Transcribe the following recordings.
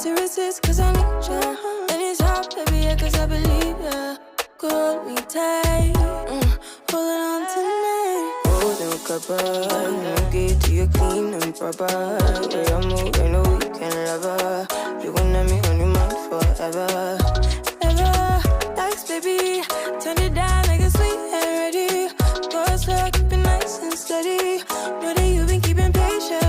to resist cause I need ya. And it's hard, baby, yeah, cause I believe ya. Hold me tight, holding on tonight. Golden copper, no get to you clean and proper. Yeah, I'm moving a weekend lover. You gon' have me on your mind forever. Ever, thanks baby, turn it down, make it sweet and ready. Go slow, keep it nice and steady. Know that you've been keeping patience.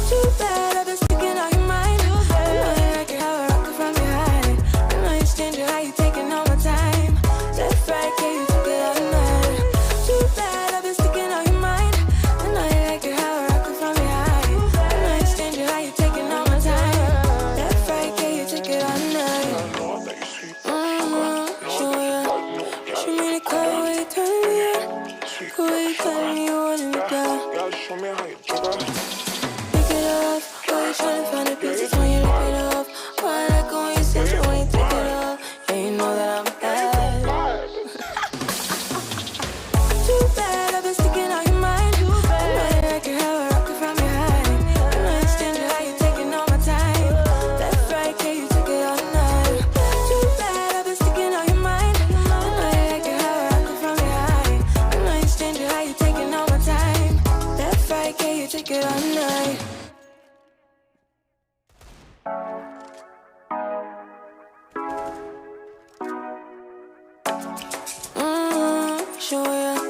Too bad I've been sticking out your mind. I know you like it how I rock it from behind. I know you stand it, how you taking all my time. Left, right, can you take it all night? Too bad I've been sticking out your mind. I know you like it how I rock it from behind. I know you stand it, how you taking all my time. Left, right, can you take it all night? Sure, yeah. She made it cold when you turn me on. Cool when you tell me you wanted me down. Show me how you do it. Pick it up, why you tryna find the pieces when you lick it up? Why I like it when you sit it when you take it up? Yeah, you know that I'm bad. Too bad I've been sticking out your mind. I know you like it how I rock it from behind. I know you stand it, how you taking all my time. Left, right, can you take it all night? Too bad I've been sticking out your mind. I know you like it how I rock it from behind. I know you stand it, how you taking all my time. Left, right, can you take it all night? Sure, yeah.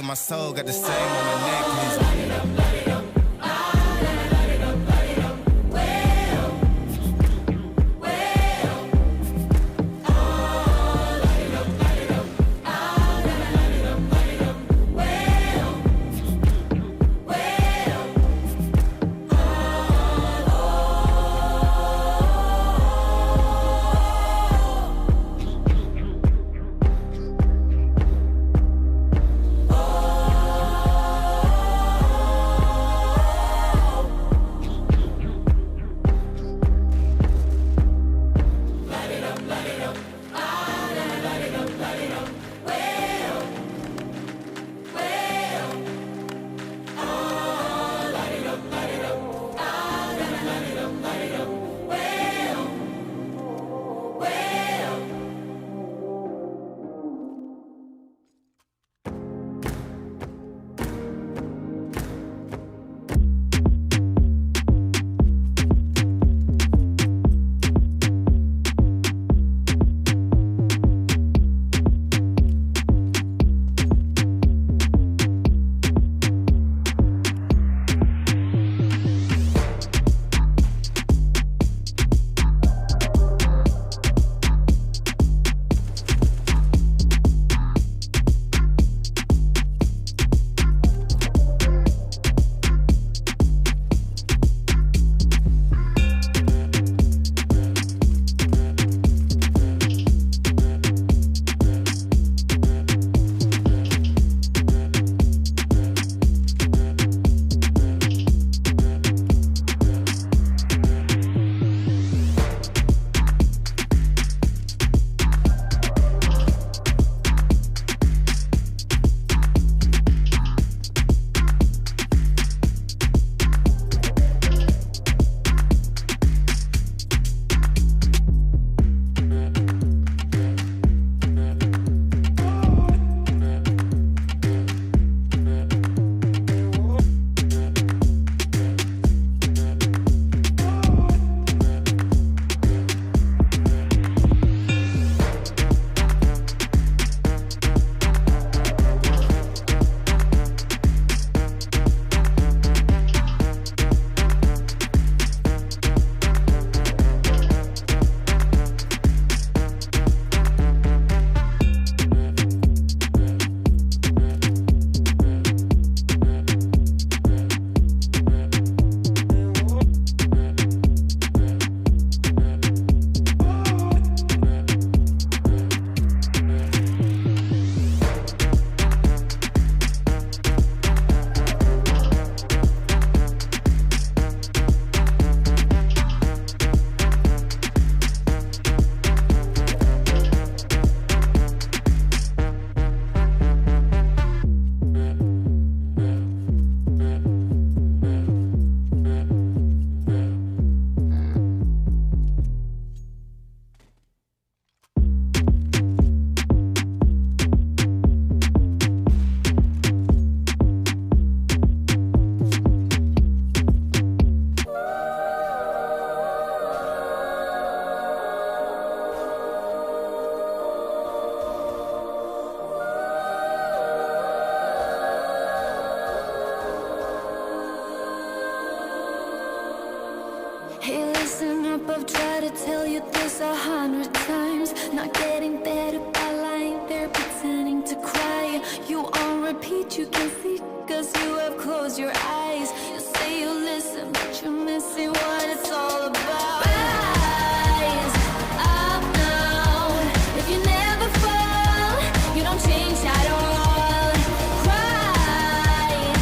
My soul got the same on the necklace. I've tried to tell you this 100 times. Not getting better by lying there pretending to cry. You on repeat, you can see, cause you have closed your eyes. You say you listen, but you're missing what it's all about. Rise up now. If you never fall, you don't change at all. Cry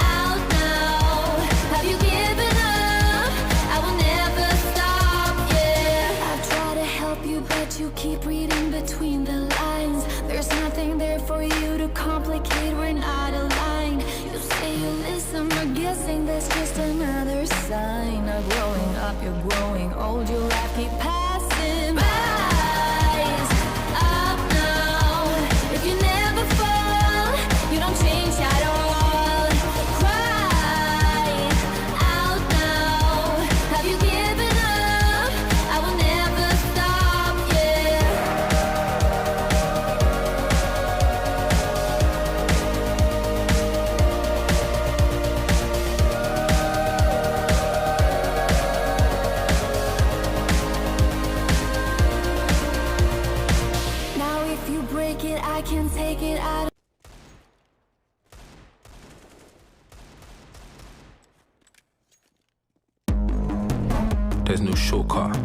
out now. Have you given up? I will never stop, yeah. I've tried to help you, but you keep reading between the lines. There's nothing there for you to complicate, we're not aligned. You say you listen, but guessing that's just another sign. Not growing up, you're growing old, your life keep passing by. Rise up now. If you never fall, you don't change at all. Cry out now. Have you given up? I will never stop, yeah. Now if you break it, I can take it out. There's no shortcut,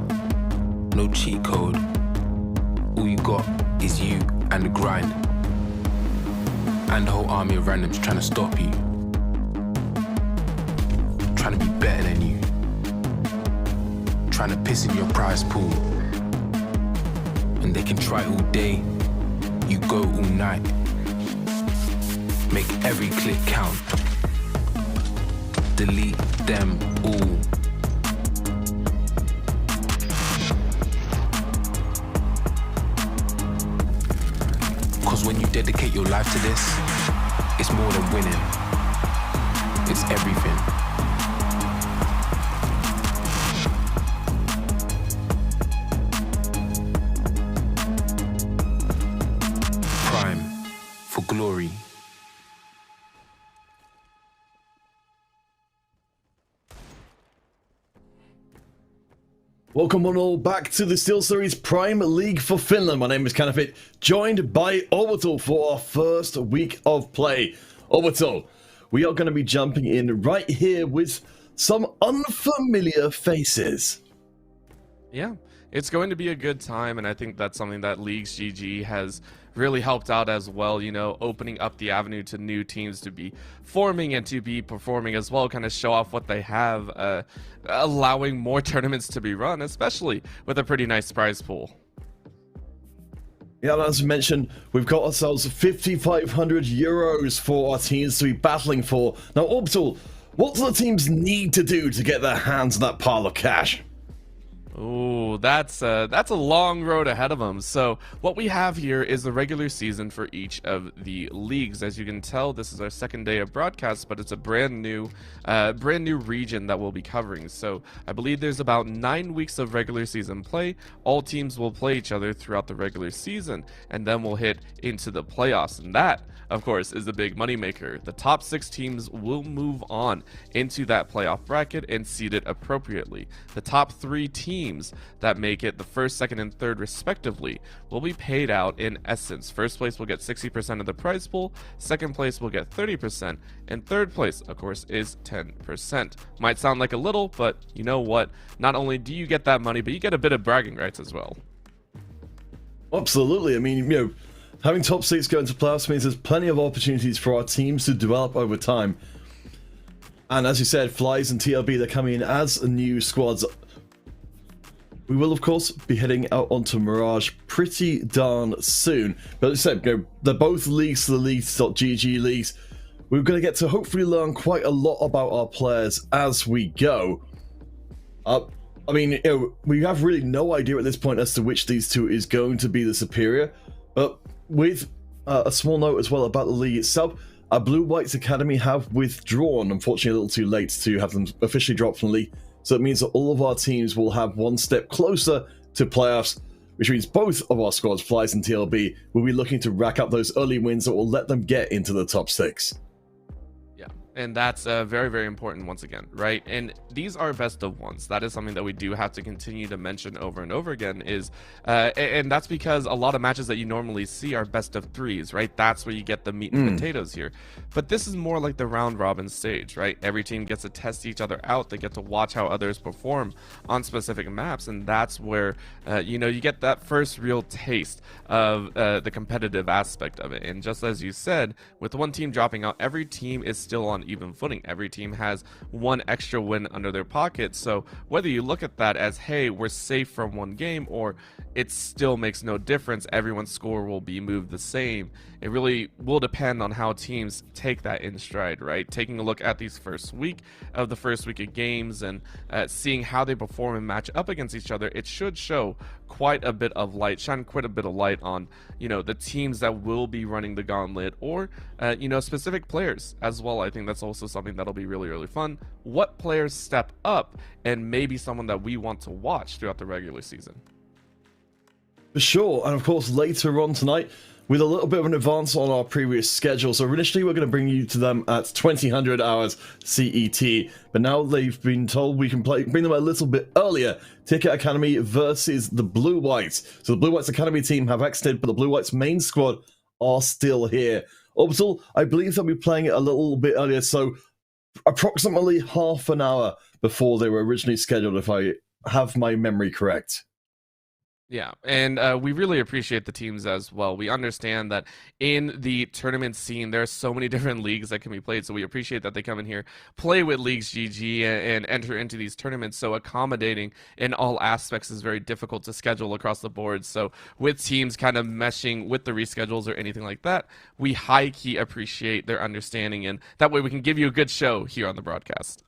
no cheat code. All you got is you and the grind. And the whole army of randoms trying to stop you. Trying to be better than you. Trying to piss in your prize pool. And they can try all day, you go all night. Make every click count. Delete them all. Cause when you dedicate your life to this, it's more than winning. It's everything. Prime for glory. Welcome on all back to the Steel Series Prime League for Finland. My name is Kanafit, joined by Orbital for our first week of play. Orbital, we are going to be jumping in right here with some unfamiliar faces. Yeah, it's going to be a good time, and I think that's something that Leagues GG has really helped out as well, you know, opening up the avenue to new teams to be forming and to be performing as well, kind of show off what they have, allowing more tournaments to be run, especially with a pretty nice prize pool. Yeah, as mentioned, we've got ourselves 5,500 euros for our teams to be battling for. Now, Orbital, what do the teams need to do to get their hands on that pile of cash? Ooh, that's a long road ahead of them. So what we have here is the regular season for each of the leagues. As you can tell, this is our second day of broadcast, but it's a brand new region that we'll be covering. So I believe there's about 9 weeks of regular season play. All teams will play each other throughout the regular season, and then we'll hit into the playoffs. And that, of course, is the big moneymaker. The top 6 teams will move on into that playoff bracket and seed it appropriately. The top 3 teams that make it the first, second, and third respectively will be paid out in essence. First place will get 60% of the prize pool, second place will get 30%, and third place, of course, is 10%. Might sound like a little, but you know what? Not only do you get that money, but you get a bit of bragging rights as well. Absolutely. I mean, you know, having top 6 go into playoffs means there's plenty of opportunities for our teams to develop over time. And as you said, Flies and TLB, they're coming in as new squads. We will, of course, be heading out onto Mirage pretty darn soon. But as I said, you know, they're both leagues to the leagues.gg leagues. We're going to get to hopefully learn quite a lot about our players as we go. I mean, you know, we have really no idea at this point as to which these two is going to be the superior. But with a small note as well about the league itself, our Blue Whites Academy have withdrawn, unfortunately a little too late to have them officially dropped from the league. So it means that all of our teams will have one step closer to playoffs, which means both of our squads, Flies and TLB, will be looking to rack up those early wins that will let them get into the top 6. Yeah, And that's very, very important once again, right? And these are best of ones. That is something that we do have to continue to mention over and over again is, and that's because a lot of matches that you normally see are best of threes, right? That's where you get the meat and potatoes here. But this is more like the round robin stage, right? Every team gets to test each other out. They get to watch how others perform on specific maps. And that's where, you know, you get that first real taste of the competitive aspect of it. And just as you said, with one team dropping out, every team is still on even footing. Every team has one extra win under their pocket. So whether you look at that as, hey, we're safe from one game, or it still makes no difference, everyone's score will be moved the same. It really will depend on how teams take that in stride, right? Taking a look at these first week of games and seeing how they perform and match up against each other, it should show quite a bit of light, shine quite a bit of light on, you know, the teams that will be running the gauntlet, or, you know, specific players as well. I think that's also something that'll be really, really fun. What players step up, and maybe someone that we want to watch throughout the regular season. For sure, and of course later on tonight, with a little bit of an advance on our previous schedule. So initially we're going to bring you to them at 2000 hours CET, but now they've been told we can bring them a little bit earlier. Ticket Academy versus the Blue Whites. So the Blue Whites Academy team have exited, but the Blue Whites main squad are still here. Orbital, I believe they'll be playing it a little bit earlier, so approximately half an hour before they were originally scheduled, if I have my memory correct. Yeah, and we really appreciate the teams as well. We understand that in the tournament scene, there are so many different leagues that can be played, so we appreciate that they come in here, play with Leagues GG, and enter into these tournaments. So accommodating in all aspects is very difficult to schedule across the board. So with teams kind of meshing with the reschedules or anything like that, we high-key appreciate their understanding, and that way we can give you a good show here on the broadcast.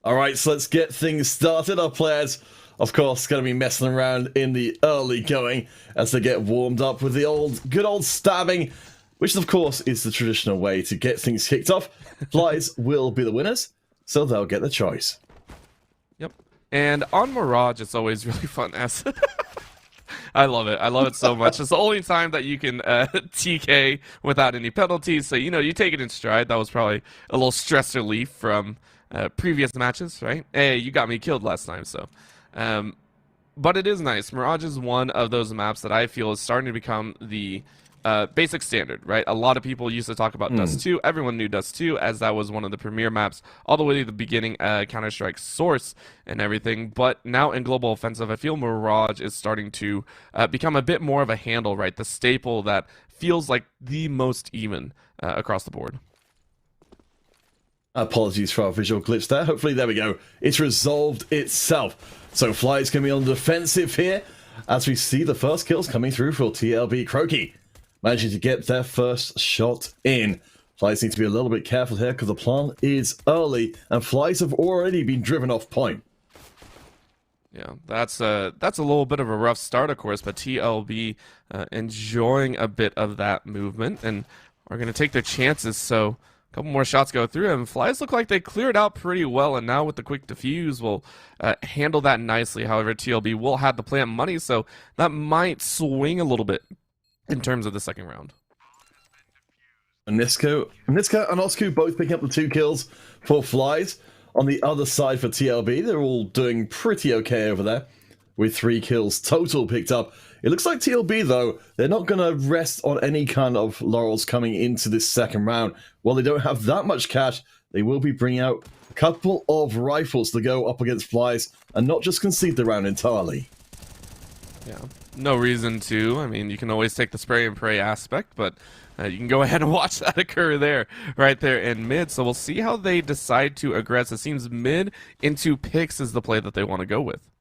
All right, so let's get things started. Our players, of course, going to be messing around in the early going as they get warmed up with the good old stabbing, which of course is the traditional way to get things kicked off. Flies will be the winners, so they'll get the choice. Yep. And on Mirage, it's always really fun as... I love it. I love it so much. It's the only time that you can TK without any penalties. So, you know, you take it in stride. That was probably a little stress relief from previous matches, right? Hey, you got me killed last time, so... but it is nice. Mirage is one of those maps that I feel is starting to become the basic standard, right? A lot of people used to talk about Dust 2. Everyone knew Dust 2 as that was one of the premier maps all the way to the beginning, Counter-Strike Source and everything. But now in Global Offensive, I feel Mirage is starting to become a bit more of a handle, right? The staple that feels like the most even across the board. Apologies for our visual glitch there. Hopefully, there we go. It's resolved itself. So Fly's going to be on the defensive here as we see the first kills coming through for TLB Croaky. Managing to get their first shot in. Flies need to be a little bit careful here because the plant is early and Flies have already been driven off point. Yeah, that's a little bit of a rough start, of course, but TLB enjoying a bit of that movement and are going to take their chances, so... couple more shots go through him. Flies look like they cleared out pretty well, and now with the quick defuse, will handle that nicely. However, TLB will have the plant money, so that might swing a little bit in terms of the second round. Niska and Osku both picking up the 2 kills for Flies. On the other side for TLB, they're all doing pretty okay over there, with 3 kills total picked up. It looks like TLB, though, they're not going to rest on any kind of laurels coming into this second round. While they don't have that much cash, they will be bringing out a couple of rifles to go up against Flies and not just concede the round entirely. Yeah, no reason to. I mean, you can always take the spray and pray aspect, but you can go ahead and watch that occur there, right there in mid. So we'll see how they decide to aggress. It seems mid into picks is the play that they want to go with.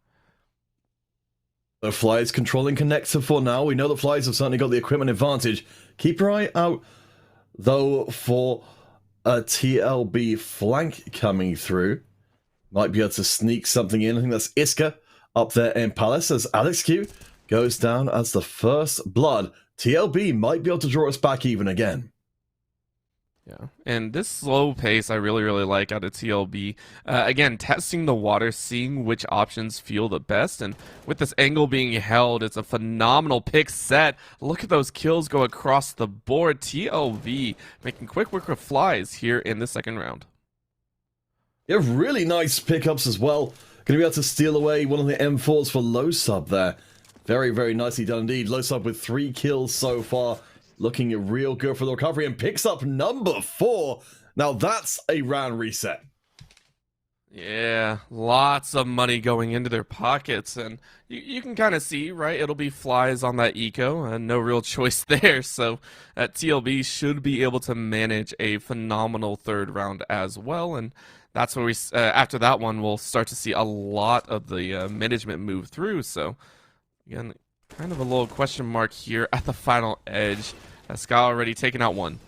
The Flies controlling connector for now. We know the Flies have certainly got the equipment advantage. Keep your eye out, though, for a TLB flank coming through. Might be able to sneak something in. I think that's Iska up there in Palace as Alex Q goes down as the first blood. TLB might be able to draw us back even again. Yeah, and this slow pace I really, really like out of TLB. Again, testing the water, seeing which options feel the best, and with this angle being held, it's a phenomenal pick set. Look at those kills go across the board. TLB making quick work of flies here in the second round. Yeah, really nice pickups as well. Going to be able to steal away one of the M4s for low sub there. Very, very nicely done indeed. Low sub with 3 kills so far. Looking real good for the recovery and picks up number 4. Now that's a round reset. Yeah, lots of money going into their pockets, and you can kind of see, right? It'll be flies on that eco, and no real choice there. So TLB should be able to manage a phenomenal third round as well, and that's where we after that one we'll start to see a lot of the management move through. So again, kind of a little question mark here at the final edge. Ska already taken out one.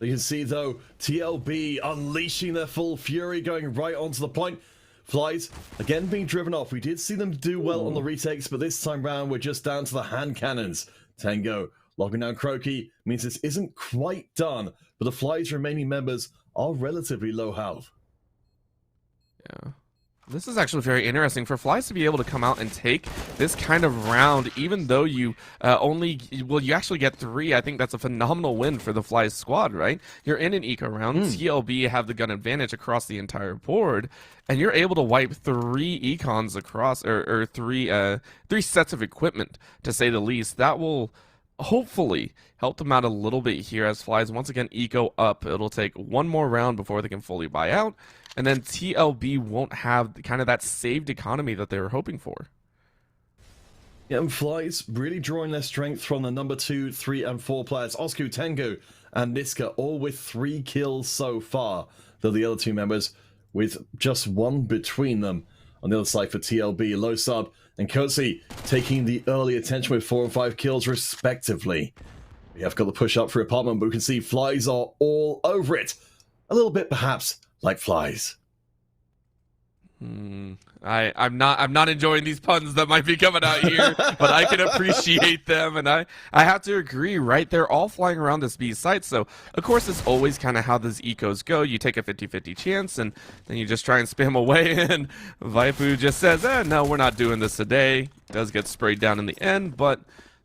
You can see, though, TLB unleashing their full fury, going right onto the point. Flies, again, being driven off. We did see them do well on the retakes, but this time round, we're just down to the hand cannons. Tango locking down Croaky means this isn't quite done, but the Fly's remaining members are relatively low health. Yeah. This is actually very interesting for Flies to be able to come out and take this kind of round, even though you you actually get 3. I think that's a phenomenal win for the Flies squad, right? You're in an eco round, TLB have the gun advantage across the entire board, and you're able to wipe 3 econs across, or 3 sets of equipment, to say the least. That will hopefully help them out a little bit here as Flies once again eco up. It'll take 1 more round before they can fully buy out, and then TLB won't have kind of that saved economy that they were hoping for. Yeah, and Flies really drawing their strength from the number 2, 3, and 4 players. Osku, Tengu, and Niska all with 3 kills so far, though the other 2 members with just 1 between them. On the other side for TLB, Low Sub and Kosi taking the early attention with 4 and 5 kills respectively. We have got the push up for apartment, but we can see Flies are all over it. A little bit perhaps like Flies. I'm not enjoying these puns that might be coming out here, but I can appreciate them, and I have to agree, right? They're all flying around this B site, so of course it's always kind of how these ecos go. You take a 50-50 chance, and then you just try and spam away, and Vaipu just says, no, we're not doing this today. Does get sprayed down in the end, but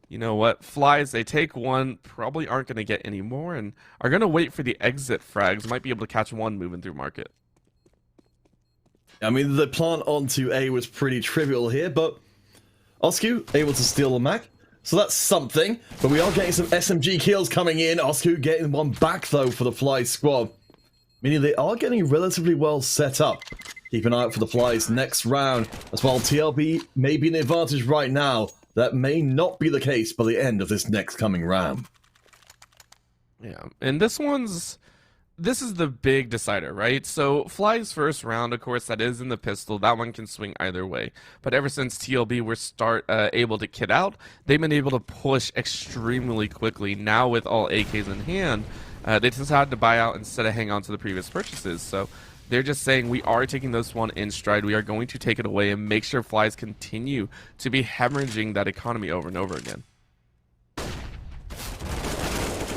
you know what? Flies, they take 1, probably aren't going to get any more, and are going to wait for the exit frags. Might be able to catch 1 moving through market. I mean, the plant onto A was pretty trivial here, but Osku able to steal the Mac, so that's something. But we are getting some SMG kills coming in. Osku getting 1 back, though, for the Flies squad, meaning they are getting relatively well set up. Keep an eye out for the Flies next round, as while TLB may be an advantage right now, that may not be the case by the end of this next coming round. Yeah, and this is the big decider, right? So Fly's first round, of course, that is in the pistol. That one can swing either way. But ever since TLB were able to kit out, they've been able to push extremely quickly. Now with all AKs in hand, they decided to buy out instead of hang on to the previous purchases. So they're just saying, we are taking this one in stride. We are going to take it away and make sure Flies continue to be hemorrhaging that economy over and over again.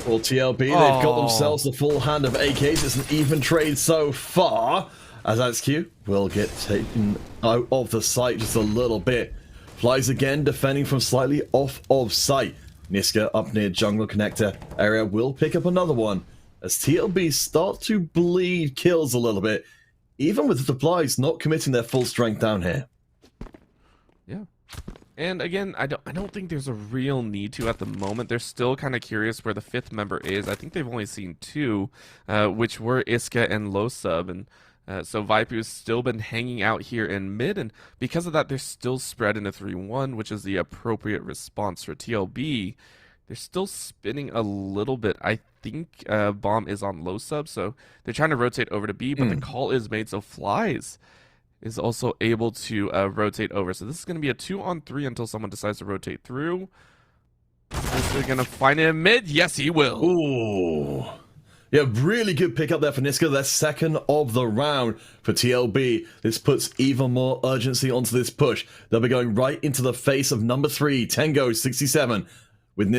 Well, TLB, they've got themselves the full hand of AKs. It's an even trade so far, as XQ will get taken out of the site just a little bit. Flies again, defending from slightly off of sight. Niska up near jungle connector area will pick up another one, as TLB start to bleed kills a little bit, even with the Flies not committing their full strength down here. Yeah. And again, I don't think there's a real need to at the moment. They're still kind of curious where the 5th member is. I think they've only seen 2, which were Iska and Low Sub, and so Vaipu's still been hanging out here in mid, and because of that, they're still spread into 3-1, which is the appropriate response for TLB. They're still spinning a little bit. I think Bomb is on Low Sub, so they're trying to rotate over to B, but the call is made, so Flies is also able to rotate over. So this is going to be a 2-on-3 until someone decides to rotate through. Is he going to find it in mid? Yes, he will. Ooh. Yeah, really good pickup there for Niska. Their 2nd of the round for TLB. This puts even more urgency onto this push. They'll be going right into the face of number 3, Tango 67. With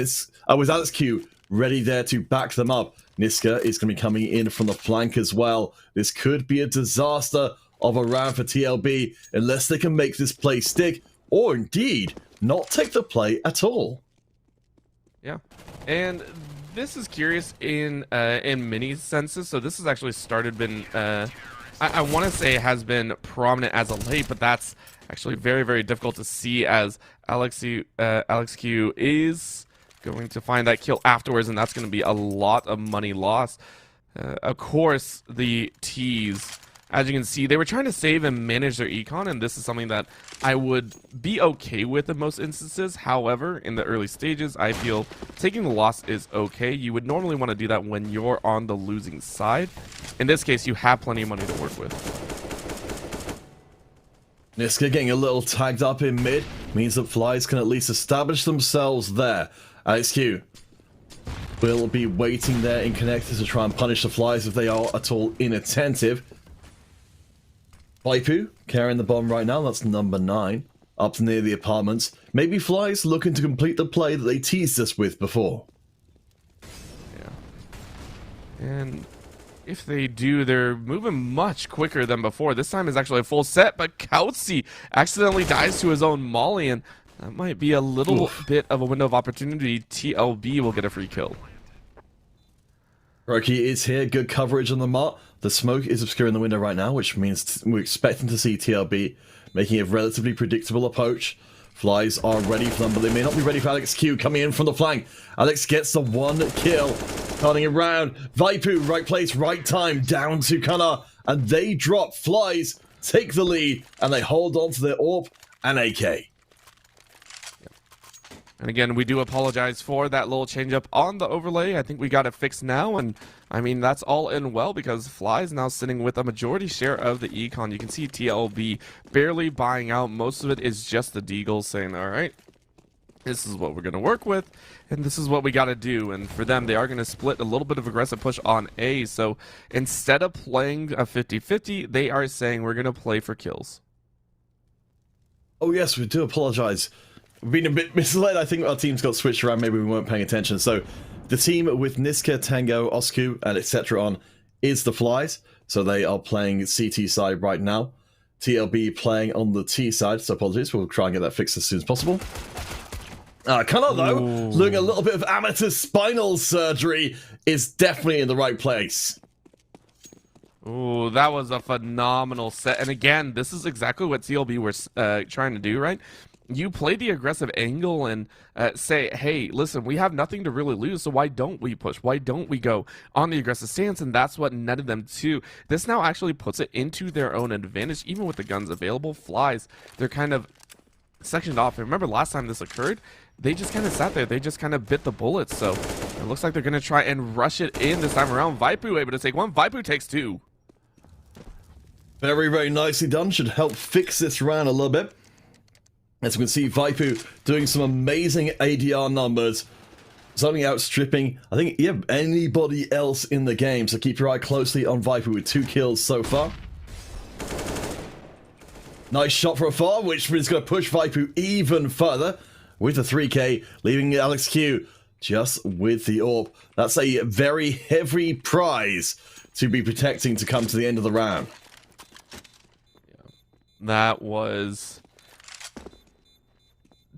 Alex Q ready there to back them up. Niska is going to be coming in from the flank as well. This could be a disaster of a round for TLB unless they can make this play stick, or indeed not take the play at all. Yeah, and this is curious in many senses. So this has actually been I want to say has been prominent as of late, but that's actually very, very difficult to see as Alex Q is going to find that kill afterwards, and that's going to be a lot of money lost. Of course, the T's, as you can see, they were trying to save and manage their econ, and this is something that I would be okay with in most instances. However, in the early stages, I feel taking the loss is okay. You would normally want to do that when you're on the losing side. In this case, you have plenty of money to work with. Niska getting a little tagged up in mid means that Flies can at least establish themselves there. Alex Q will be waiting there in connectors to try and punish the Flies if they are at all inattentive. Waipu carrying the bomb right now, that's number 9, up near the apartments. Maybe Flies looking to complete the play that they teased us with before. Yeah. And if they do, they're moving much quicker than before. This time is actually a full set, but Kautsi accidentally dies to his own molly, and that might be a little bit of a window of opportunity. TLB will get a free kill. Roki is here, good coverage on the mark. The smoke is obscuring the window right now, which means we're expecting to see TLB making a relatively predictable approach. Flies are ready for them, but they may not be ready for Alex Q coming in from the flank. Alex gets the 1 kill, turning around. Vaipu, right place, right time, down to Kana, and they drop. Flies take the lead, and they hold on to their AWP and AK. And again, we do apologize for that little change up on the overlay. I think we got it fixed now, and I mean, that's all in well because Fly's now sitting with a majority share of the econ. You can see TLB barely buying out. Most of it is just the Deagles saying, all right, this is what we're going to work with, and this is what we got to do. And for them, they are going to split a little bit of aggressive push on A. So instead of playing a 50-50, they are saying we're going to play for kills. Oh yes, we do apologize. We've been a bit misled. I think our teams got switched around. Maybe we weren't paying attention. So the team with Niska, Tango, Osku, and etc. on is the Flies. So they are playing CT side right now. TLB playing on the T side. So apologies. We'll try and get that fixed as soon as possible. Kana, though, looking a little bit of amateur spinal surgery, is definitely in the right place. Ooh, that was a phenomenal set. And again, this is exactly what TLB were trying to do, right? You play the aggressive angle and say, hey, listen, we have nothing to really lose, so why don't we push? Why don't we go on the aggressive stance? And that's what netted them to. This now actually puts it into their own advantage, even with the guns available. Flies, they're kind of sectioned off. And remember last time this occurred, they just kind of sat there. They just kind of bit the bullets. So it looks like they're going to try and rush it in this time around. Vaipu able to take 1. Vaipu takes 2. Very, very nicely done. Should help fix this round a little bit. As we can see, Vaipu doing some amazing ADR numbers. Something outstripping, I think, yeah, anybody else in the game. So keep your eye closely on Vaipu with 2 kills so far. Nice shot from afar, which is going to push Vaipu even further with the 3K, leaving Alex Q just with the AWP. That's a very heavy prize to be protecting to come to the end of the round. That was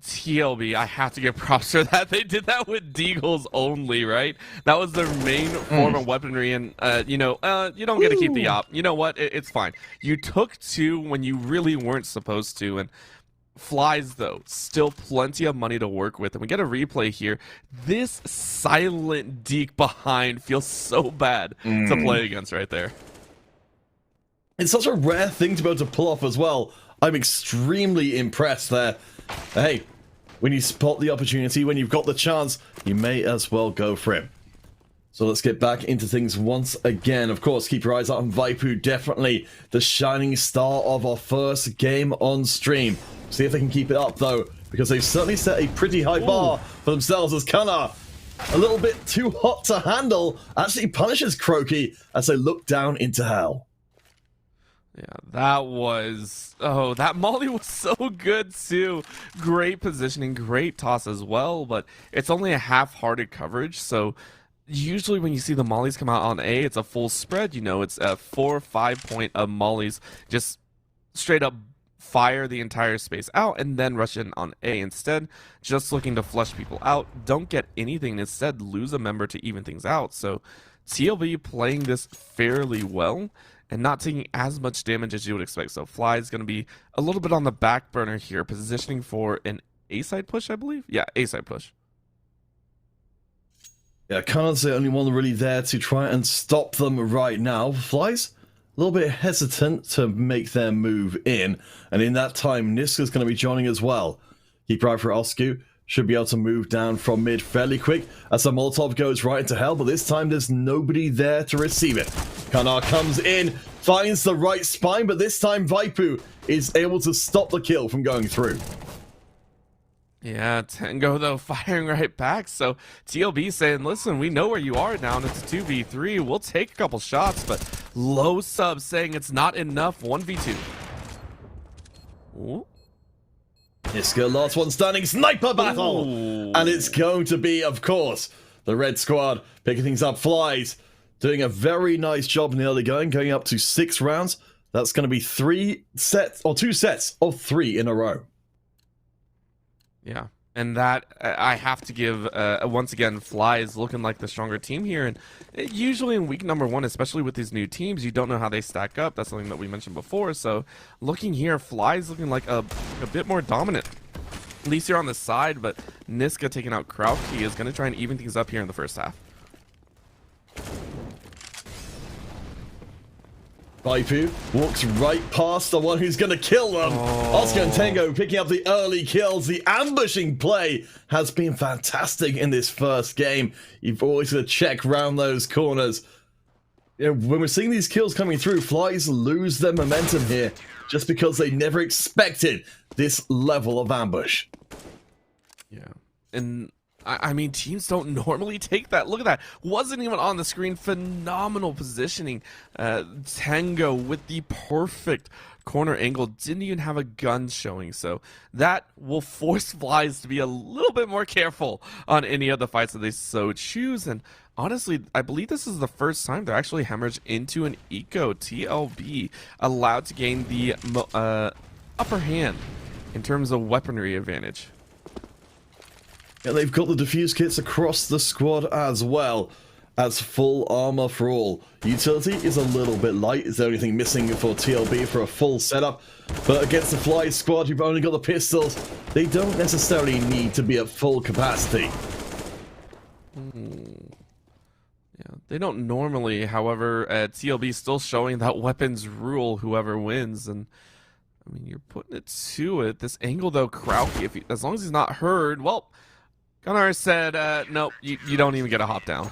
TLB. I have to give props for that. They did that with Deagles only, right? That was their main form of weaponry, and you know, you don't get to keep the op. You know what? It's fine. You took 2 when you really weren't supposed to, and Flies, though, still plenty of money to work with. And we get a replay here. This silent deke behind feels so bad to play against right there. It's such a rare thing to be able to pull off as well. I'm extremely impressed there. Hey, when you spot the opportunity, when you've got the chance, you may as well go for it. So let's get back into things once again. Of course, keep your eyes out on Vaipu, definitely the shining star of our first game on stream. See if they can keep it up, though, because they've certainly set a pretty high bar for themselves as Kana, a little bit too hot to handle, actually punishes Croaky as they look down into hell. Yeah, that was... Oh, that molly was so good, too. Great positioning, great toss as well, but it's only a half-hearted coverage, so usually when you see the mollies come out on A, it's a full spread. You know, it's a 4 or 5 point of mollies, just straight up fire the entire space out and then rush in on A. Instead, just looking to flush people out, don't get anything, instead lose a member to even things out. So TLB playing this fairly well and not taking as much damage as you would expect. So Fly is going to be a little bit on the back burner here, positioning for an A-side push, I believe. Yeah, A-side push. Yeah, Khan's the only one really there to try and stop them right now. Fly's a little bit hesitant to make their move in, and in that time, Niska's going to be joining as well. Keep right for Oscu. Should be able to move down from mid fairly quick as the Molotov goes right into hell, but this time there's nobody there to receive it. Kanar comes in, finds the right spine, but this time Vaipu is able to stop the kill from going through. Yeah, Tango, though, firing right back. So TLB saying, listen, we know where you are now, and it's a 2v3. We'll take a couple shots, but low sub saying it's not enough. 1v2. Ooh. Niska, last one standing, sniper battle! Ooh. And it's going to be, of course, the red squad picking things up. Flies doing a very nice job in the early going up to 6 rounds. That's going to be 2 sets of 3 in a row. Yeah, and that I have to give, once again, Fly is looking like the stronger team here. And usually in week number 1, especially with these new teams, you don't know how they stack up. That's something that we mentioned before. So looking here, Fly is looking like a bit more dominant. At least here on the side, but Niska taking out Krauke is going to try and even things up here in the first half. Vaipu walks right past the one who's going to kill them. Oscar and Tango picking up the early kills. The ambushing play has been fantastic in this first game. You've always got to check round those corners. You know, when we're seeing these kills coming through, Flies lose their momentum here just because they never expected this level of ambush. Yeah, and I mean, teams don't normally take that. Look at that. Wasn't even on the screen. Phenomenal positioning. Tango with the perfect corner angle. Didn't even have a gun showing. So that will force Flies to be a little bit more careful on any of the fights that they so choose. And honestly, I believe this is the first time they're actually hemorrhaged into an eco. TLB allowed to gain the upper hand in terms of weaponry advantage. Yeah, they've got the defuse kits across the squad as well as full armor for all. Utility is a little bit light. It's the only thing missing for TLB for a full setup. But against the Fly squad, you've only got the pistols. They don't necessarily need to be at full capacity. Yeah, they don't normally. However, TLB still showing that weapons rule whoever wins. And I mean, you're putting it to it. This angle, though, Krauke, as long as he's not heard, well, Gunnar said, nope, you don't even get a hop down.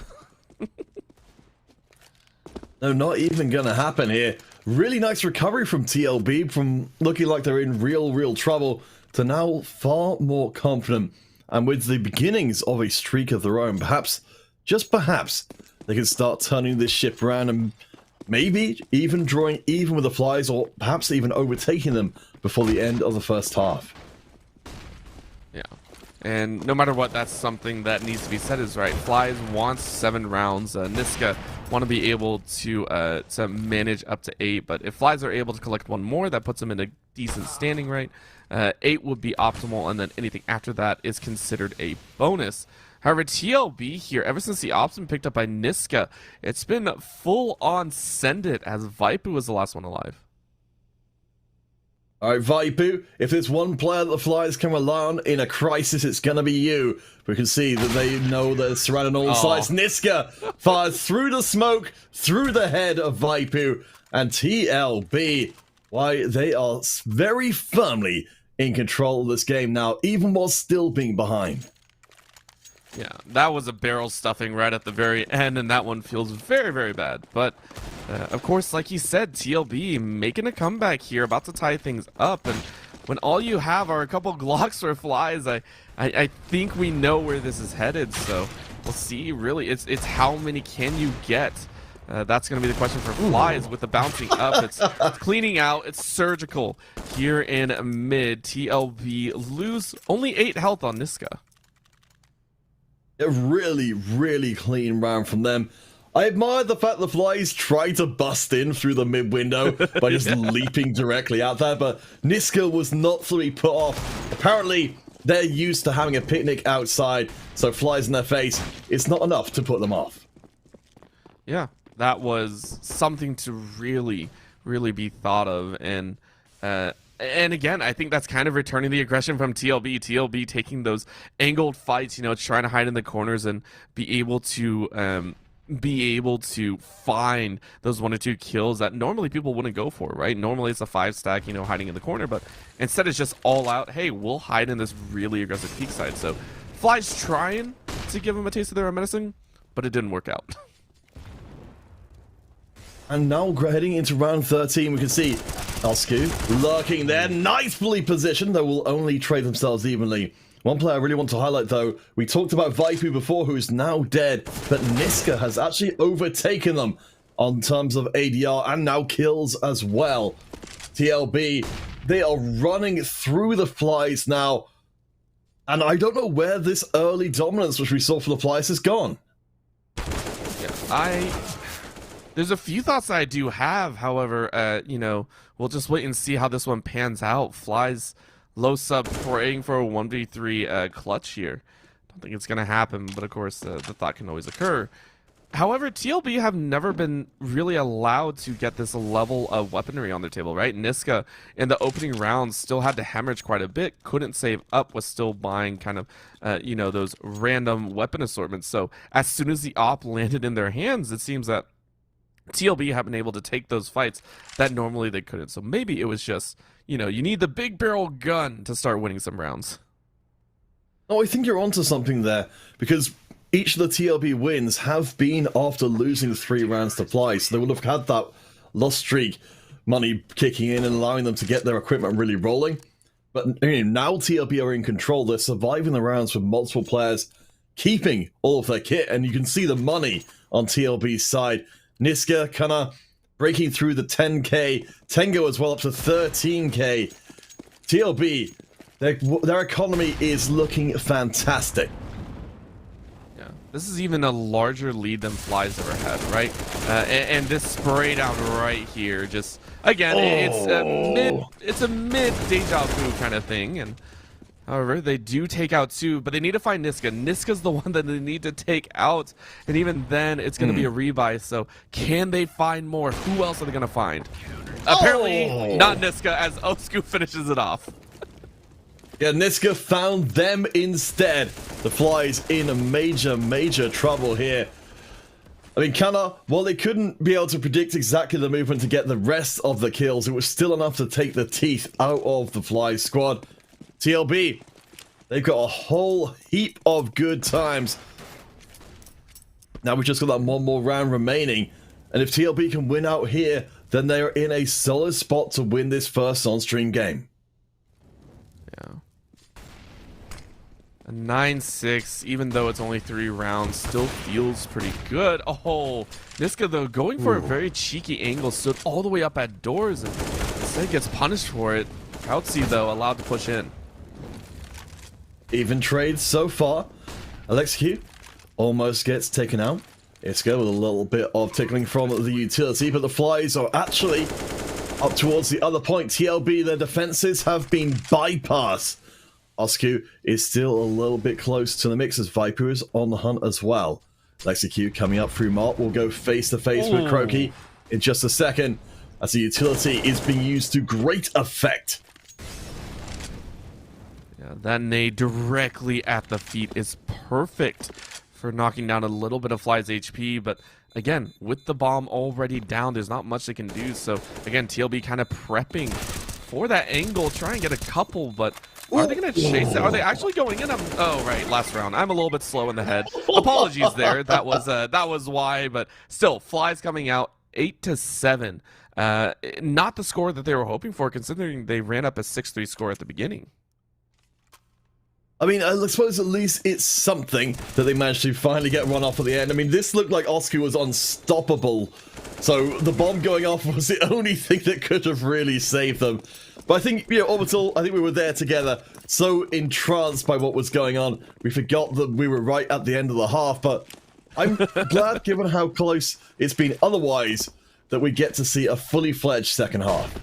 No, not even gonna happen here. Really nice recovery from TLB, from looking like they're in real trouble to now far more confident. And with the beginnings of a streak of their own, perhaps, just perhaps, they can start turning this ship around and maybe even drawing even with the Flies, or perhaps even overtaking them before the end of the first half. Yeah. And no matter what, that's something that needs to be said is right. Flies wants 7 rounds. Niska want to be able to manage up to 8. But if Flies are able to collect 1 more, that puts them in a decent standing, right? 8 would be optimal, and then anything after that is considered a bonus. However, TLB here, ever since the op's been picked up by Niska, it's been full-on send it, as Vaipu was the last one alive. Alright, Vaipu, if there's one player that the Flyers can rely on in a crisis, it's gonna be you. We can see that they know they're surrounded on all sides. Niska fires through the smoke, through the head of Vaipu, and TLB, why, they are very firmly in control of this game now, even while still being behind. Yeah, that was a barrel stuffing right at the very end, and that one feels very, very bad. But, of course, like you said, TLB making a comeback here, about to tie things up. And when all you have are a couple Glocks or Flies, I think we know where this is headed. So we'll see, really. It's how many can you get? That's going to be the question for Flies. With the bouncing up, it's cleaning out, it's surgical here in mid. TLB lose only 8 health on Niska. A really, really clean round from them. I admire the fact the Flies tried to bust in through the mid window by just leaping directly out there, but Niska was not to be put off. Apparently, they're used to having a picnic outside, so Flies in their face is not enough to put them off. Yeah, that was something to really, really be thought of, and again, I think that's kind of returning the aggression from TLB. TLB taking those angled fights, you know, trying to hide in the corners and be able to find those 1 or 2 kills that normally people wouldn't go for, right? Normally it's a 5 stack, you know, hiding in the corner, but instead it's just all out. Hey, we'll hide in this really aggressive peak side. So Fly's trying to give him a taste of their own medicine, but it didn't work out. And now heading into round 13, we can see Osku lurking there, nicely positioned. They will only trade themselves evenly. One player I really want to highlight, though, we talked about Vaipu before, who is now dead, but Niska has actually overtaken them on terms of ADR and now kills as well. TLB, they are running through the Flies now, and I don't know where this early dominance, which we saw for the Flies, has gone. Yeah, there's a few thoughts that I do have, however, you know, we'll just wait and see how this one pans out. Flies low sub praying for a 1v3 clutch here. Don't think it's going to happen, but of course the thought can always occur. However, TLB have never been really allowed to get this level of weaponry on their table, right? Niska in the opening rounds still had to hemorrhage quite a bit, couldn't save up, was still buying kind of, you know, those random weapon assortments. So as soon as the op landed in their hands, it seems that TLB have been able to take those fights that normally they couldn't. So maybe it was just, you know, you need the big barrel gun to start winning some rounds. Oh, I think you're onto something there, because each of the TLB wins have been after losing 3 rounds to Fly, so they would have had that lost streak money kicking in and allowing them to get their equipment really rolling. But you know, now TLB are in control. They're surviving the rounds with multiple players keeping all of their kit, and you can see the money on TLB's side. Niska kind of breaking through the 10k, Tengo as well up to 13k. TLB, their economy is looking fantastic. Yeah, this is even a larger lead than Fly's ever had, right? And this spray down right here, just again, it's a mid deja vu kind of thing, and however, they do take out 2, but they need to find Niska. Niska's the one that they need to take out, and even then, it's going to be a rebuy, so can they find more? Who else are they going to find? Apparently, not Niska, as Osku finishes it off. Yeah, Niska found them instead. The Flies in major, major trouble here. I mean, while they couldn't be able to predict exactly the movement to get the rest of the kills, it was still enough to take the teeth out of the Flies squad. TLB, they've got a whole heap of good times. Now we've just got that one more round remaining, and if TLB can win out here, then they are in a solid spot to win this first on-stream game. Yeah. A 9-6, even though it's only 3 rounds, still feels pretty good. Oh, Niska, though, going for a very cheeky angle, stood all the way up at doors, and instead gets punished for it. Krautsy, though, allowed to push in. Even trade so far. Alexiq almost gets taken out. Iska with a little bit of tickling from the utility, but the Flies are actually up towards the other point. TLB, their defenses have been bypassed. Osku is still a little bit close to the mix as Vaipu is on the hunt as well. Alexiq coming up through Mart will go face to face with Croaky in just a second as the utility is being used to great effect. That nade directly at the feet is perfect for knocking down a little bit of Fly's HP, but again, with the bomb already down, there's not much they can do. So again, TLB kind of prepping for that angle, try and get a couple, but are they going to chase it? Are they actually going in? Oh, right, last round. I'm a little bit slow in the head. Apologies there. That was why, but still, Fly's coming out 8-7. Not the score that they were hoping for, considering they ran up a 6-3 score at the beginning. I mean, I suppose at least it's something that they managed to finally get run off at the end. I mean, this looked like Osku was unstoppable. So the bomb going off was the only thing that could have really saved them. But I think, you know, Orbital, I think we were there together. so entranced by what was going on, we forgot that we were right at the end of the half, but I'm glad, given how close it's been otherwise, that we get to see a fully fledged second half.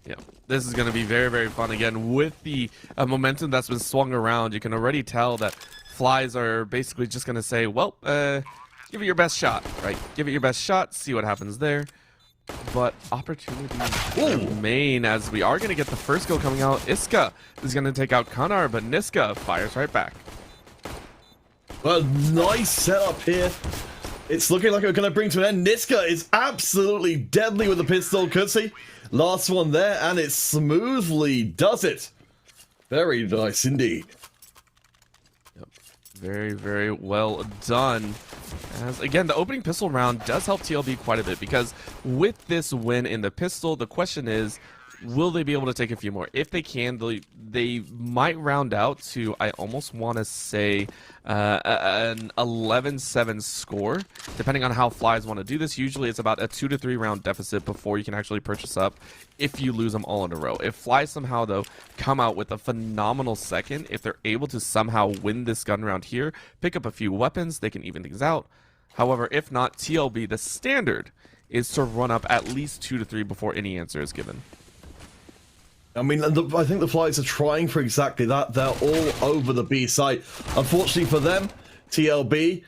Yeah, this is going to be very, very fun again. With the momentum that's been swung around, you can already tell that Flies are basically just going to say, well, give it your best shot, right? Give it your best shot, see what happens there. But opportunities remain, as we are going to get the first goal coming out. Iska is going to take out Kanar, but Niska fires right back. Well, nice setup here. It's looking like we're going to bring to an end. Niska is absolutely deadly with the pistol. Could see. Last one there, and it smoothly does it. Very nice indeed. Very, very well done. As again, the opening pistol round does help TLB quite a bit, because with this win in the pistol, the question is, will they be able to take a few more? If they can, they might round out to, I almost want to say, an 11-7 score, depending on how Flies want to do this. Usually it's about a 2 to 3 round deficit before you can actually purchase up if you lose them all in a row. If Flies somehow, though, come out with a phenomenal second, if they're able to somehow win this gun round here, pick up a few weapons, they can even things out. However, if not, TLB, the standard is to run up at least 2 to 3 before any answer is given. I mean, I think the Flies are trying for exactly that. They're all over the B site. Unfortunately for them, TLB,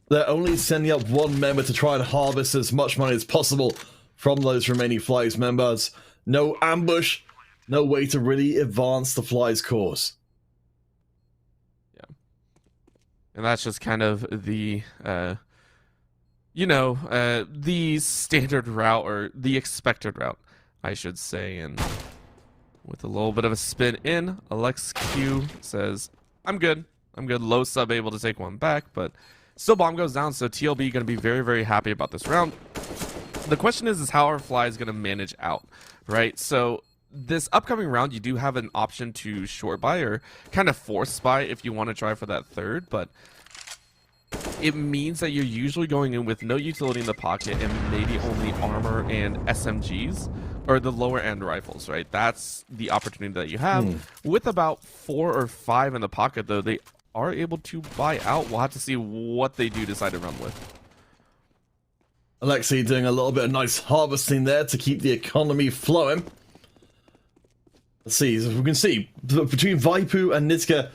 they're only sending up one member to try and harvest as much money as possible from those remaining Flies members. No ambush, no way to really advance the Flies' cause. Yeah. And that's just kind of the, the standard route, or the expected route, I should say. And with a little bit of a spin in, Alex Q says, I'm good. I'm good. Low sub able to take one back, but still bomb goes down, so TLB going to be very, very happy about this round. The question is how are Flies going to manage out, right? So this upcoming round, you do have an option to short buy or kind of force buy if you want to try for that third, but it means that you're usually going in with no utility in the pocket and maybe only armor and SMGs, or the lower end rifles, right? That's the opportunity that you have. With about 4 or 5 in the pocket, though, they are able to buy out. We'll have to see what they do decide to run with. Alexei doing a little bit of nice harvesting there to keep the economy flowing. Let's see, as we can see, between Vaipu and Nitska,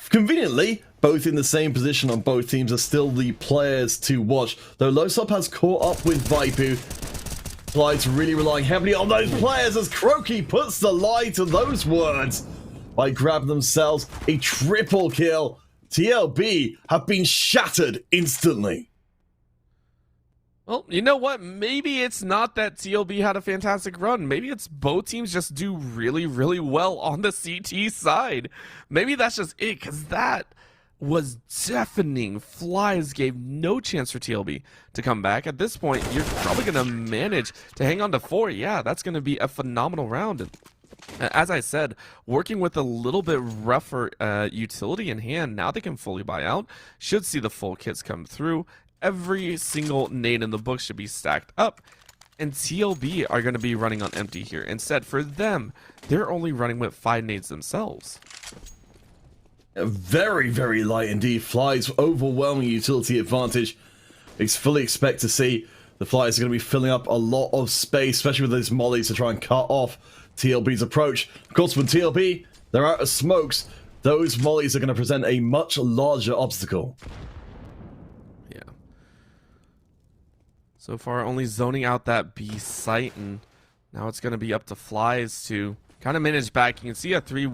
conveniently, both in the same position on both teams, are still the players to watch. Though Losop has caught up with Vaipu, Flies really relying heavily on those players as Croaky puts the lie to those words by grabbing themselves a triple kill. TLB have been shattered instantly. Well, you know what? Maybe it's not that TLB had a fantastic run. Maybe it's both teams just do really, really well on the CT side. Maybe that's just it, because that was deafening. Flies gave no chance for TLB to come back. At this point, you're probably going to manage to hang on to 4. Yeah, that's going to be a phenomenal round. And as I said, working with a little bit rougher utility in hand, now they can fully buy out. Should see the full kits come through. Every single nade in the book should be stacked up. And TLB are going to be running on empty here. Instead, for them, they're only running with 5 nades themselves. Very, very light indeed. Flies overwhelming utility advantage. Fully expect to see the Flies are going to be filling up a lot of space, especially with those mollies to try and cut off TLB's approach. Of course, when TLB, they're out of smokes, those mollies are going to present a much larger obstacle. Yeah. So far, only zoning out that B site, and now it's going to be up to Flies to kind of manage back. You can see a 3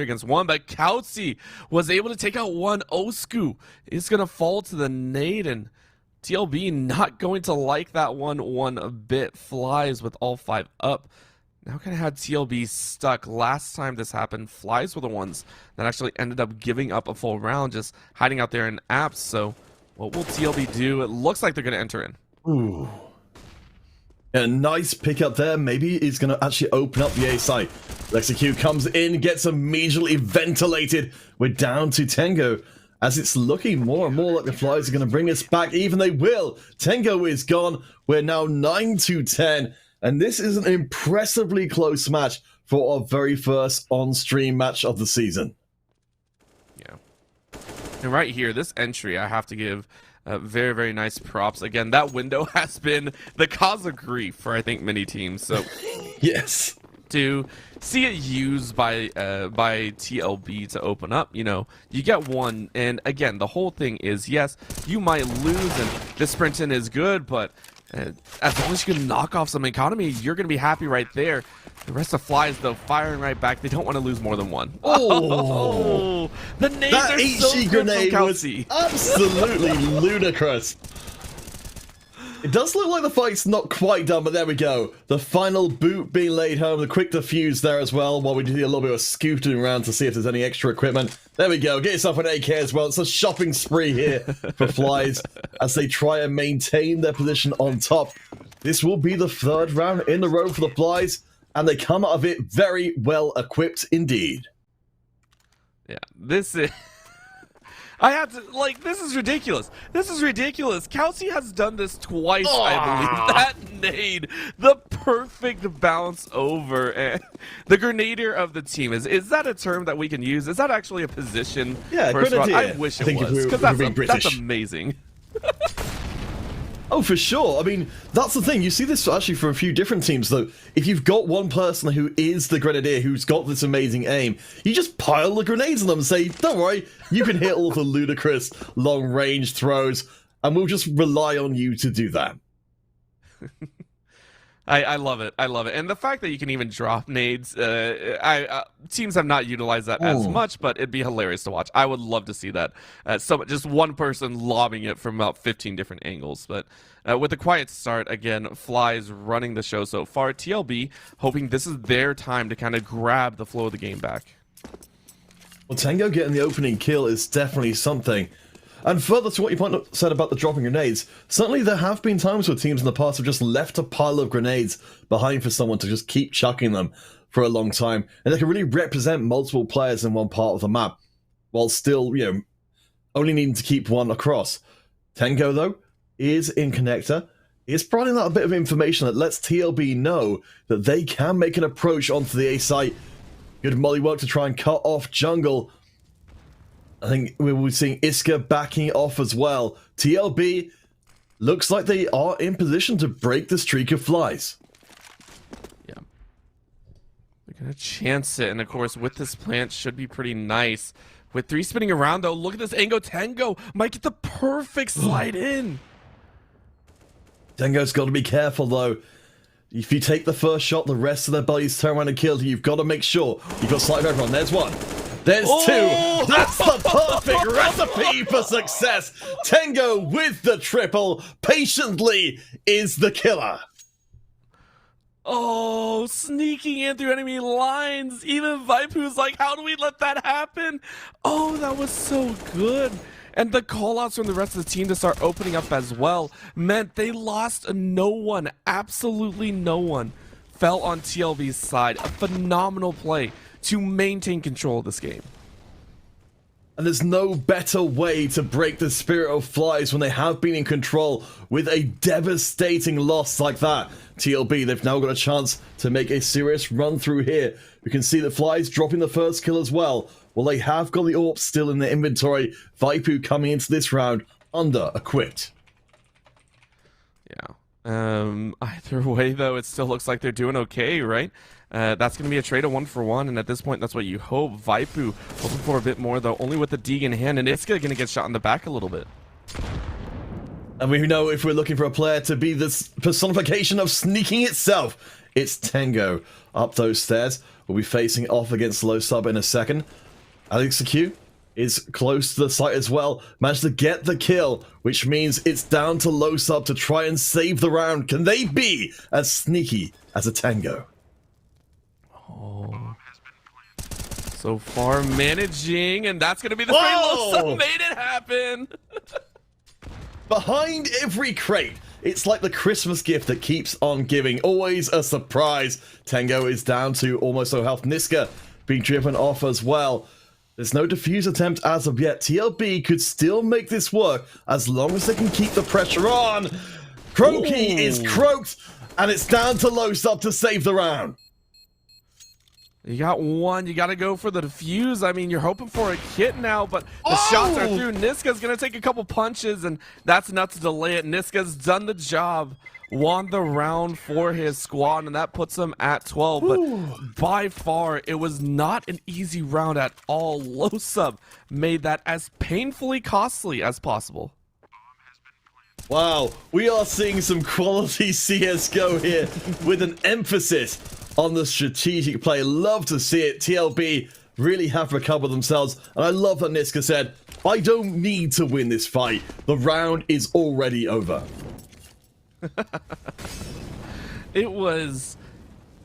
against 1, but Kautsi was able to take out one. Osku is going to fall to the nade, and TLB not going to like that one a bit. Flies with all 5 up. Now kind of had TLB stuck. Last time this happened, Flies were the ones that actually ended up giving up a full round, just hiding out there in apps. So what will TLB do? It looks like they're going to enter in. Ooh. A nice pickup there. Maybe he's going to actually open up the A site. Lexicute comes in, gets immediately ventilated. We're down to Tengo, as it's looking more and more like the Flies are going to bring us back. Even they will. Tengo is gone. We're now 9 to 10. And this is an impressively close match for our very first on-stream match of the season. Yeah. And right here, this entry, I have to give very, very nice props. Again, that window has been the cause of grief for, I think, many teams. So, yes. To see it used by TLB to open up, you know, you get one, and again, the whole thing is, yes, you might lose, and this sprint in is good, but as long as you can knock off some economy, you're going to be happy right there. The rest of Flies, though, firing right back. They don't want to lose more than one. Oh! The nades That are so HE good grenade from was Kelsey. absolutely ludicrous. It does look like the fight's not quite done, but there we go. The final boot being laid home, the quick defuse there as well, while we do a little bit of scooting around to see if there's any extra equipment. There we go. Get yourself an AK as well. It's a shopping spree here for Flies as they try and maintain their position on top. This will be the third round in the row for the Flies, and they come out of it very well equipped indeed. Yeah, this is... I had to, like, this is ridiculous. This is ridiculous. Kelsey has done this twice, I believe. That nade, the perfect bounce over. And the grenadier of the team. Is that a term that we can use? Is that actually a position? Yeah, grenadier. I wish it was, because that's amazing. Oh, for sure. I mean, that's the thing. You see this actually for a few different teams, though. If you've got one person who is the grenadier, who's got this amazing aim, you just pile the grenades on them and say, don't worry, you can hit all the ludicrous long-range throws, and we'll just rely on you to do that. I love it. I love it. And the fact that you can even drop nades, teams have not utilized that as much, but it'd be hilarious to watch. I would love to see that. Just one person lobbing it from about 15 different angles. But with a quiet start, again, Flies running the show so far. TLB hoping this is their time to kind of grab the flow of the game back. Well, Tango getting the opening kill is definitely something. And further to what you said about the dropping grenades, certainly there have been times where teams in the past have just left a pile of grenades behind for someone to just keep chucking them for a long time, and they can really represent multiple players in one part of the map, while still, you know, only needing to keep one across. Tango, though, is in connector, is providing that a bit of information that lets TLB know that they can make an approach onto the A site. Good molly work to try and cut off jungle. I think we will be seeing Iska backing off as well. TLB looks like they are in position to break the streak of Flies. Yeah. They're going to chance it. And, of course, with this plant, should be pretty nice. With 3 spinning around, though, look at this Ango Tango. Might get the perfect slide in. Tango's got to be careful, though. If you take the first shot, the rest of their buddies turn around and kill you. You've got to make sure you've got slide everyone. There's one. There's 2. That's the perfect recipe for success. Tango with the triple patiently is the killer. Oh, sneaking in through enemy lines. Even Vaipu's like, how do we let that happen? Oh, that was so good. And the callouts from the rest of the team to start opening up as well meant they lost no one, absolutely no one, fell on TLB's side. A phenomenal play to maintain control of this game. And there's no better way to break the spirit of Flies when they have been in control with a devastating loss like that. TLB, they've now got a chance to make a serious run through here. We can see the Flies dropping the first kill as well. Well, they have got the AWP still in their inventory. Vaipu coming into this round under-equipped. Yeah. Either way, though, it still looks like they're doing okay, right? That's going to be a trade of 1-for-1, and at this point, that's what you hope. Vaipu hoping for a bit more, though, only with the Deeg in hand, and it's going to get shot in the back a little bit. And we know if we're looking for a player to be this personification of sneaking itself, it's Tango. Up those stairs, we'll be facing off against Low Sub in a second. Alex Q is close to the site as well. Managed to get the kill, which means it's down to Low Sub to try and save the round. Can they be as sneaky as a Tango? Oh. So far managing, and that's going to be the frame. Low Sub made it happen. Behind every crate, it's like the Christmas gift that keeps on giving. Always a surprise. Tango is down to almost no health. Niska being driven off as well. There's no defuse attempt as of yet. TLB could still make this work as long as they can keep the pressure on. Croaky is croaked, and it's down to Low Sub to save the round. You got one. You got to go for the defuse. I mean, you're hoping for a kit now, but the shots are through. Niska's going to take a couple punches, and that's enough to delay it. Niska's done the job, won the round for his squad, and that puts him at 12. But by far, it was not an easy round at all. Low Sub made that as painfully costly as possible. Wow, we are seeing some quality CSGO here with an emphasis on the strategic play. Love to see it. TLB really have recovered themselves, and I love that Niska said, I don't need to win this fight. The round is already over. It was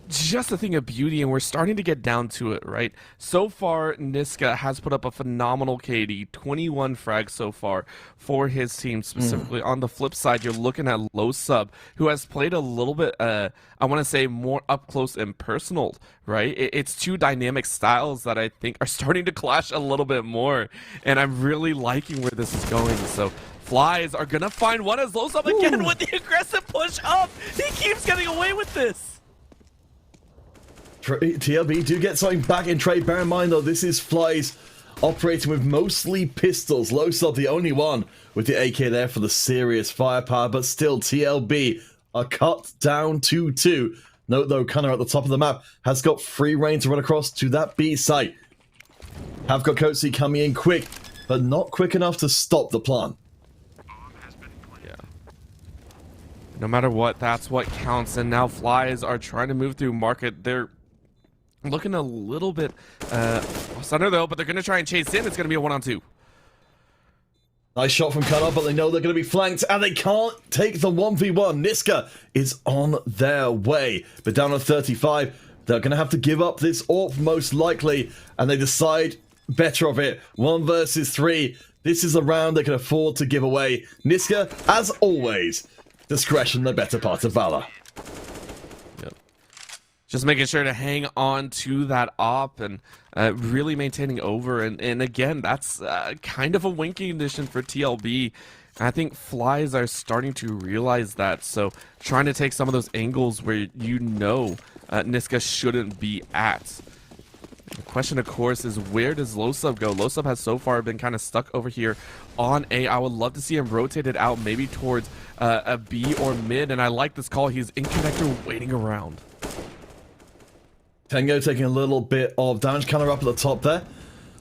just a thing of beauty, and we're starting to get down to it, right? So far, Niska has put up a phenomenal KD, 21 frags so far for his team specifically. On the flip side, you're looking at Low Sub, who has played a little bit, I want to say, more up close and personal, right? It's two dynamic styles that I think are starting to clash a little bit more, and I'm really liking where this is going. So Flies are going to find one as Low Sub again with the aggressive push up. He keeps getting away with this. TLB do get something back in trade. Bear in mind, though, this is Flies operating with mostly pistols. Low Sub, the only one with the AK there for the serious firepower, but still, TLB are cut down to 2. Note, though, Cunner at the top of the map has got free reign to run across to that B site. Have got Coatsy coming in quick, but not quick enough to stop the plan. Yeah. No matter what, that's what counts, and now Flies are trying to move through market. They're looking a little bit center though, but they're going to try and chase in. It's going to be a 1-on-2. Nice shot from Cunner, but they know they're going to be flanked, and they can't take the 1v1. Niska is on their way, but down on 35, they're going to have to give up this AWP most likely, and they decide better of it. 1 versus 3. This is a round they can afford to give away. Niska, as always, discretion the better part of valor. Just making sure to hang on to that op and really maintaining over. And again, that's kind of a winking condition for TLB. I think Flies are starting to realize that. So trying to take some of those angles where you know Niska shouldn't be at. The question, of course, is where does Low Sub go? Low Sub has so far been kind of stuck over here on A. I would love to see him rotated out maybe towards a B or mid. And I like this call. He's in connector waiting around. Tengo taking a little bit of damage, kind of up at the top there.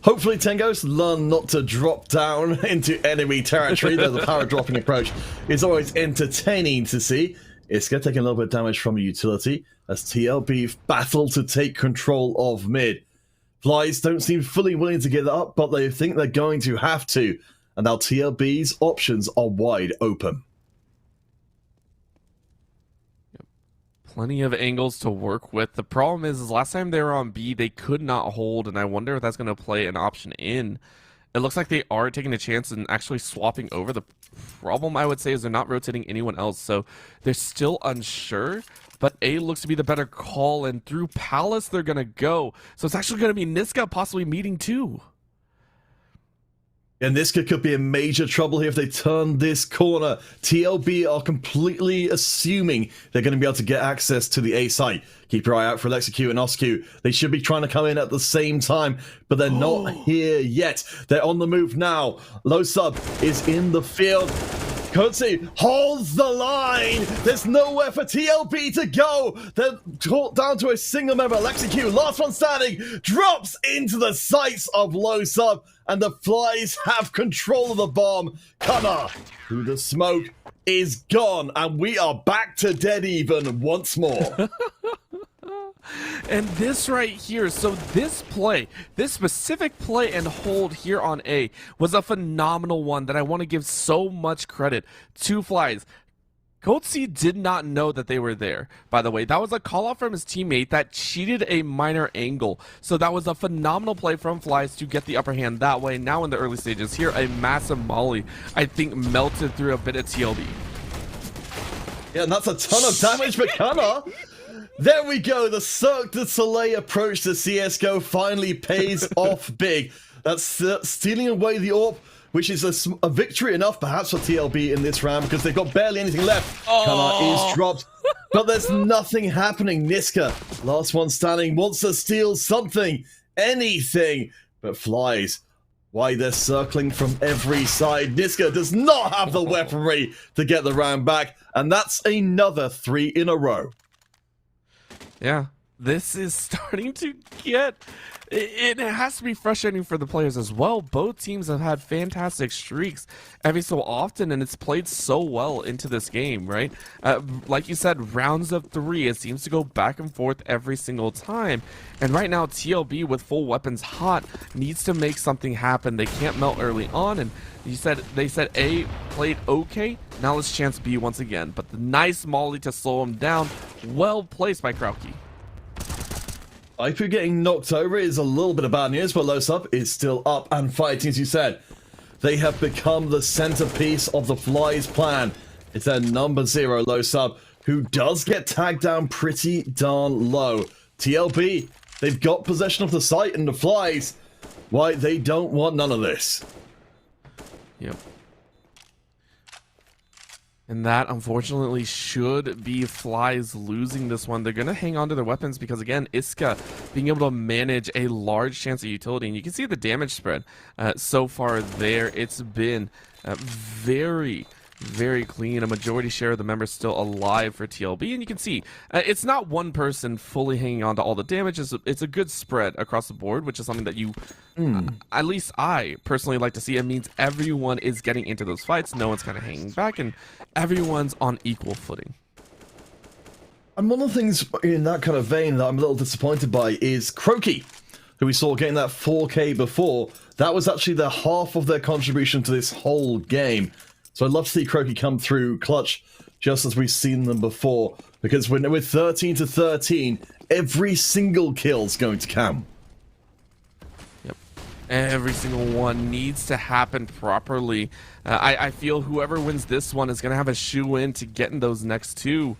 Hopefully Tengo's learn not to drop down into enemy territory, though the power dropping approach is always entertaining to see. Iska taking a little bit of damage from a utility as TLB battle to take control of mid. Flies don't seem fully willing to get that up, but they think they're going to have to. And now TLB's options are wide open. Plenty of angles to work with. The problem is last time they were on B, they could not hold, and I wonder if that's going to play an option in. It looks like they are taking a chance and actually swapping over. The problem, I would say, is they're not rotating anyone else, so they're still unsure, but A looks to be the better call, and through Palace they're going to go. So it's actually going to be Niska possibly meeting too. And this could be a major trouble here if they turn this corner. TLB are completely assuming they're going to be able to get access to the A site. Keep your eye out for Lexecute and Oscue. They should be trying to come in at the same time, but they're not here yet. They're on the move now. Low Sub is in the field. Coatsy holds the line. There's nowhere for TLB to go. They're caught down to a single member. Lexecute, last one standing, drops into the sights of Low Sub, and the Flies have control of the bomb. Cunner through the smoke is gone, and we are back to dead even once more. And this right here, so this play, this specific play and hold here on A was a phenomenal one that I want to give so much credit to Flies. Coatsy did not know that they were there, by the way. That was a call out from his teammate that cheated a minor angle. So that was a phenomenal play from Flies to get the upper hand that way. Now in the early stages here, a massive molly, I think, melted through a bit of TLD. Yeah, and that's a ton of damage for Cunner. There we go. The Cirque du Soleil approach to CSGO finally pays off big. That's stealing away the AWP, which is a victory enough perhaps for TLB in this round because they've got barely anything left. Cunner is dropped. But there's nothing happening. Niska, last one standing, wants to steal something, anything, but flies. Why, they're circling from every side. Niska does not have the weaponry to get the round back, and that's another 3 in a row. Yeah, this is starting to get... It has to be frustrating for the players as well. Both teams have had fantastic streaks every so often, and it's played so well into this game, right? Like you said, rounds of 3, it seems to go back and forth every single time. And right now, TLB with full weapons hot needs to make something happen. They can't melt early on, and they said A played okay. Now it's chance B once again. But the nice molly to slow him down, well placed by Krauke. Ipu getting knocked over is a little bit of bad news, but Losub is still up and fighting, as you said. They have become the centerpiece of the Fly's plan. It's their number 0, Losub, who does get tagged down pretty darn low. TLB, they've got possession of the site, and the Flies, why, they don't want none of this. Yep. And that, unfortunately, should be Flies losing this one. They're going to hang on to their weapons because, again, Iska being able to manage a large chance of utility. And you can see the damage spread so far there. It's been very, very clean. A majority share of the members still alive for TLB. And you can see it's not one person fully hanging on to all the damage. It's a good spread across the board, which is something that you, at least I personally like to see. It means everyone is getting into those fights. No one's kind of hanging back, and everyone's on equal footing. And one of the things in that kind of vein that I'm a little disappointed by is Krauke, who we saw getting that 4K before. That was actually the half of their contribution to this whole game. So I'd love to see Krauke come through clutch, just as we've seen them before, because when we're 13 to 13, every single kill's going to count. Yep, every single one needs to happen properly. I feel whoever wins this one is going to have a shoe in to get in those next 2,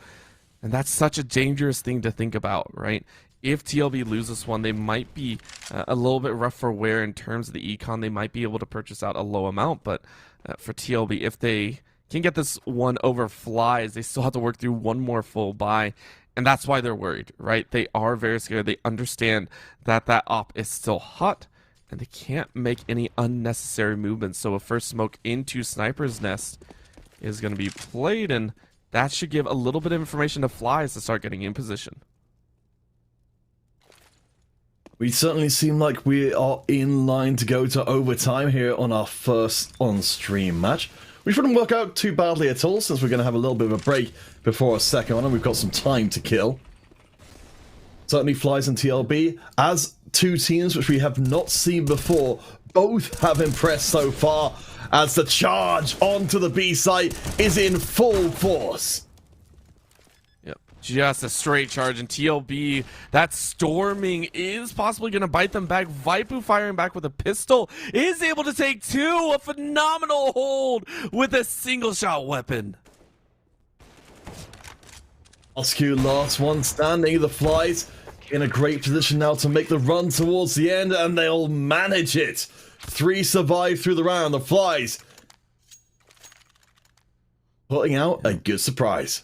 and that's such a dangerous thing to think about, right? If TLB loses one, they might be a little bit rough for wear in terms of the econ. They might be able to purchase out a low amount, but for TLB, if they can get this one over Flies, they still have to work through one more full buy, and that's why they're worried, right? They are very scared. They understand that that op is still hot, and they can't make any unnecessary movements. So a first smoke into Sniper's Nest is going to be played, and that should give a little bit of information to Flies to start getting in position. We certainly seem like we are in line to go to overtime here on our first on-stream match, which wouldn't work out too badly at all, since we're going to have a little bit of a break before our second one, and we've got some time to kill. Certainly Flies and TLB, as 2 teams which we have not seen before, both have impressed so far, as the charge onto the B site is in full force. Just a straight charge, and TLB, that storming is possibly going to bite them back. Vaipu firing back with a pistol is able to take 2, a phenomenal hold with a single shot weapon. Oscu, last one standing. The Flies in a great position now to make the run towards the end, and they'll manage it. 3 survive through the round. The Flies putting out a good surprise.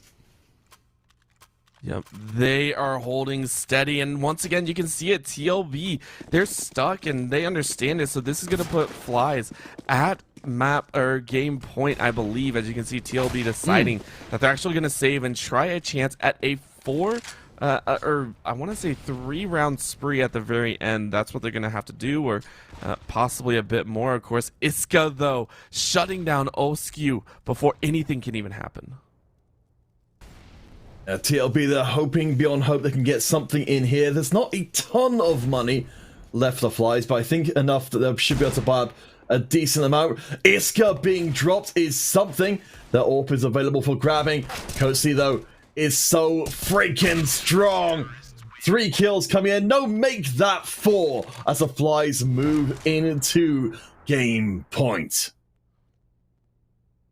Yep, they are holding steady, and once again, you can see it, TLB, they're stuck, and they understand it, so this is going to put Flies at map, or game point, I believe, as you can see, TLB deciding that they're actually going to save and try a chance at a 4, or I want to say 3-round spree at the very end. That's what they're going to have to do, or possibly a bit more, of course. Iska, though, shutting down Oscu before anything can even happen. TLB, they're hoping beyond hope they can get something in here. There's not a ton of money left for the Flies, but I think enough that they should be able to buy up a decent amount. Iska being dropped is something. The AWP is available for grabbing. Kosi, though, is so freaking strong. 3 kills coming in. No, make that 4 as the Flies move into game point.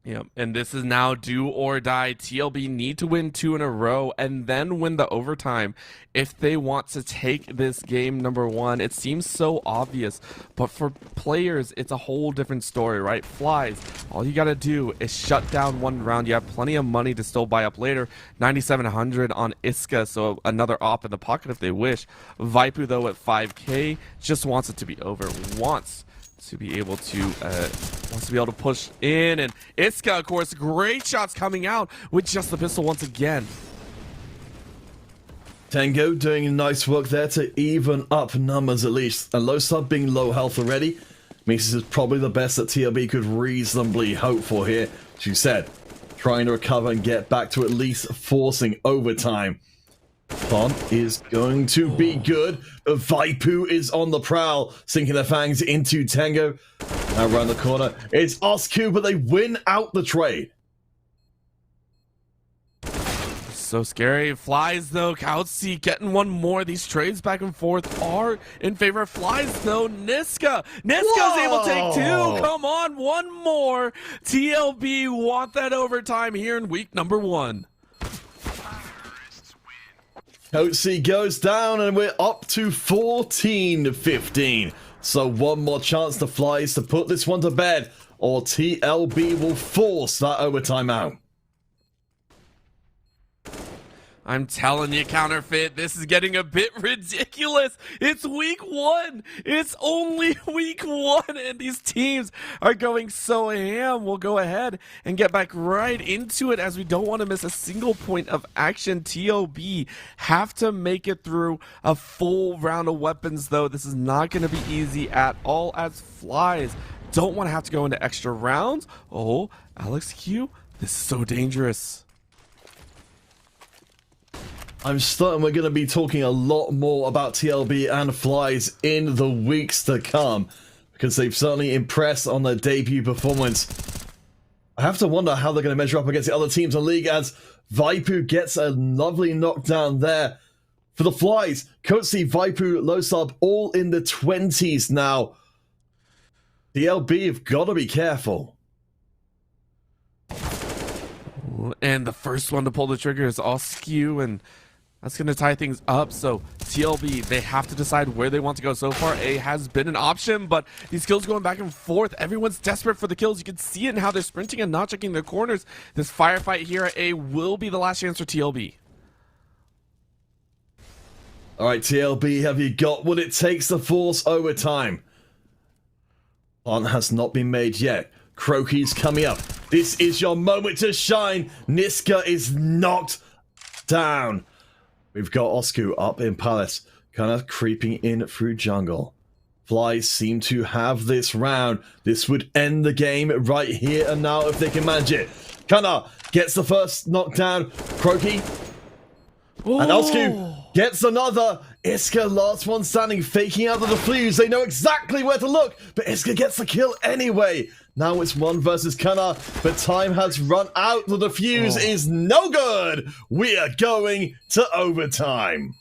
Yep, and this is now do or die. TLB need to win 2 in a row and then win the overtime if they want to take this game number 1. It seems so obvious, but for players, it's a whole different story, right? Flies, all you gotta do is shut down one round. You have plenty of money to still buy up later. 9,700 on Iska, so another op in the pocket if they wish. Vaipu, though, at 5K, just wants it to be over. Wants to be able to push in, and Iska, of course, great shots coming out with just the pistol once again. Tango doing nice work there to even up numbers at least, and low sub being low health already means this is probably the best that TLB could reasonably hope for here. As you said, trying to recover and get back to at least forcing overtime. Bomb is going to be good, but Vaipu is on the prowl, sinking their fangs into Tango. Now around the corner, it's Osku, but they win out the trade. So scary. Flies, though. Kautsi getting one more. These trades back and forth are in favor of Flies, though. Niska's able to take 2. Come on, one more. TLB want that overtime here in week number 1. Coatsy goes down and we're up to 14-15. So one more chance to Flies to put this one to bed, or TLB will force that overtime out. I'm telling you, Counterfeit, this is getting a bit ridiculous. It's week 1. It's only week 1, and these teams are going so ham. We'll go ahead and get back right into it, as we don't want to miss a single point of action. TLB have to make it through a full round of weapons, though. This is not going to be easy at all, as Flies don't want to have to go into extra rounds. Oh, Alex Q, this is so dangerous. I'm certain we're going to be talking a lot more about TLB and Flies in the weeks to come, because they've certainly impressed on their debut performance. I have to wonder how they're going to measure up against the other teams in the league, as Vaipu gets a lovely knockdown there. For the Flies, Coatsy, Vaipu, low sub, all in the 20s now. TLB have got to be careful. And the first one to pull the trigger is Oskew, and that's going to tie things up. So TLB, they have to decide where they want to go. So far, A has been an option, but these kills going back and forth. Everyone's desperate for the kills. You can see it in how they're sprinting and not checking their corners. This firefight here at A will be the last chance for TLB. All right, TLB, have you got what it takes to force overtime? Plan has not been made yet. Croaky's coming up. This is your moment to shine. Niska is knocked down. We've got Osku up in Palace, kind of creeping in through jungle. Flies seem to have this round. This would end the game right here and now if they can manage it. Kana gets the first knockdown. Croaky. And Osku gets another. Iska, last one standing, faking out the defuse. They know exactly where to look, but Iska gets the kill anyway. Now it's 1 versus Kana, but time has run out. The defuse is no good. We are going to overtime.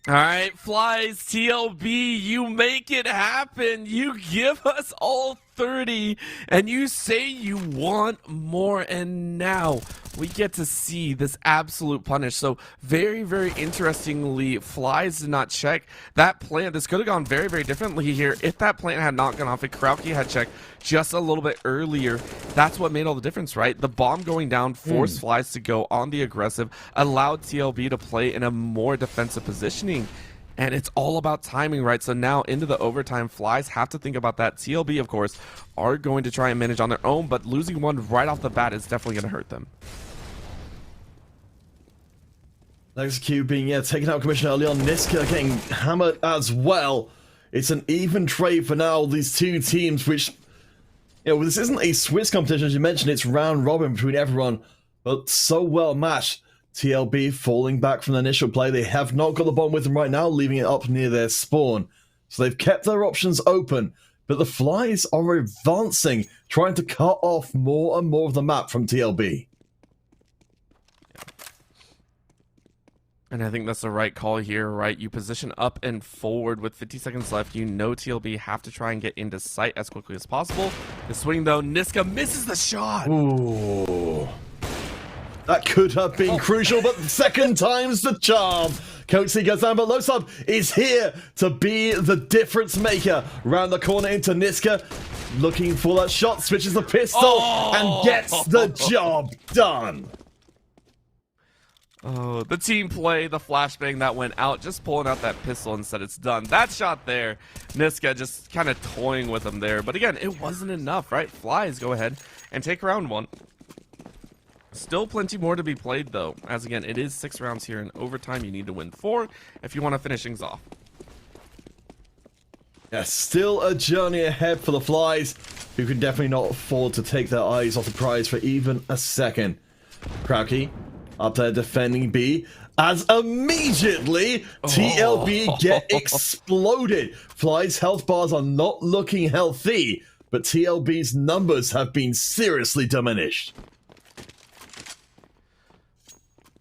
All right, Flies, TLB, you make it happen. You give us all 30, and you say you want more, and now we get to see this absolute punish. So very, very interestingly, Flies did not check that plant. This could have gone very, very differently here if that plant had not gone off. If Krauke had checked just a little bit earlier, that's what made all the difference, right? The bomb going down forced Flies to go on the aggressive, allowed TLB to play in a more defensive positioning. And it's all about timing, right? So now into the overtime, Flies have to think about that. TLB, of course, are going to try and manage on their own, but losing one right off the bat is definitely going to hurt them. Next Q being taken out Commissioner early on. Niska getting hammered as well. It's an even trade for now, these two teams, which, this isn't a Swiss competition, as you mentioned. It's round robin between everyone, but so well matched. TLB falling back from the initial play. They have not got the bomb with them right now, leaving it up near their spawn. So they've kept their options open, but the Flies are advancing, trying to cut off more and more of the map from TLB. And I think that's the right call here, right? You position up and forward with 50 seconds left. You know TLB have to try and get into sight as quickly as possible. The swing, though, Niska misses the shot. Ooh. That could have been crucial, but second time's the charm. Coatsy goes down, but Losab is here to be the difference maker. Round the corner into Niska, looking for that shot, switches the pistol, and gets the job done. Oh, the team play, the flashbang that went out, just pulling out that pistol and said it's done. That shot there, Niska just kind of toying with him there. But again, it wasn't enough, right? Flies, go ahead and take round one. Still plenty more to be played, though, as again, it is 6 rounds here in overtime. You need to win 4 if you want to finish things off. Yeah, still a journey ahead for the Flies, who can definitely not afford to take their eyes off the prize for even a second. Krauke up there defending B, as immediately TLB get exploded. Fly's health bars are not looking healthy, but TLB's numbers have been seriously diminished.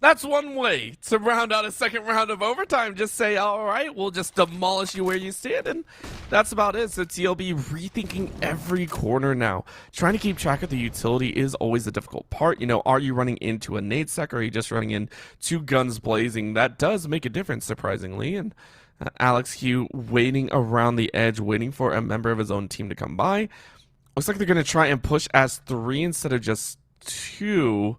That's one way to round out a second round of overtime. Just say, all right, we'll just demolish you where you stand, and that's about it. So TLB rethinking every corner now. Trying to keep track of the utility is always a difficult part. You know, are you running into a nade sec, or are you just running in 2 guns blazing? That does make a difference, surprisingly. And Alex Q waiting around the edge, waiting for a member of his own team to come by. Looks like they're going to try and push as 3 instead of just 2.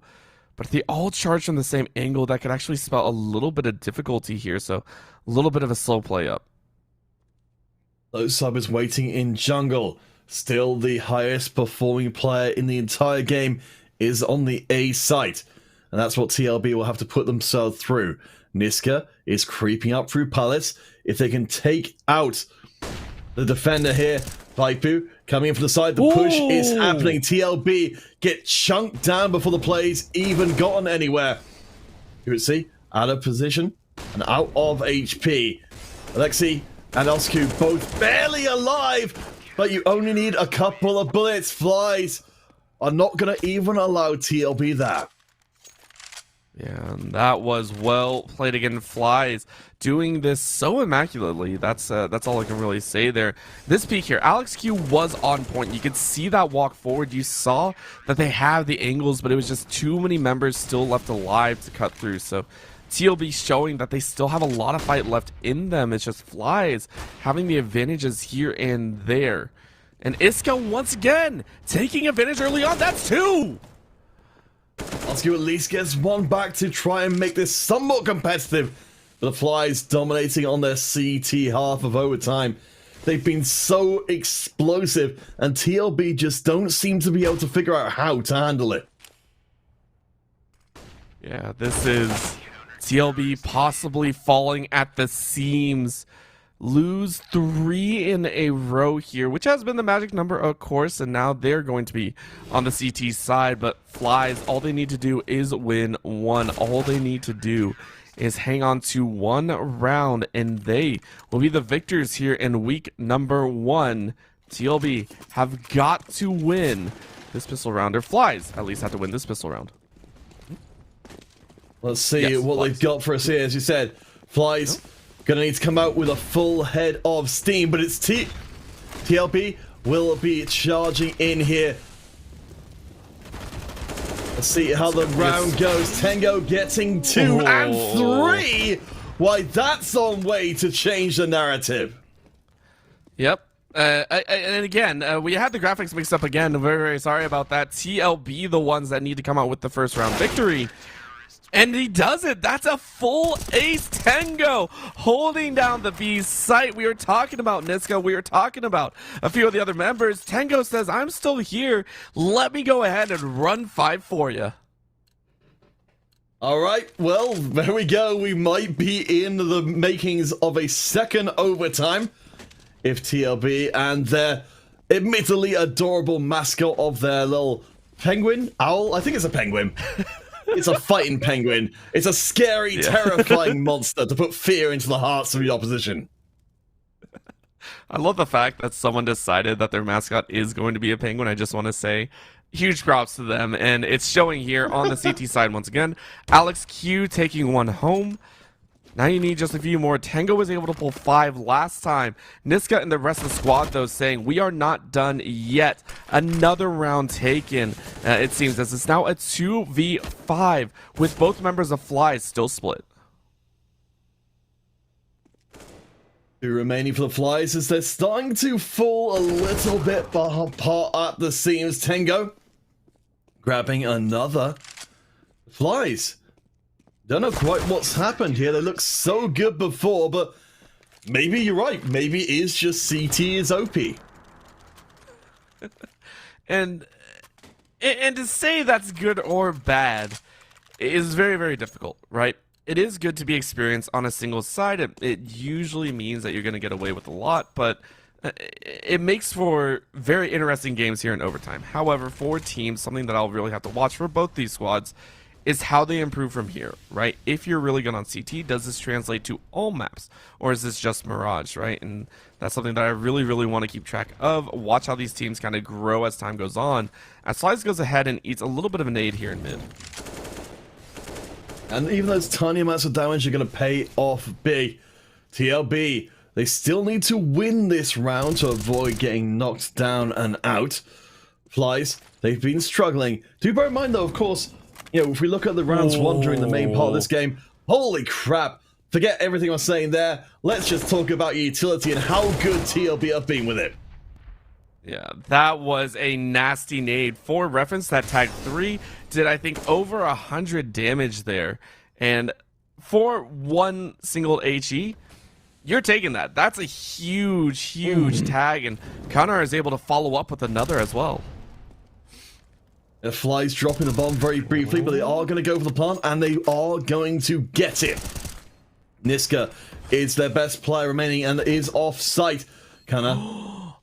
But if they all charge from the same angle, that could actually spell a little bit of difficulty here. So a little bit of a slow play up. Losab is waiting in jungle. Still the highest performing player in the entire game is on the A site. And that's what TLB will have to put themselves through. Niska is creeping up through pallets. If they can take out the defender here, Vaipu coming in from the side. The push is happening. TLB get chunked down before the play's even gotten anywhere. You would see out of position and out of HP. Alexi and Osku both barely alive, but you only need a couple of bullets. Flies are not going to even allow TLB that. Yeah, and that was well played again. Flies doing this so immaculately. That's all I can really say there. This peak here, Alex Q was on point. You could see that walk forward. You saw that they have the angles, but it was just too many members still left alive to cut through. So TLB showing that they still have a lot of fight left in them. It's just Flies having the advantages here and there. And Iska once again taking advantage early on. That's 2. Osku at least gets 1 back to try and make this somewhat competitive. The Flies dominating on their CT half of overtime. They've been so explosive, and TLB just don't seem to be able to figure out how to handle it. Yeah, this is TLB possibly falling at the seams. Lose 3 in a row here, which has been the magic number, of course, and now they're going to be on the CT side. But Flies, all they need to do is win 1. All they need to do is hang on to 1 round, and they will be the victors here in week number 1. TLB have got to win this pistol round, or Flies at least have to win this pistol round. Let's see what Flies. they've got for us here. As you said, Flies gonna need to come out with a full head of steam, but it's TLB will be charging in here. Let's see how the round goes. Tango getting 2 and 3. Why, that's on way to change the narrative. Yep. And again, we had the graphics mixed up again. Very, very sorry about that. TLB, the ones that need to come out with the first round victory. And he does it. That's a full ace. Tango holding down the B site. We were talking about Niska. We were talking about a few of the other members. Tango says, I'm still here. Let me go ahead and run 5 for you. All right, well, there we go. We might be in the makings of a second overtime if TLB and their admittedly adorable mascot of their little penguin, owl, I think it's a penguin. It's a fighting penguin. It's a scary, terrifying monster to put fear into the hearts of the opposition. I love the fact that someone decided that their mascot is going to be a penguin. I just want to say huge props to them. And it's showing here on the CT side once again. Alex Q taking 1 home. Now you need just a few more. Tango was able to pull 5 last time. Niska and the rest of the squad, though, saying, we are not done yet. Another round taken, it seems, as it's now a 2v5 with both members of Flies still split. 2 remaining for the Flies as they're starting to fall a little bit apart at the seams. Tango grabbing another. Flies. Don't know quite what's happened here. They looked so good before, but maybe you're right. Maybe it is just CT is OP. And to say that's good or bad is very, very difficult, right? It is good to be experienced on a single side. It usually means that you're going to get away with a lot, but it makes for very interesting games here in overtime. However, for teams, something that I'll really have to watch for both these squads is how they improve from here, right? If you're really good on CT, does this translate to all maps? Or is this just Mirage, right? And that's something that I really, really want to keep track of. Watch how these teams kind of grow as time goes on. As Slice goes ahead and eats a little bit of an aid here in mid. And even those tiny amounts of damage are going to pay off big. TLB, they still need to win this round to avoid getting knocked down and out. Flies, they've been struggling. Do bear in mind, though, of course, you know, if we look at the rounds won during the main part of this game, holy crap, forget everything I was saying there. Let's just talk about utility and how good TLB have been with it. Yeah, that was a nasty nade. For reference, that tag 3 did, I think, over 100 damage there. And for one single HE, you're taking that. That's a huge, huge tag, and Connor is able to follow up with another as well. The Flies dropping the bomb very briefly, but they are going to go for the plant, and they are going to get it. Niska is their best player remaining and is off-site. Connor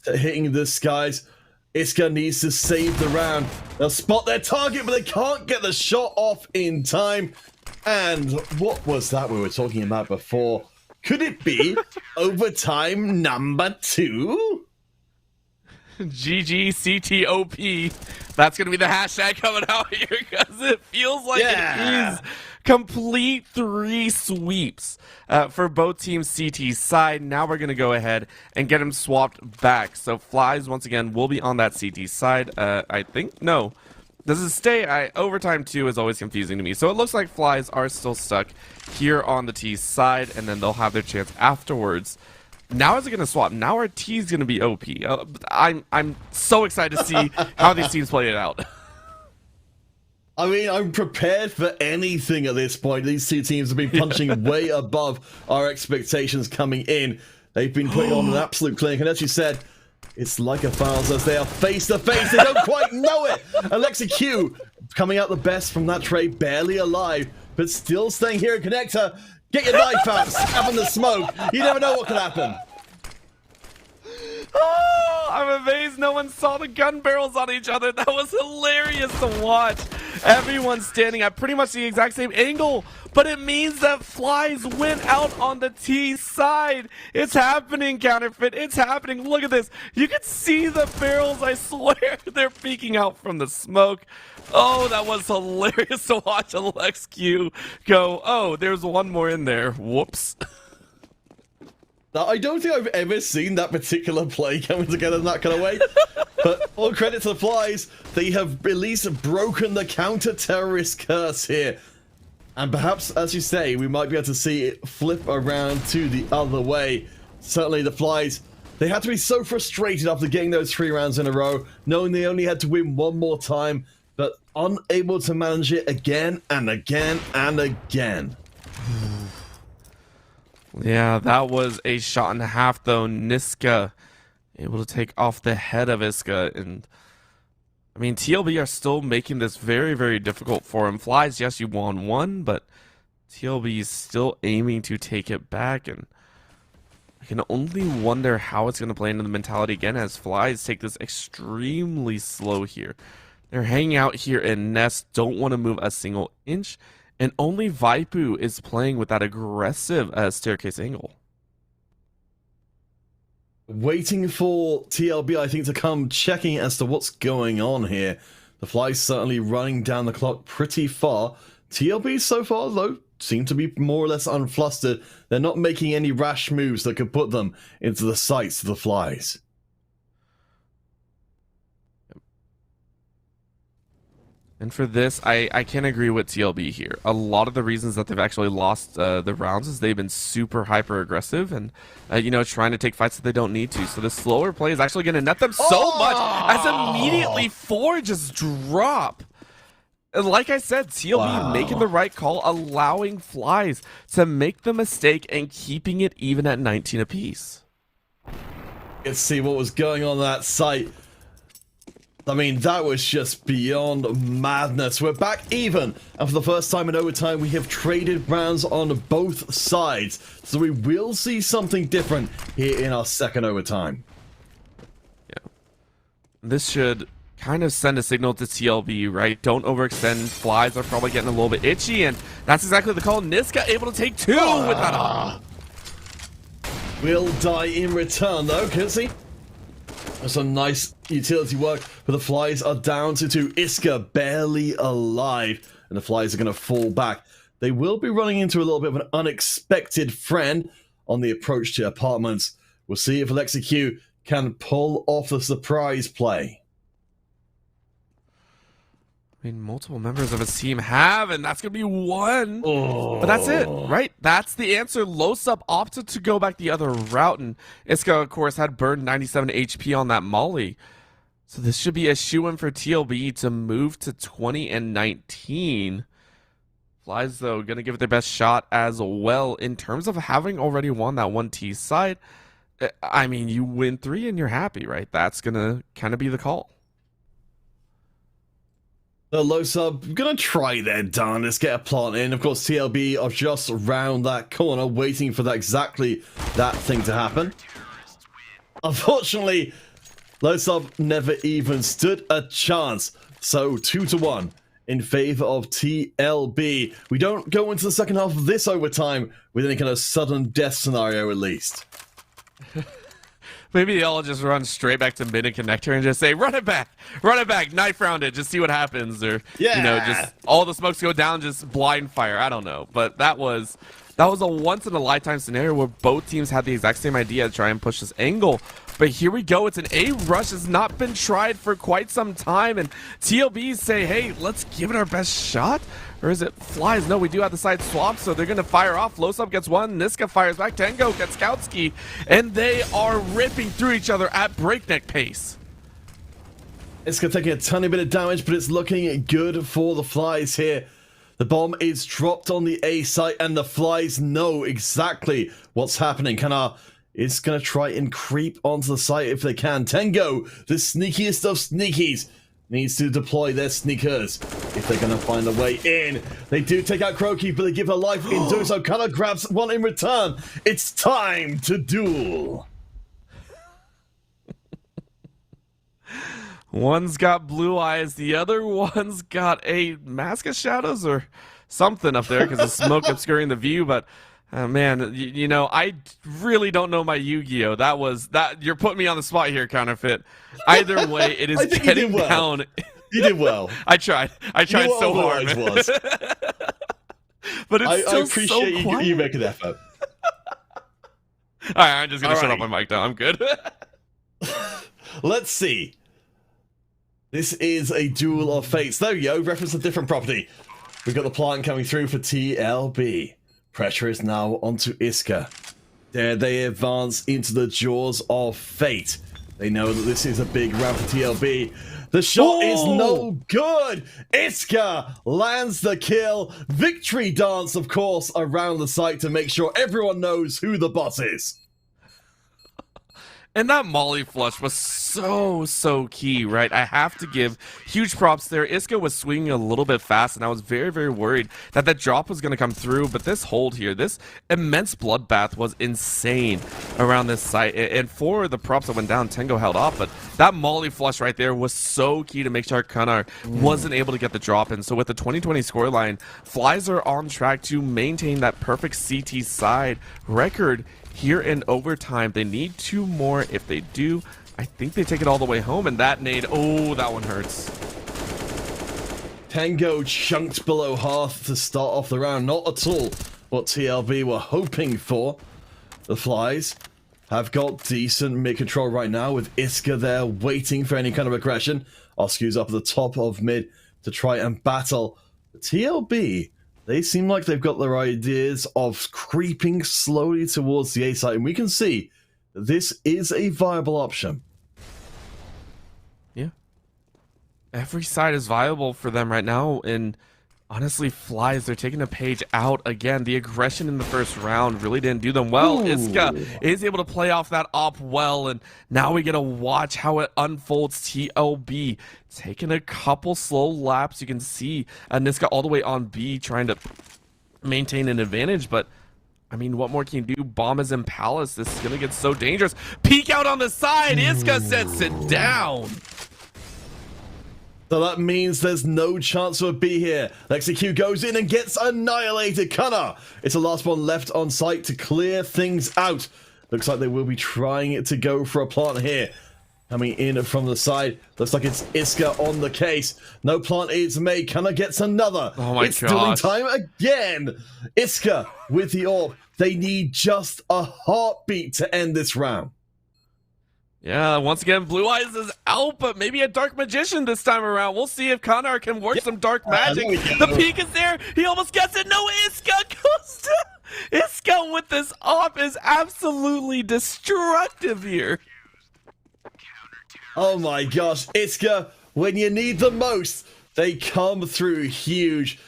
hitting the skies. Iska needs to save the round. They'll spot their target, but they can't get the shot off in time. And what was that we were talking about before? Could it be overtime number 2? GGCTOP. That's going to be the hashtag coming out here because it feels like it is complete 3 sweeps for both teams CT side. Now we're going to go ahead and get him swapped back. So Flies, once again, will be on that CT side. I think. No. Does it stay? Overtime 2 is always confusing to me. So it looks like Flies are still stuck here on the T side, and then they'll have their chance afterwards. Now is it going to swap? Now our T is going to be OP. I'm so excited to see how these teams play it out. I mean, I'm prepared for anything at this point. These 2 teams have been punching way above our expectations coming in. They've been putting on an absolute clinic, and as you said, it's like a finals as they are face to face. They don't quite know it. Alexa Q coming out the best from that trade, barely alive, but still staying here in Connector. Get your knife out, stab in the smoke. You never know what could happen. Oh, I'm amazed no one saw the gun barrels on each other. That was hilarious to watch. Everyone standing at pretty much the exact same angle, but it means that Flies went out on the T side. It's happening, Counterfeit. It's happening. Look at this. You can see the barrels. I swear they're peeking out from the smoke. Oh, that was hilarious to watch Alex Q go, oh, there's one more in there. Whoops. Now, I don't think I've ever seen that particular play coming together in that kind of way. But all credit to the Flies, they have at least broken the counter-terrorist curse here. And perhaps, as you say, we might be able to see it flip around to the other way. Certainly the Flies, they had to be so frustrated after getting those 3 rounds in a row, knowing they only had to win one more time, but unable to manage it again and again and again. Yeah, that was a shot and a half, though. Niska able to take off the head of Iska. And, I mean, TLB are still making this very, very difficult for him. Flies, yes, you won 1, but TLB is still aiming to take it back. And I can only wonder how it's going to play into the mentality again as Flies take this extremely slow here. They're hanging out here in Nest, don't want to move a single inch. And only Vaipu is playing with that aggressive staircase angle. Waiting for TLB, I think, to come checking as to what's going on here. The Flies certainly running down the clock pretty far. TLB so far, though, seem to be more or less unflustered. They're not making any rash moves that could put them into the sights of the Flies. And for this, I can agree with TLB here. A lot of the reasons that they've actually lost the rounds is they've been super hyper aggressive and, you know, trying to take fights that they don't need to. So the slower play is actually going to net them so much as immediately 4 just drop. And like I said, TLB making the right call, allowing Flies to make the mistake and keeping it even at 19 apiece. Let's see what was going on that site. I mean, that was just beyond madness. We're back even, and for the first time in overtime, we have traded rounds on both sides. So we will see something different here in our second overtime. Yeah. This should kind of send a signal to TLB, right? Don't overextend. Flies are probably getting a little bit itchy, and that's exactly the call. Niska able to take 2 with that on. Will die in return, though, Kitsy. Some nice utility work, but the Flies are down to 2. Iska barely alive, and the Flies are going to fall back. They will be running into a little bit of an unexpected friend on the approach to apartments. We'll see if Alexi Q can pull off the surprise play. I mean, multiple members of his team have, and that's going to be 1. Oh. But that's it, right? That's the answer. Losub opted to go back the other route, and Iska, of course, had burned 97 HP on that Molly. So this should be a shoo-in for TLB to move to 20 and 19. Flies, though, going to give it their best shot as well. In terms of having already won that 1T side, I mean, you win 3 and you're happy, right? That's going to kind of be the call. The Losub gonna try their darndest, get a plant in. Of course, TLB are just around that corner, waiting for exactly that thing to happen. Unfortunately, Losub never even stood a chance. So 2-1 in favor of TLB. We don't go into the second half of this overtime with any kind of sudden death scenario, at least. Maybe they'll just run straight back to mid and connector and just say, run it back, knife round it, just see what happens. Or, you know, just all the smokes go down, just blind fire. I don't know. But that was a once in a lifetime scenario where both teams had the exact same idea to try and push this angle. But here we go. It's an A rush. Has not been tried for quite some time. And TLB say, hey, let's give it our best shot. Or is it Flies? No, we do have the side swap, so they're going to fire off. Losub gets 1. Niska fires back. Tango gets Kautsky. And they are ripping through each other at breakneck pace. Iska taking a tiny bit of damage, but it's looking good for the Flies here. The bomb is dropped on the A site, and the Flies know exactly what's happening. It's going to try and creep onto the site if they can. Tango, the sneakiest of sneakies, needs to deploy their sneakers if they're going to find a way in. They do take out Croaky, but they give her life in doing so. Kana grabs 1 in return. It's time to duel. One's got blue eyes, the other one's got a mask of shadows or something up there because the smoke obscuring the view. But man, you know, I really don't know my Yu-Gi-Oh. That you're putting me on the spot here, Counterfeit. Either way, it is getting down. You did well. I tried so hard. Was. But it's still I appreciate so you making an effort. All right, I'm just gonna shut up my mic now. I'm good. Let's see. This is a duel of fates. There you go. Reference a different property. We've got the plant coming through for TLB. Pressure is now onto Iska. Dare they advance into the jaws of fate? They know that this is a big round for TLB. The shot is no good. Iska lands the kill. Victory dance, of course, around the site to make sure everyone knows who the boss is. And that Molly flush was so key, right? I have to give huge props there. Iska was swinging a little bit fast, and I was very, very worried that that drop was going to come through. But this hold here, this immense bloodbath was insane around this site. And for the props that went down, Tengo held off. But that Molly flush right there was so key to make sure Kanar wasn't able to get the drop in. So with the 2020 scoreline, Flies are on track to maintain that perfect CT side record here in overtime. They need 2 more. If they do, I think they take it all the way home. And that nade, oh, that one hurts. Tango chunked below half to start off the round. Not at all what TLB were hoping for. The Flies have got decent mid control right now with Iska there waiting for any kind of aggression. Oscu's up at the top of mid to try and battle. The TLB, they seem like they've got their ideas of creeping slowly towards the A side, and we can see this is a viable option. Yeah. Every side is viable for them right now, and honestly, Flies, they're taking a page out again. The aggression in the first round really didn't do them well. Ooh. Iska is able to play off that op well, and now we get to watch how it unfolds. TLB taking a couple slow laps. You can see Niska all the way on B trying to maintain an advantage, but I mean, what more can you do? Bomb is in Palace. This is going to get so dangerous. Peek out on the side. Iska sets it down. So that means there's no chance for a B here. LexiQ goes in and gets annihilated. Cunner, it's the last one left on site to clear things out. Looks like they will be trying to go for a plant here. Coming in from the side. Looks like it's Iska on the case. No plant is made. Cunner gets another. Oh my it's gosh. dueling time again. Iska with the orb. They need just a heartbeat to end this round. Yeah, once again, Blue Eyes is out, but maybe a Dark Magician this time around. We'll see if Connor can work some dark magic. The peek is there. He almost gets it. No, Iska goes to... Iska with this op is absolutely destructive here. Oh my gosh, Iska, when you need them most, they come through huge.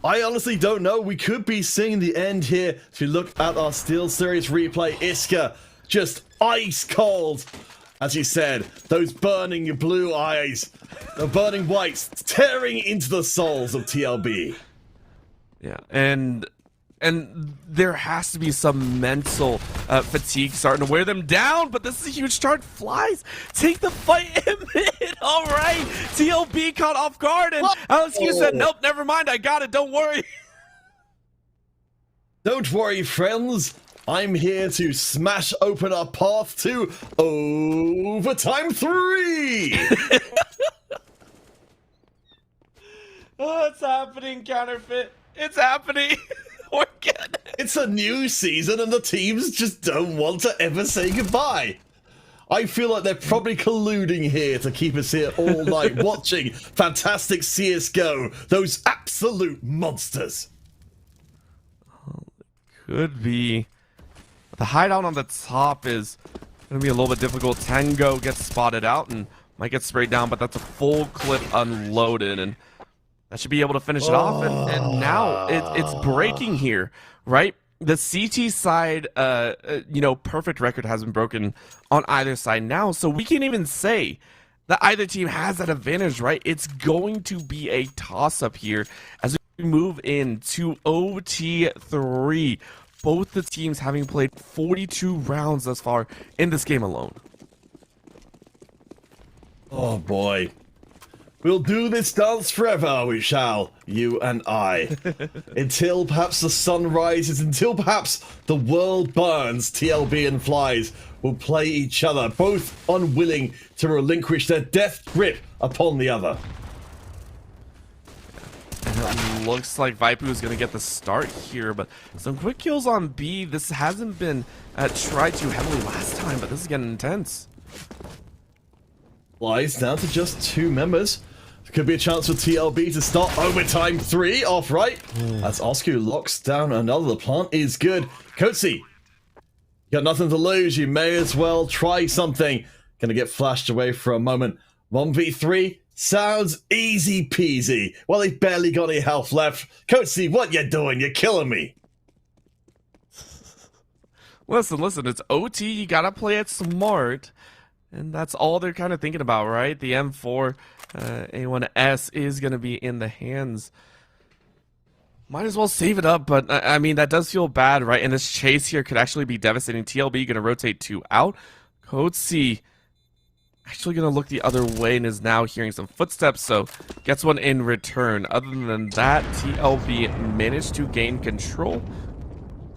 I honestly don't know. We could be seeing the end here. If you look at our Steel Series replay, Iska just ice cold. As you said, those burning blue eyes, the burning whites, tearing into the souls of TLB. Yeah, and there has to be some mental fatigue starting to wear them down, but this is a huge start. Flies take the fight in mid. All right, TLB caught off guard, and LSQ said, nope, never mind, I got it, don't worry. Don't worry, friends. I'm here to smash open our path to overtime 3. Oh, it's happening, Counterfeit. It's happening. We're getting it. It's a new season and the teams just don't want to ever say goodbye. I feel like they're probably colluding here to keep us here all night watching fantastic CSGO. Those absolute monsters. Could be. The hideout on the top is going to be a little bit difficult. Tango gets spotted out and might get sprayed down, but that's a full clip unloaded, and that should be able to finish it off. And now it's breaking here, right? The CT side, perfect record has been broken on either side now, so we can't even say that either team has that advantage, right? It's going to be a toss-up here as we move into OT3. Both the teams having played 42 rounds thus far in this game alone. Oh boy. We'll do this dance forever, we shall, you and I. Until perhaps the sun rises, until perhaps the world burns, TLB and Flies will play each other, both unwilling to relinquish their death grip upon the other. And it looks like Vaipu is going to get the start here, but some quick kills on B. This hasn't been tried too heavily last time, but this is getting intense. Flies down to just 2 members. Could be a chance for TLB to start overtime 3 off right. As Oscu locks down another. The plant is good. Coatsy, you got nothing to lose. You may as well try something. Gonna get flashed away for a moment. 1v3 sounds easy peasy. Well, they've barely got any health left. Coatsy, what you doing? You're killing me. Listen, it's OT. You gotta play it smart. And that's all they're kind of thinking about, right? The M4 A1S is going to be in the hands. Might as well save it up, but I mean, that does feel bad, right? And this chase here could actually be devastating. TLB going to rotate 2 out. Code C actually going to look the other way and is now hearing some footsteps, so gets one in return. Other than that, TLB managed to gain control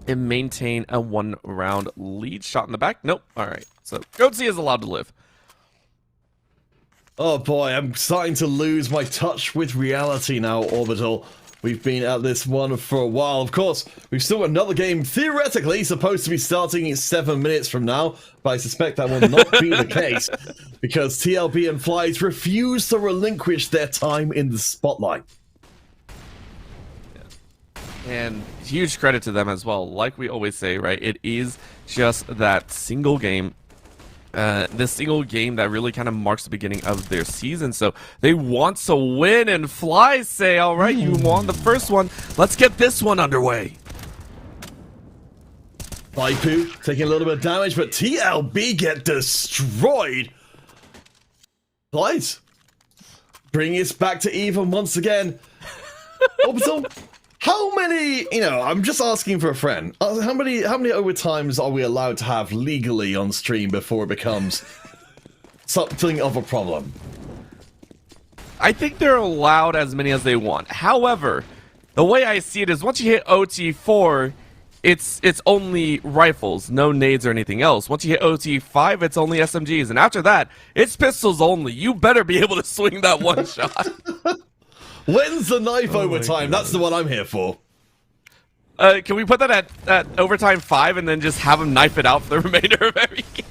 and maintain a 1-round lead. Shot in the back? Nope. All right. So Code C is allowed to live. Oh boy, I'm starting to lose my touch with reality now, Orbital. We've been at this one for a while. Of course, we've still got another game theoretically supposed to be starting in 7 minutes from now, but I suspect that will not be the case because TLB and Flies refuse to relinquish their time in the spotlight. And huge credit to them as well. Like we always say, right? It is just that single game. This single game that really kind of marks the beginning of their season. So they want to win, and Flies say, all right, you won the first one. Let's get this one underway. Baipu taking a little bit of damage, but TLB get destroyed. Flies bring us back to even once again. Orbital, how many, I'm just asking for a friend. How many overtimes are we allowed to have legally on stream before it becomes something of a problem? I think they're allowed as many as they want. However, the way I see it is once you hit OT4, it's only rifles, no nades or anything else. Once you hit OT5, it's only SMGs. And after that, it's pistols only. You better be able to swing that one shot. When's the knife overtime? That's the one I'm here for. Can we put that at overtime 5 and then just have him knife it out for the remainder of every game?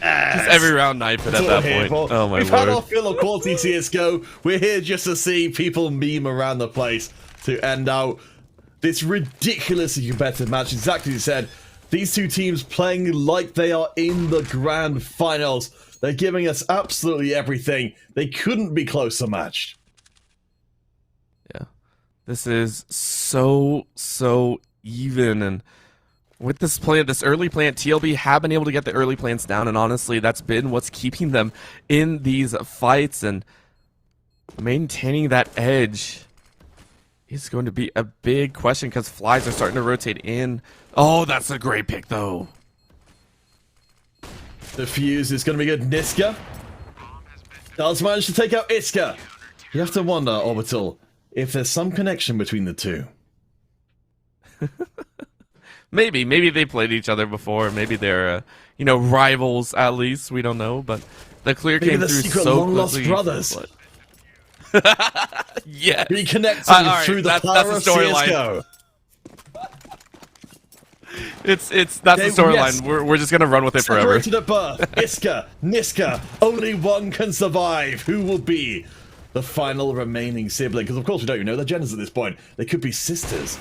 Just every round knife it at that point. Oh my We've lord. had our fill of quality CSGO. We're here just to see people meme around the place to end out this ridiculously competitive match. Exactly as you said, these two teams playing like they are in the grand finals. They're giving us absolutely everything. They couldn't be closer matched. This is so even, and with this early plant, TLB have been able to get the early plants down, and honestly, that's been what's keeping them in these fights, and maintaining that edge is going to be a big question because Flies are starting to rotate in. Oh, that's a great pick, though. The fuse is going to be good. Niska does manage to take out Iska. You have to wonder, Orbital, if there's some connection between the two. Maybe they played each other before. Maybe they're rivals at least. We don't know, but the clear Maybe came the through secret so long-lost quickly. brothers. Yes. Reconnecting All right, through the that's power the of storyline. CSGO. That's the storyline. Yes. We're just gonna run with it forever. Separated at birth. Iska, Niska, only one can survive. Who will be the final remaining sibling? Because of course we don't even know their genders at this point. They could be sisters.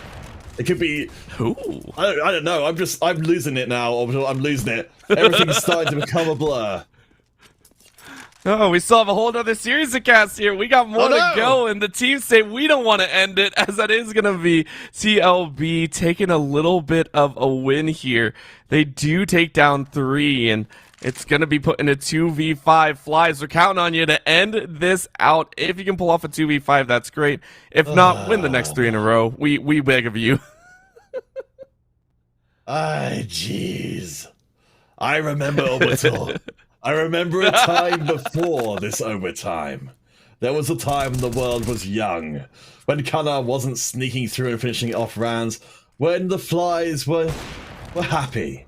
They could be. Ooh. I don't know. I'm losing it now. I'm losing it. Everything's starting to become a blur. Oh, we still have a whole other series of casts here. We got more to go, and the teams say we don't want to end it, as that is going to be TLB taking a little bit of a win here. They do take down 3, and it's going to be put in a 2v5. Flies, we're counting on you to end this out. If you can pull off a 2v5, that's great. If not, win the next 3 in a row. We beg of you. Jeez. I remember Orbital. I remember a time before this overtime. There was a time the world was young, when Kana wasn't sneaking through and finishing off rounds, when the Flies were happy.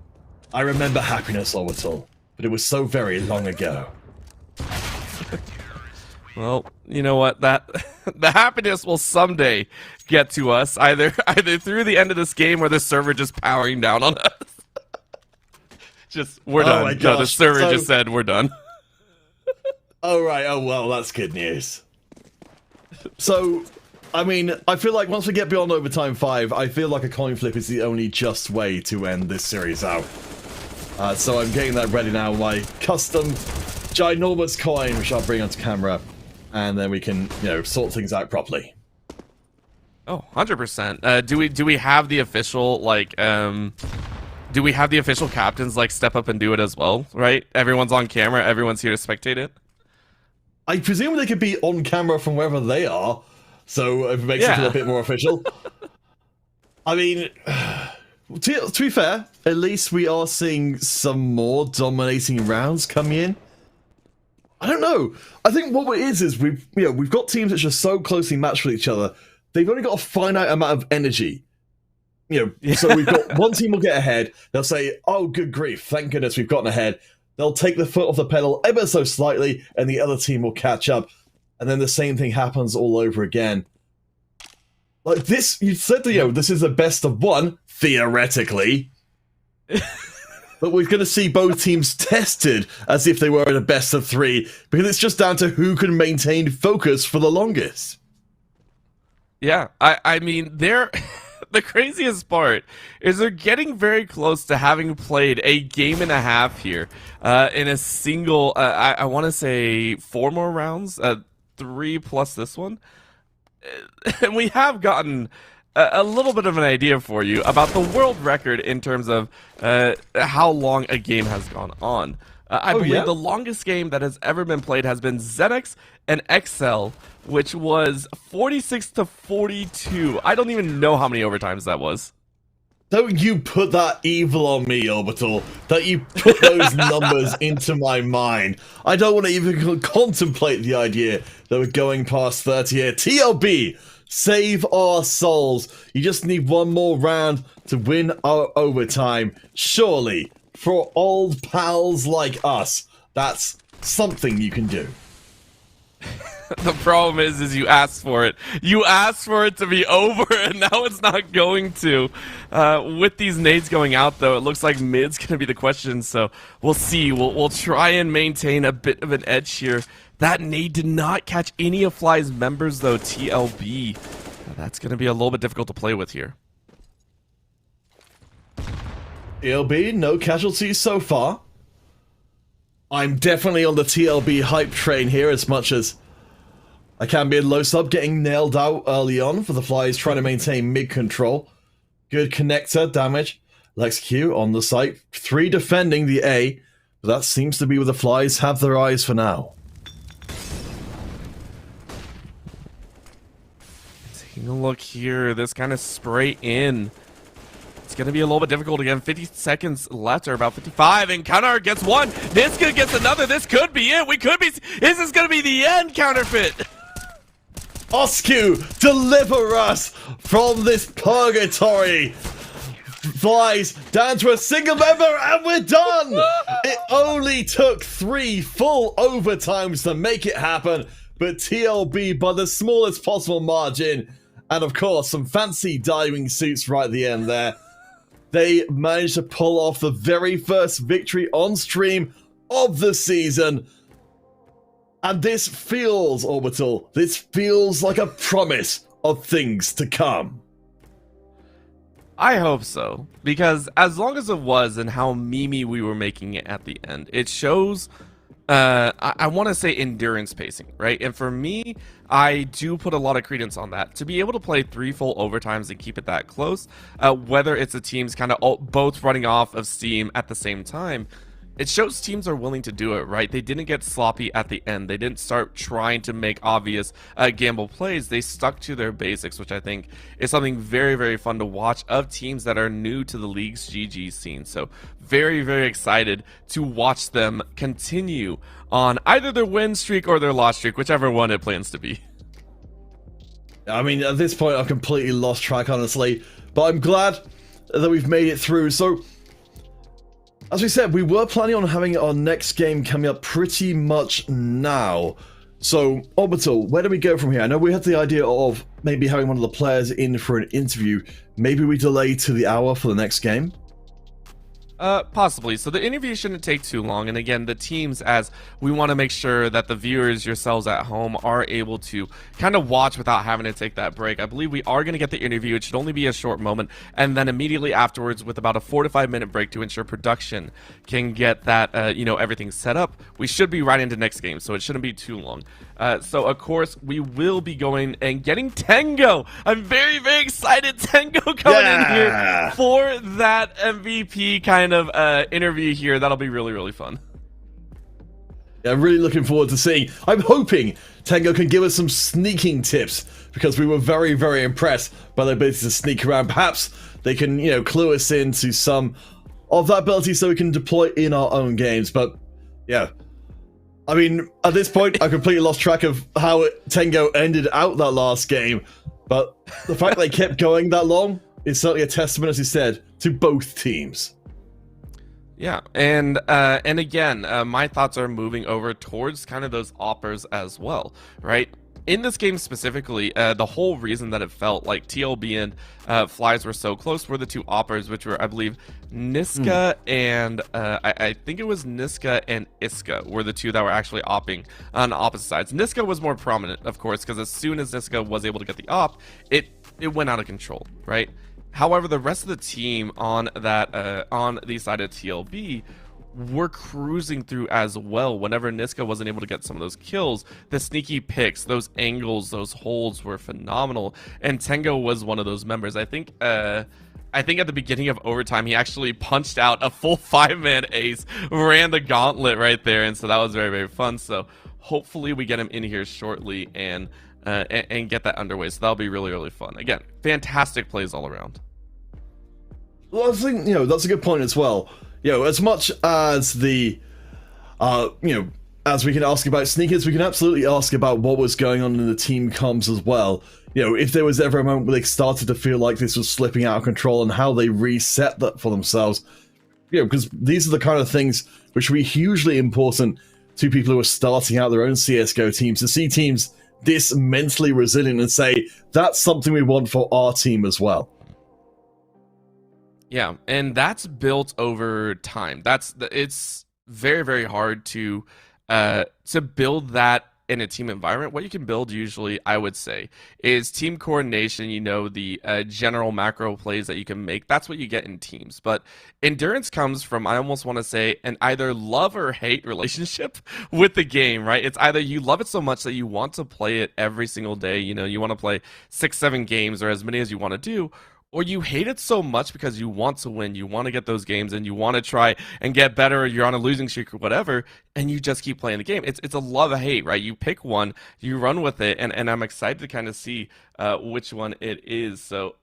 I remember happiness, Orbital, but it was so very long ago. Well, you know what? That the happiness will someday get to us, either through the end of this game or the server just powering down on us. We're done. My No, the gosh. server So- just said we're done. Oh, right. Oh, well, that's good news. So, I mean, I feel like once we get beyond overtime 5, I feel like a coin flip is the only just way to end this series out. So I'm getting that ready now. My custom ginormous coin, which I'll bring onto camera, and then we can, sort things out properly. Oh, 100%. Do we have the official do we have the official captains step up and do it as well? Right? Everyone's on camera. Everyone's here to spectate it. I presume they could be on camera from wherever they are, so if it makes it feel a bit more official. I mean, to be fair, at least we are seeing some more dominating rounds coming in. I don't know. I think what it is we've got teams that are so closely matched with each other. They've only got a finite amount of energy. So we've got one team will get ahead. They'll say, "Oh, good grief! Thank goodness we've gotten ahead." they'll take the foot off the pedal ever so slightly, and the other team will catch up. And then the same thing happens all over again. Like this, you said, this is a best of one, theoretically. But we're going to see both teams tested as if they were in a best of three, because it's just down to who can maintain focus for the longest. Yeah, I mean, they're... The craziest part is they're getting very close to having played a game and a half here in a single, I want to say 4 more rounds, 3 plus this one. And we have gotten a little bit of an idea for you about the world record in terms of how long a game has gone on. I believe the longest game that has ever been played has been ZX and XL, which was 46-42. I don't even know how many overtimes that was. Don't you put that evil on me, Orbital, that you put those numbers into my mind. I don't want to even contemplate the idea that we're going past 30 here. TLB, save our souls. You just need one more round to win our overtime. Surely, for old pals like us, that's something you can do. The problem is you asked for it. You asked for it to be over, and now it's not going to. With these nades going out, though, it looks like mid's going to be the question, so we'll see. We'll try and maintain a bit of an edge here. That nade did not catch any of Fly's members, though, TLB. That's going to be a little bit difficult to play with here. TLB, no casualties so far. I'm definitely on the TLB hype train here, as much as I can be in low sub, getting nailed out early on for the Flyers trying to maintain mid control. Good connector damage. Lex Q on the site. 3 defending the A, but that seems to be where the Flyers have their eyes for now. Taking a look here, this kind of spray in. It's going to be a little bit difficult again. 50 seconds left, or about 55, and Counter gets one. This could get another. This could be it. We could be... Is this going to be the end, Counterfeit? Oscu, deliver us from this purgatory. Flies down to a single member, and we're done. It only took 3 full overtimes to make it happen, but TLB by the smallest possible margin, and of course some fancy diving suits right at the end there. They managed to pull off the very first victory on stream of the season. And this feels, Orbital, this feels like a promise of things to come. I hope so, because as long as it was and how memey we were making it at the end, it shows, I want to say endurance pacing, right? And for me, I do put a lot of credence on that. To be able to play 3 full overtimes and keep it that close, whether it's the teams kind of both running off of steam at the same time, it shows teams are willing to do it, right? They didn't get sloppy at the end. They didn't start trying to make obvious gamble plays. They stuck to their basics, which I think is something very, very fun to watch of teams that are new to the league's GG scene. So very, very excited to watch them continue on either their win streak or their loss streak, whichever one it plans to be. I mean, at this point, I've completely lost track, honestly. But I'm glad that we've made it through. So, as we said, we were planning on having our next game coming up pretty much now. So, Orbital, where do we go from here? I know we had the idea of maybe having one of the players in for an interview. Maybe we delay to the hour for the next game? Possibly. So the interview shouldn't take too long. And again, the teams, as we want to make sure that the viewers, yourselves at home, are able to kind of watch without having to take that break. I believe we are going to get the interview. It should only be a short moment. And then immediately afterwards, with about a 4 to 5 minute break to ensure production can get that, everything set up, we should be right into next game. So it shouldn't be too long. So of course, we will be going and getting Tengo. I'm very, very excited. Tengo coming in here for that MVP kind of interview here. That'll be really, really fun. Yeah, I'm really looking forward to seeing. I'm hoping Tengo can give us some sneaking tips, because we were very, very impressed by their ability to sneak around. Perhaps they can, clue us into some of that ability so we can deploy in our own games. But yeah, I mean, at this point, I completely lost track of how Tengo ended out that last game. But the fact they kept going that long is certainly a testament, as you said, to both teams. Yeah, and again, my thoughts are moving over towards kind of those oppers as well, right? In this game specifically, the whole reason that it felt like TLB and Flies were so close were the two oppers, which were, I believe, Niska and I think it was Niska and Iska were the two that were actually opping on opposite sides. Niska was more prominent, of course, because as soon as Niska was able to get the op, it went out of control, right? However, the rest of the team on that on the side of TLB were cruising through as well. Whenever Niska wasn't able to get some of those kills, the sneaky picks, those angles, those holds were phenomenal. And Tengo was one of those members. I think at the beginning of overtime, he actually punched out a full 5-man ace, ran the gauntlet right there, and so that was very, very fun. So hopefully we get him in here shortly and get that underway. So that'll be really, really fun. Again, fantastic plays all around. Well, I think, that's a good point as well. As much as the, as we can ask about sneakers, we can absolutely ask about what was going on in the team comms as well. If there was ever a moment where they started to feel like this was slipping out of control and how they reset that for themselves. Because these are the kind of things which will be hugely important to people who are starting out their own CSGO teams, to see teams this mentally resilient and say, that's something we want for our team as well. Yeah, and that's built over time. It's very, very hard to build that in a team environment. What you can build usually, I would say, is team coordination. The general macro plays that you can make. That's what you get in teams. But endurance comes from, I almost want to say, an either love or hate relationship with the game, right? It's either you love it so much that you want to play it every single day. You want to play 6-7 games or as many as you want to do, or you hate it so much because you want to win, you want to get those games, and you want to try and get better, or you're on a losing streak or whatever, and you just keep playing the game. It's a love-hate, right? You pick one, you run with it, and I'm excited to kind of see which one it is. So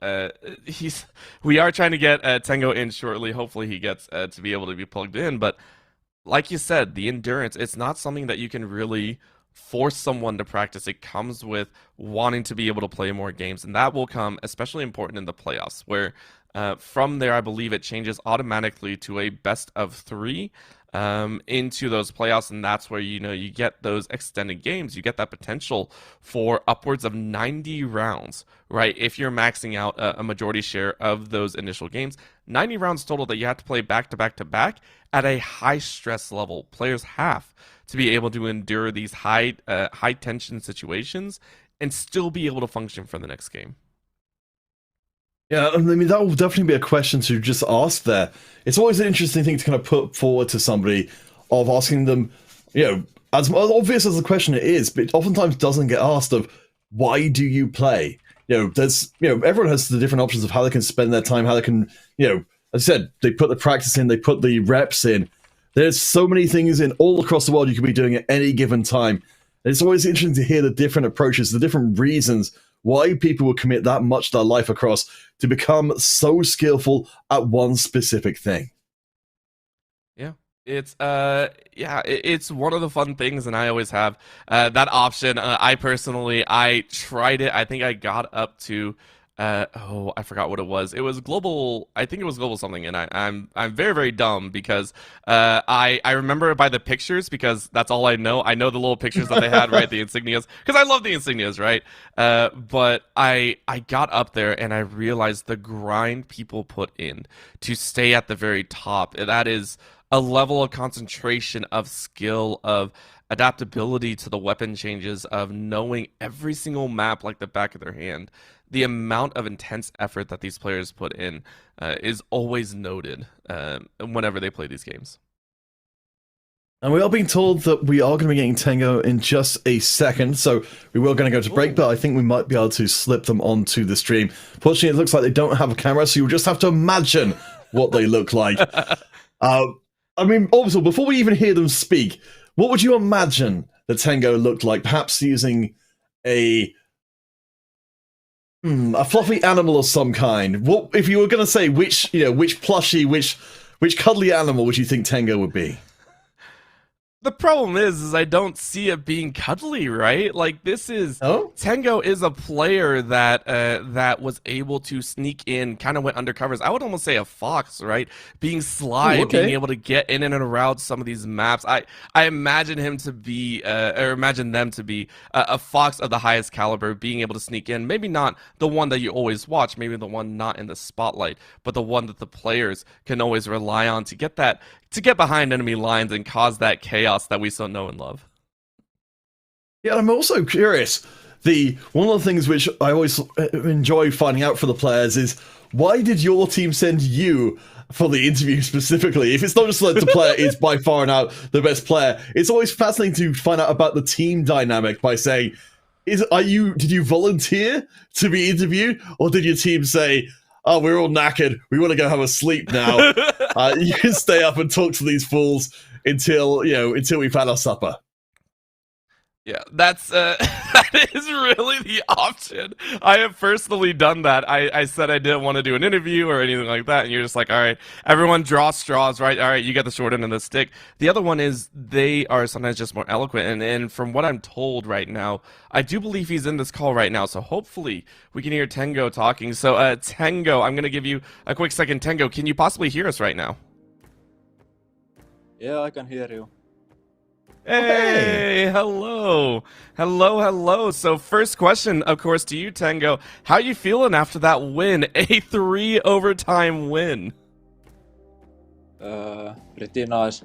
we are trying to get Tengo in shortly. Hopefully he gets to be able to be plugged in. But like you said, the endurance, it's not something that you can really force someone to practice. It comes with wanting to be able to play more games, and that will come especially important in the playoffs, where from there I believe it changes automatically to a best of 3 into those playoffs, and that's where you get those extended games. You get that potential for upwards of 90 rounds, right? If you're maxing out a majority share of those initial games, 90 rounds total that you have to play back to back to back at a high stress level. Players have to be able to endure these high tension situations and still be able to function for the next game. Yeah, I mean, that will definitely be a question to just ask there. It's always an interesting thing to kind of put forward to somebody, of asking them, as obvious as the question it is, but it oftentimes doesn't get asked of, why do you play? Everyone has the different options of how they can spend their time, how they can, as I said, they put the practice in, they put the reps in. There's so many things in all across the world you could be doing at any given time. And it's always interesting to hear the different approaches, the different reasons why people would commit that much of their life across to become so skillful at one specific thing. Yeah. It's it's one of the fun things, and I always have that option. I tried it. I think I got up to I forgot what it was. It was global. I think it was global something, and I'm very, very dumb because I remember it by the pictures, because that's all I know. I know the little pictures that they had, right? The insignias, because I love the insignias, right? But I got up there and I realized the grind people put in to stay at the very top. That is a level of concentration, of skill, of adaptability to the weapon changes, of knowing every single map like the back of their hand. The amount of intense effort that these players put in is always noted whenever they play these games. And we are being told that we are going to be getting Tengo in just a second, so we were going to go to break, but I think we might be able to slip them onto the stream. Fortunately, it looks like they don't have a camera, so you'll just have to imagine what they look like. I mean, also, before we even hear them speak, what would you imagine the Tengo looked like? Perhaps using a fluffy animal of some kind. What if you were going to say which plushie, which cuddly animal would you think Tengo would be? The problem is I don't see it being cuddly, right? Like this is Oh? Tango is a player that that was able to sneak in, kind of went undercovers. I would almost say a fox, right? Being sly, Ooh, okay. being able to get in and around some of these maps. I imagine him to be, or imagine them to be a fox of the highest caliber, being able to sneak in. Maybe not the one that you always watch, maybe the one not in the spotlight, but the one that the players can always rely on to get that. To get behind enemy lines and cause that chaos that we so know and love. Yeah, I'm also curious. One of the things which I always enjoy finding out for the players is why did your team send you for the interview specifically? If it's not just that the player is by far and out the best player, it's always fascinating to find out about the team dynamic by saying, did you volunteer to be interviewed, or did your team say, "Oh, we're all knackered. We want to go have a sleep now. You can stay up and talk to these fools until we've had our supper"? Yeah, that's that is really the option. I have personally done that. I said I didn't want to do an interview or anything like that, and you're just like, all right, everyone draw straws, right? All right, you get the short end of the stick. The other one is they are sometimes just more eloquent, and from what I'm told right now, I do believe he's in this call right now, so hopefully we can hear Tango talking. So Tango, I'm going to give you a quick second. Tango, can you possibly hear us right now? Yeah, I can hear you. Hey, hello. Hello. So first question, of course, to you, Tango. How you feeling after that win? A 3 overtime win. Pretty nice.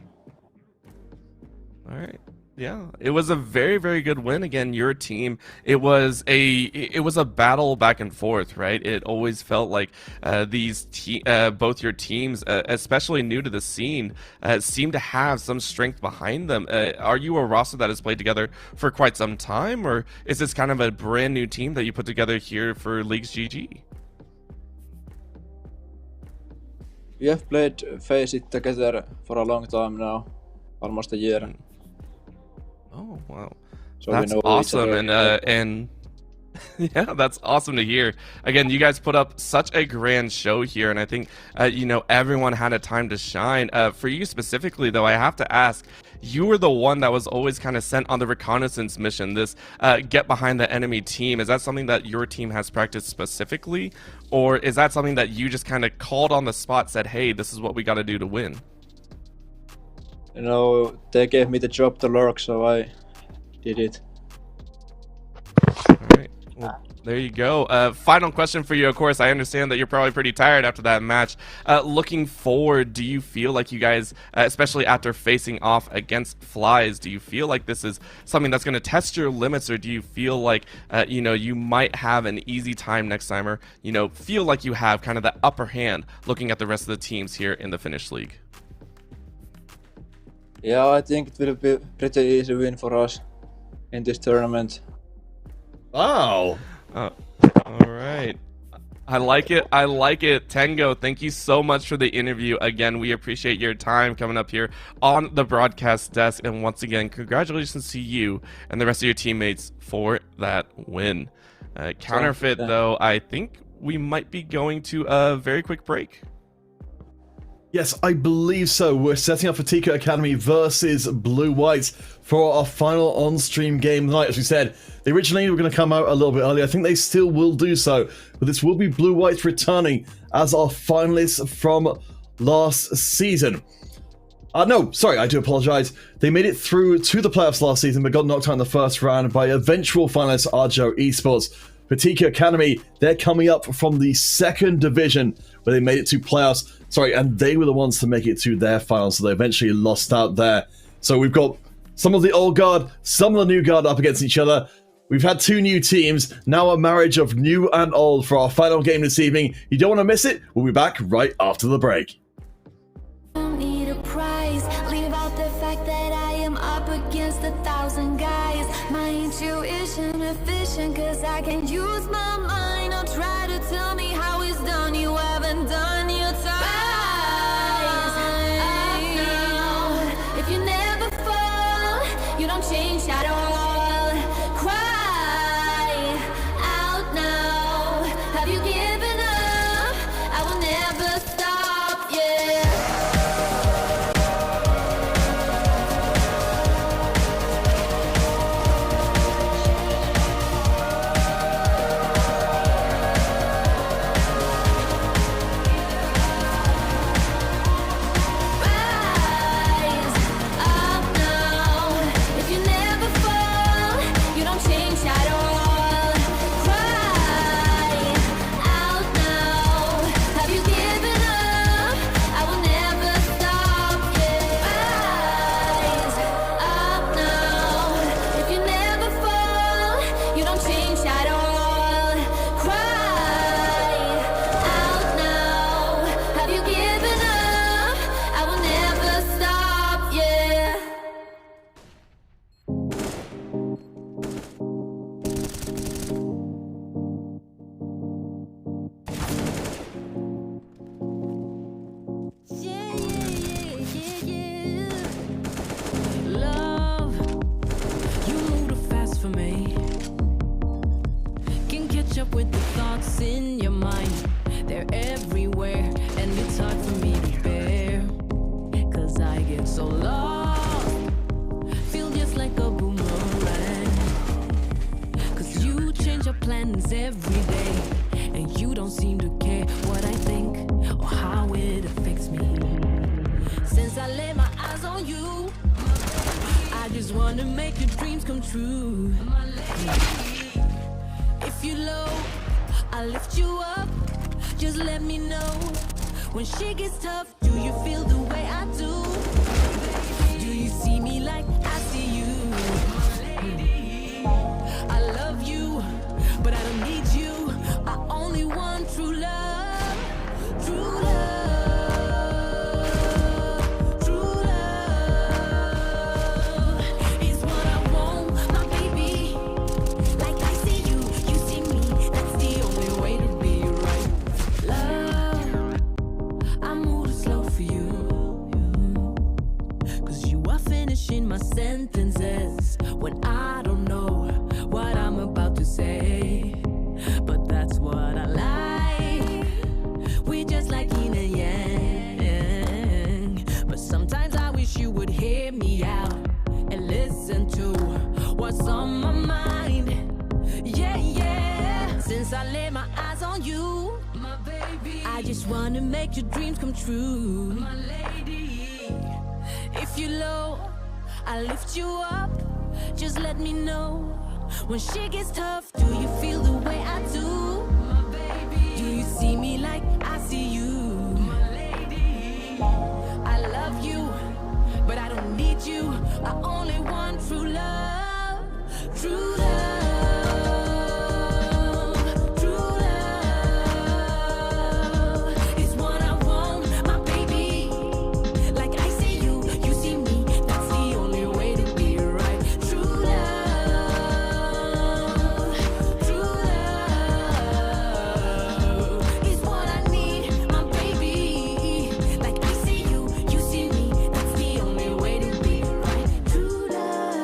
All right. Yeah, it was a very, very good win. Again, your team. It was a battle back and forth, right? It always felt like both your teams, especially new to the scene, seem to have some strength behind them. Are you a roster that has played together for quite some time, or is this kind of a brand new team that you put together here for Leagues GG? We have played Face It together for a long time now, almost a year. Oh wow, So that's we know awesome, each other. and yeah, that's awesome to hear. Again, you guys put up such a grand show here, and I think everyone had a time to shine. For you specifically, though, I have to ask. You were the one that was always kind of sent on the reconnaissance mission, this get behind the enemy team. Is that something that your team has practiced specifically? Or is that something that you just kind of called on the spot, said, hey, this is what we got to do to win? You know, they gave me the job to lurk, so I did it. All right. Well, there you go. Final question for you, of course. I understand that you're probably pretty tired after that match. Looking forward, do you feel like you guys, especially after facing off against Flies, do you feel like this is something that's going to test your limits, or do you feel like, you might have an easy time next time, or, feel like you have kind of the upper hand looking at the rest of the teams here in the Finnish league? Yeah, I think it will be pretty easy win for us in this tournament. Wow. All right. I like it. Tango, thank you so much for the interview. Again, we appreciate your time coming up here on the broadcast desk. And once again, congratulations to you and the rest of your teammates for that win. Counterfeit, though, I think we might be going to a very quick break. Yes, I believe so. We're setting up for Tika Academy versus Blue Whites for our final on-stream game tonight. As we said, they originally were going to come out a little bit earlier. I think they still will do so. But this will be Blue Whites returning as our finalists from last season. No, sorry, I do apologize. They made it through to the playoffs last season, but got knocked out in the first round by eventual finalist Arjo Esports. For Tika Academy, they're coming up from the second division, where they made it to playoffs. Sorry, and they were the ones to make it to their finals, so they eventually lost out there. So we've got some of the old guard, some of the new guard up against each other. We've had two new teams, now a marriage of new and old for our final game this evening. You don't want to miss it? We'll be back right after the break. Don't need a prize. Leave out the fact that I am up against 1,000 guys. My intuition efficient, cause I can use my mind. Don't try to tell me how it's done. You haven't done your time. If you never fall, you don't change at all. Cry out now. Have you given up? I will never stop, yeah. with the thoughts in your mind. They're everywhere, and it's hard for me to bear. Cause I get so lost, feel just like a boomerang. Cause you change your plans every day, and you don't seem to care what I think or how it affects me. Since I laid my eyes on you, I just wanna make your dreams come true. If you're low, I'll lift you up. Just let me know when shit gets tough. Do you feel the way I do? Do you see me like I see you? I love you, but I don't need you. I only want true love, true love, true love is what I want, my baby. Like I see you, you see me. That's the only way to be right. Love, I move slow for you. Cause you are finishing my sentences when I don't know what I'm about to say. But that's what I like. We're just like yin and yang. But sometimes I wish you would hear me out and listen to what's on my mind. Yeah, yeah. Since I laid my eyes on you, my baby, I just wanna make your dreams come true, my lady. If you're low, I'll lift you up. Just let me know when shit gets tough. Do you feel the way I do, my baby? Do you see me like I see you, my lady? I love you, but I don't need you. I only want true love, true love. True love is what I want, my baby. Like I see you, you see me. That's the only way to be right. True love, true love is what I need, my baby. Like I see you, you see me. That's the only way to be right. True love.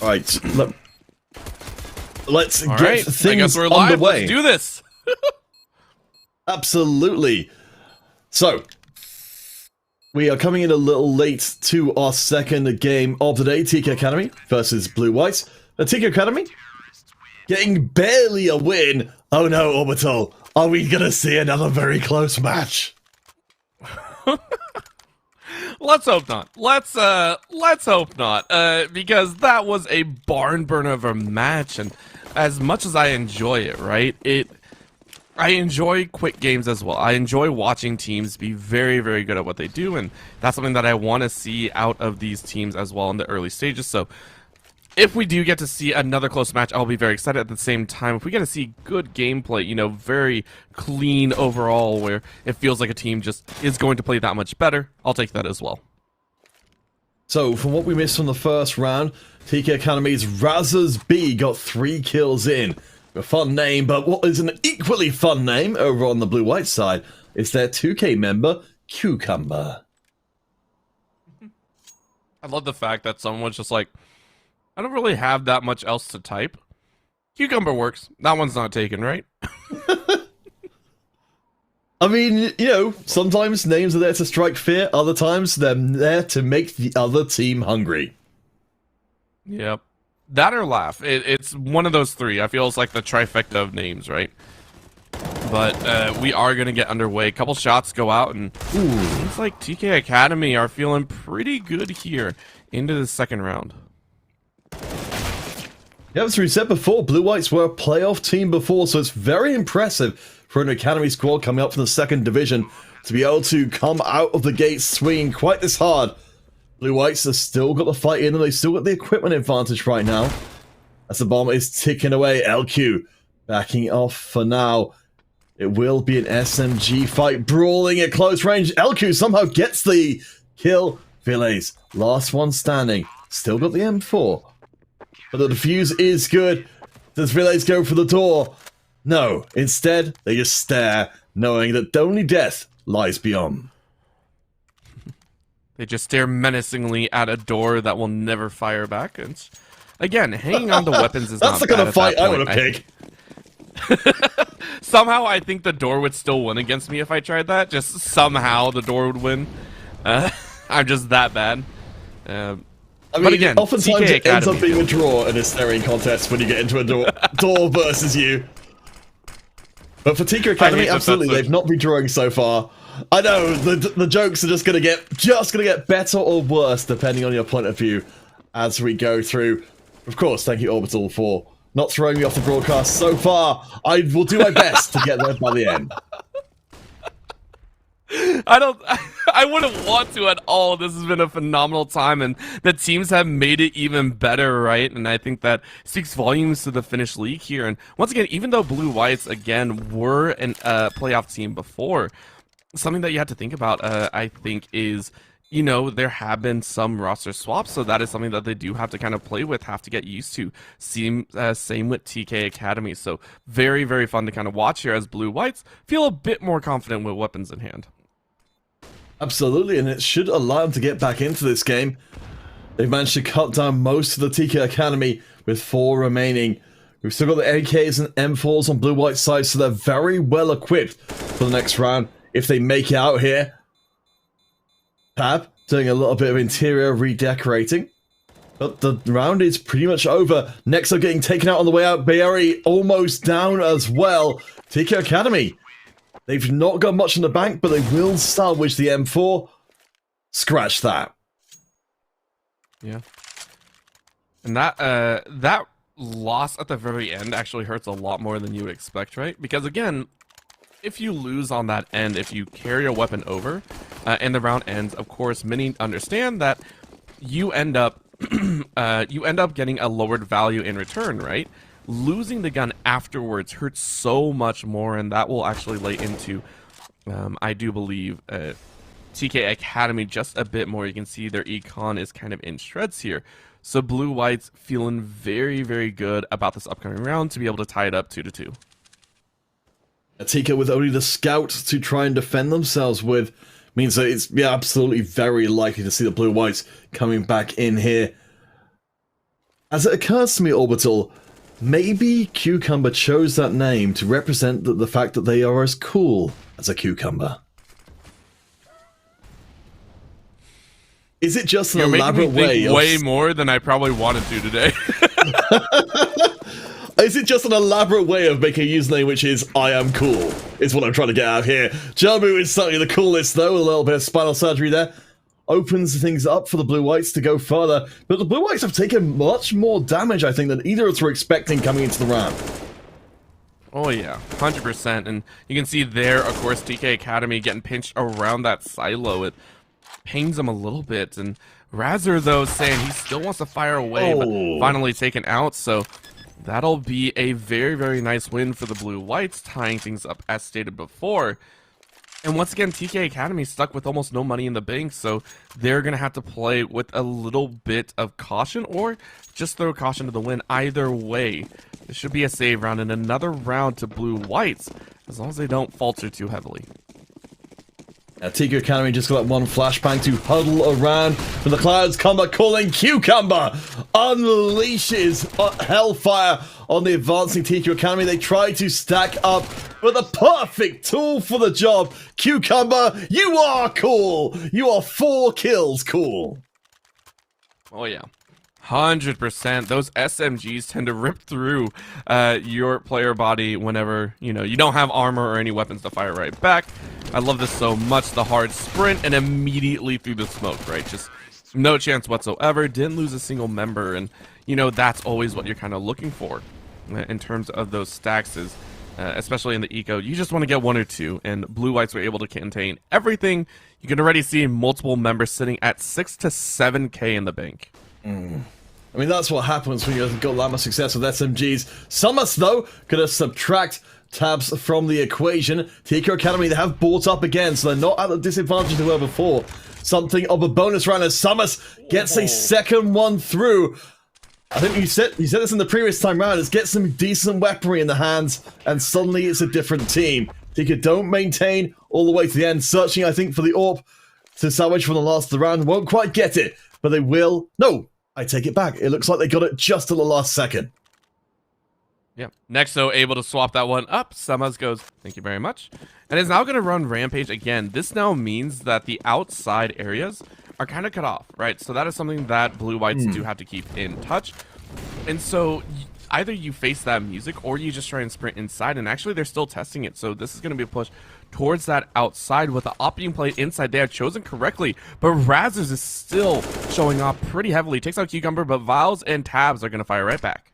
Right, let's All get right, I things guess we're live. underway. Let's do this. Absolutely. So, we are coming in a little late to our second game of the day, TK Academy versus Blue White. TK Academy getting barely a win. Oh no, Orbital, are we gonna see another very close match? Let's hope not. Let's hope not. Because that was a barn burner of a match, and as much as I enjoy it, right? I enjoy quick games as well. I enjoy watching teams be very, very good at what they do, and that's something that I want to see out of these teams as well in the early stages. So if we do get to see another close match, I'll be very excited. At the same time, if we get to see good gameplay, you know, very clean overall, where it feels like a team just is going to play that much better, I'll take that as well. So, from what we missed from the first round, TK Academy's Razors B got 3 kills in. A fun name, but what is an equally fun name over on the Blue-White side is their 2K member, Cucumber. I love the fact that someone's just like, I don't really have that much else to type. Cucumber works. That one's not taken, right? I mean, you know, sometimes names are there to strike fear, other times they're there to make the other team hungry. Yep. That or laugh. It's one of those three. I feel it's like the trifecta of names, right? But we are going to get underway. A couple shots go out, and seems like TK Academy are feeling pretty good here into the second round. Yeah, as we said before, Blue Whites were a playoff team before, so it's very impressive for an Academy squad coming up from the second division to be able to come out of the gate swinging quite this hard. Blue Whites have still got the fight in, and they still got the equipment advantage right now. As the bomb is ticking away, LQ backing off for now. It will be an SMG fight, brawling at close range. LQ somehow gets the kill. Villays, last one standing. Still got the M4. But the defuse is good. Does Villays go for the door? No. Instead, they just stare, knowing that only death lies beyond. They just stare menacingly at a door that will never fire back. And again, hanging on to weapons is That's not the kind bad of fight at that I would point. have picked. Somehow I think the door would still win against me if I tried that. Just somehow the door would win. I'm just that bad. I mean, but again, oftentimes TK it ends up Academy. being a draw in a staring contest when you get into a door versus you. But for TK Academy, that absolutely, that's they've not been drawing so far. I know the jokes are just gonna get better or worse depending on your point of view as we go through. Of course, thank you Orbital for not throwing me off the broadcast so far. I will do my best to get there by the end. I wouldn't want to at all. This has been a phenomenal time, and the teams have made it even better, right? And I think that speaks volumes to the Finnish league here. And once again, even though Blue Whites, again, were a playoff team before, something that you have to think about, I think, is, you know, there have been some roster swaps, so that is something that they do have to kind of play with, have to get used to. Same with TK Academy, so very, very fun to kind of watch here as Blue Whites feel a bit more confident with weapons in hand. Absolutely, and it should allow them to get back into this game. They've managed to cut down most of the TK Academy with 4 remaining. We've still got the AKs and M4s on Blue White side, so they're very well equipped for the next round if they make it out here. Tab doing a little bit of interior redecorating. But the round is pretty much over. Nexo getting taken out on the way out. Bayeri almost down as well. TK Academy, they've not got much in the bank, but they will salvage the M4. Scratch that. Yeah. And that loss at the very end actually hurts a lot more than you would expect, right? Because again, if you lose on that end, if you carry a weapon over, and the round ends, of course, many understand that you end up getting a lowered value in return, right? Losing the gun afterwards hurts so much more, and that will actually lay into, I do believe, TK Academy just a bit more. You can see their econ is kind of in shreds here. So Blue Whites feeling very, very good about this upcoming round to be able to tie it up 2-2. TK with only the scout to try and defend themselves with means that it's absolutely very likely to see the Blue Whites coming back in here. As it occurs to me, Orbital, maybe Cucumber chose that name to represent the fact that they are as cool as a cucumber. Is it just an elaborate way of... way more than I probably wanted to today. Is it just an elaborate way of making a username which is I am cool? Is what I'm trying to get out here. Jamu is certainly the coolest though, a little bit of spinal surgery there. Opens things up for the Blue Whites to go further, but the Blue Whites have taken much more damage, I think, than either of us were expecting coming into the round. Oh yeah, 100%. And you can see there, of course, TK Academy getting pinched around that silo. It pains him a little bit. And Razzer, though, saying he still wants to fire away, but finally taken out. So that'll be a very, very nice win for the Blue Whites, tying things up as stated before. And once again, TK Academy stuck with almost no money in the bank, so they're going to have to play with a little bit of caution or just throw caution to the wind. Either way, it should be a save round and another round to Blue Whites, as long as they don't falter too heavily. TK Academy just got that one flashbang to huddle around, but the clouds come a calling. Cucumber unleashes hellfire on the advancing TK Academy. They try to stack up, but the perfect tool for the job. Cucumber, you are cool. You are 4 kills cool. Oh yeah, 100%. Those SMGs tend to rip through your player body whenever, you know, you don't have armor or any weapons to fire right back. I love this so much. The hard sprint and immediately through the smoke, right? Just no chance whatsoever. Didn't lose a single member, and you know that's always what you're kind of looking for in terms of those stacks, is especially in the eco. You just want to get 1 or 2, and Blue Whites were able to contain everything. You can already see multiple members sitting at 6 to 7K in the bank. I mean, that's what happens when you've got that much success with SMGs. Summers, though, gonna subtract tabs from the equation. TK Academy, they have bought up again, so they're not at the disadvantage they were before. Something of a bonus round as Summers gets a second one through. I think you said this in the previous time round, is get some decent weaponry in the hands, and suddenly it's a different team. TK don't maintain all the way to the end, searching, I think, for the AWP to salvage from the last of the round. Won't quite get it, but they will. No, I take it back. It looks like they got it just at the last second. Yeah. Next, though, able to swap that one up. Summers goes, thank you very much. And is now going to run Rampage again. This now means that the outside areas are kind of cut off, right? So that is something that Blue Whites do have to keep in touch. And so either you face that music or you just try and sprint inside. And actually, they're still testing it. So this is going to be a push towards that outside with the op being played inside. They have chosen correctly, but Razzers is still showing off pretty heavily. Takes out Cucumber, but Vials and Tabs are going to fire right back.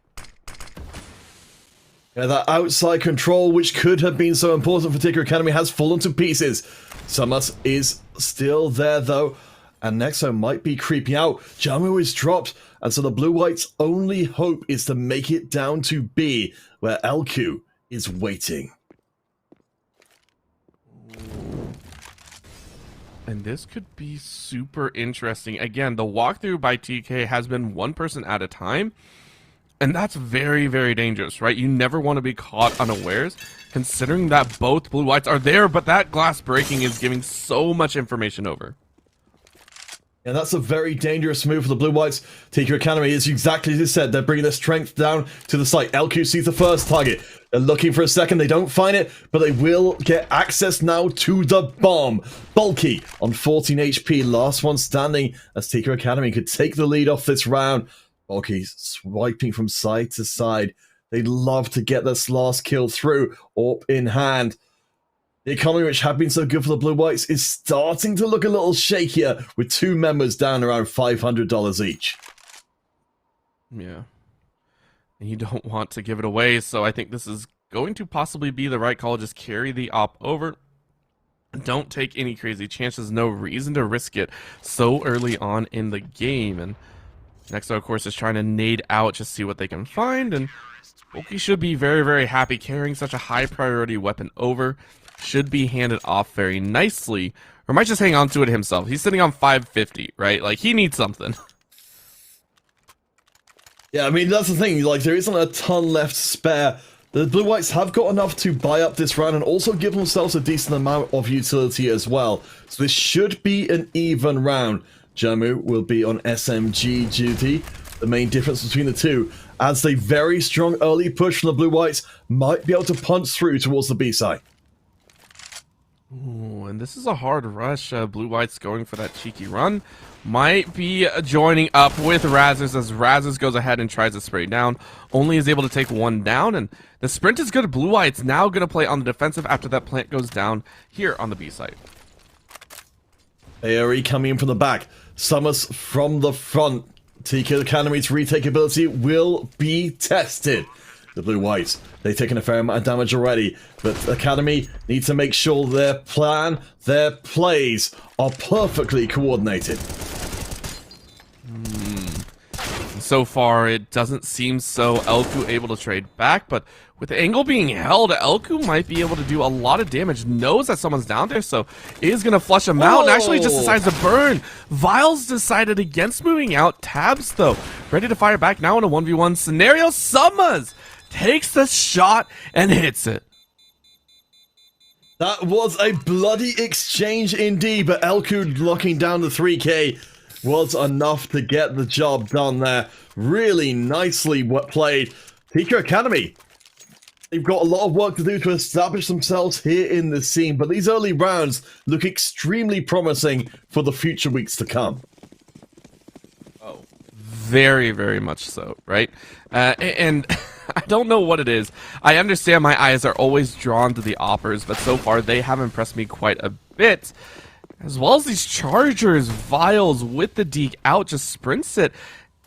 Yeah, that outside control, which could have been so important for TK Academy, has fallen to pieces. Summers is still there, though, and Nexo might be creeping out. Jamu is dropped, and so the Blue Whites' only hope is to make it down to B, where LQ is waiting. And this could be super interesting. Again, the walkthrough by TK has been one person at a time. And that's very, very dangerous, right? You never want to be caught unawares, considering that both Blue Whites are there, but that glass breaking is giving so much information over. Yeah, that's a very dangerous move for the Blue Whites. TK Academy is exactly as you said. They're bringing their strength down to the site. LQ sees the first target. They're looking for a second. They don't find it, but they will get access now to the bomb. Bulky on 14 HP. Last one standing as TK Academy could take the lead off this round. Bulky swiping from side to side. They'd love to get this last kill through. AWP in hand. The economy, which had been so good for the Blue Whites, is starting to look a little shakier, with 2 members down around $500 each. Yeah. And you don't want to give it away, so I think this is going to possibly be the right call. Just carry the op over. Don't take any crazy chances. No reason to risk it so early on in the game. And Nexo, of course, is trying to nade out, just see what they can find. And Bulky should be very, very happy carrying such a high priority weapon over. Should be handed off very nicely, or might just hang on to it himself. He's sitting on 550, right? Like, he needs something. Yeah, I mean, that's the thing. Like, there isn't a ton left to spare. The Blue Whites have got enough to buy up this round and also give themselves a decent amount of utility as well. So this should be an even round. Jamu will be on SMG duty. the main difference between the two, as a very strong early push from the Blue Whites might be able to punch through towards the B side. Ooh, and this is a hard rush. Blue White's going for that cheeky run. Might be joining up with Razors as Razors goes ahead and tries to spray down. Only is able to take one down, and the sprint is good. Blue White's now going to play on the defensive after that plant goes down here on the B side. AoE coming in from the back. Summers from the front. TK Academy's retake ability will be tested. The Blue Whites, they've taken a fair amount of damage already, but Academy need to make sure their plan, their plays are perfectly coordinated. So far, it doesn't seem so. Elku able to trade back, but with the angle being held, Elku might be able to do a lot of damage. Knows that someone's down there, so is going to flush him out and actually just decides to burn. Viles decided against moving out. Tabs, though, ready to fire back now in a 1v1 scenario. Summers takes the shot and hits it. That was a bloody exchange indeed, but Elku locking down the 3k was enough to get the job done there. Really nicely played. TK Academy, they've got a lot of work to do to establish themselves here in the scene, but these early rounds look extremely promising for the future weeks to come. Oh, very, very much so, right? And I don't know what it is. I understand my eyes are always drawn to the Oppers, but so far they have impressed me quite a bit. As well as these Chargers, Viles with the deke out just sprints it.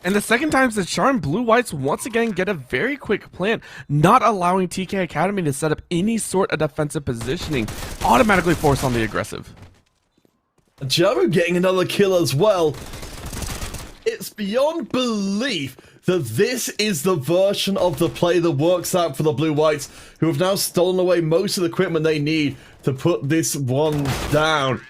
And the second time's the charm, Blue Whites once again get a very quick plant, not allowing TK Academy to set up any sort of defensive positioning, automatically force on the aggressive. Jamu getting another kill as well. It's beyond belief that this is the version of the play that works out for the Blue Whites, who have now stolen away most of the equipment they need to put this one down.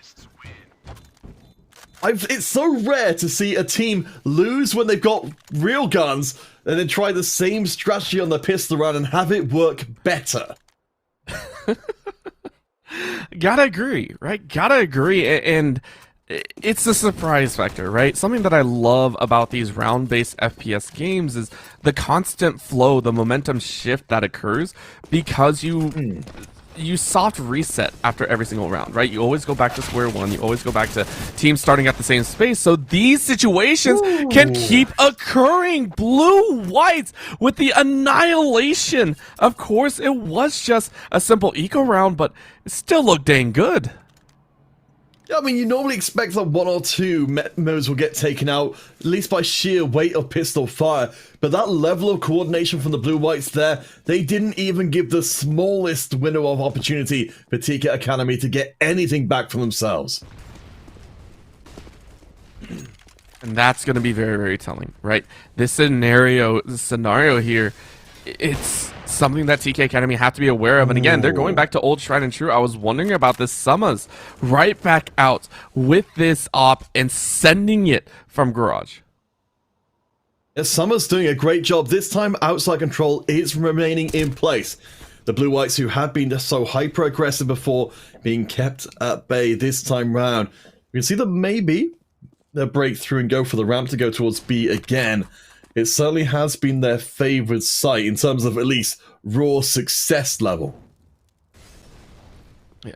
It's so rare to see a team lose when they've got real guns and then try the same strategy on the pistol round and have it work better. Gotta agree, right? Gotta agree. And it's the surprise factor, right? Something that I love about these round-based FPS games is the constant flow, the momentum shift that occurs because you soft reset after every single round, right? You always go back to square one. You always go back to teams starting at the same space. So these situations can keep occurring. Blue Whites with the annihilation. Of course, it was just a simple eco round, but it still looked dang good. Yeah, I mean, you normally expect that one or two members will get taken out, at least by sheer weight of pistol fire. But that level of coordination from the Blue Whites there, they didn't even give the smallest window of opportunity for TK Academy to get anything back for themselves. And that's going to be very, very telling, right? This scenario here, it's something that TK Academy have to be aware of. And again, they're going back to old tried and true. I was wondering about this Summers right back out with this op and sending it from Garage. Yes, Summers doing a great job. This time, outside control is remaining in place. The Blue Whites, who have been so hyper-aggressive before, being kept at bay this time round. You can see that maybe they'll break through and go for the ramp to go towards B again. It certainly has been their favored site in terms of at least raw success level. Yeah,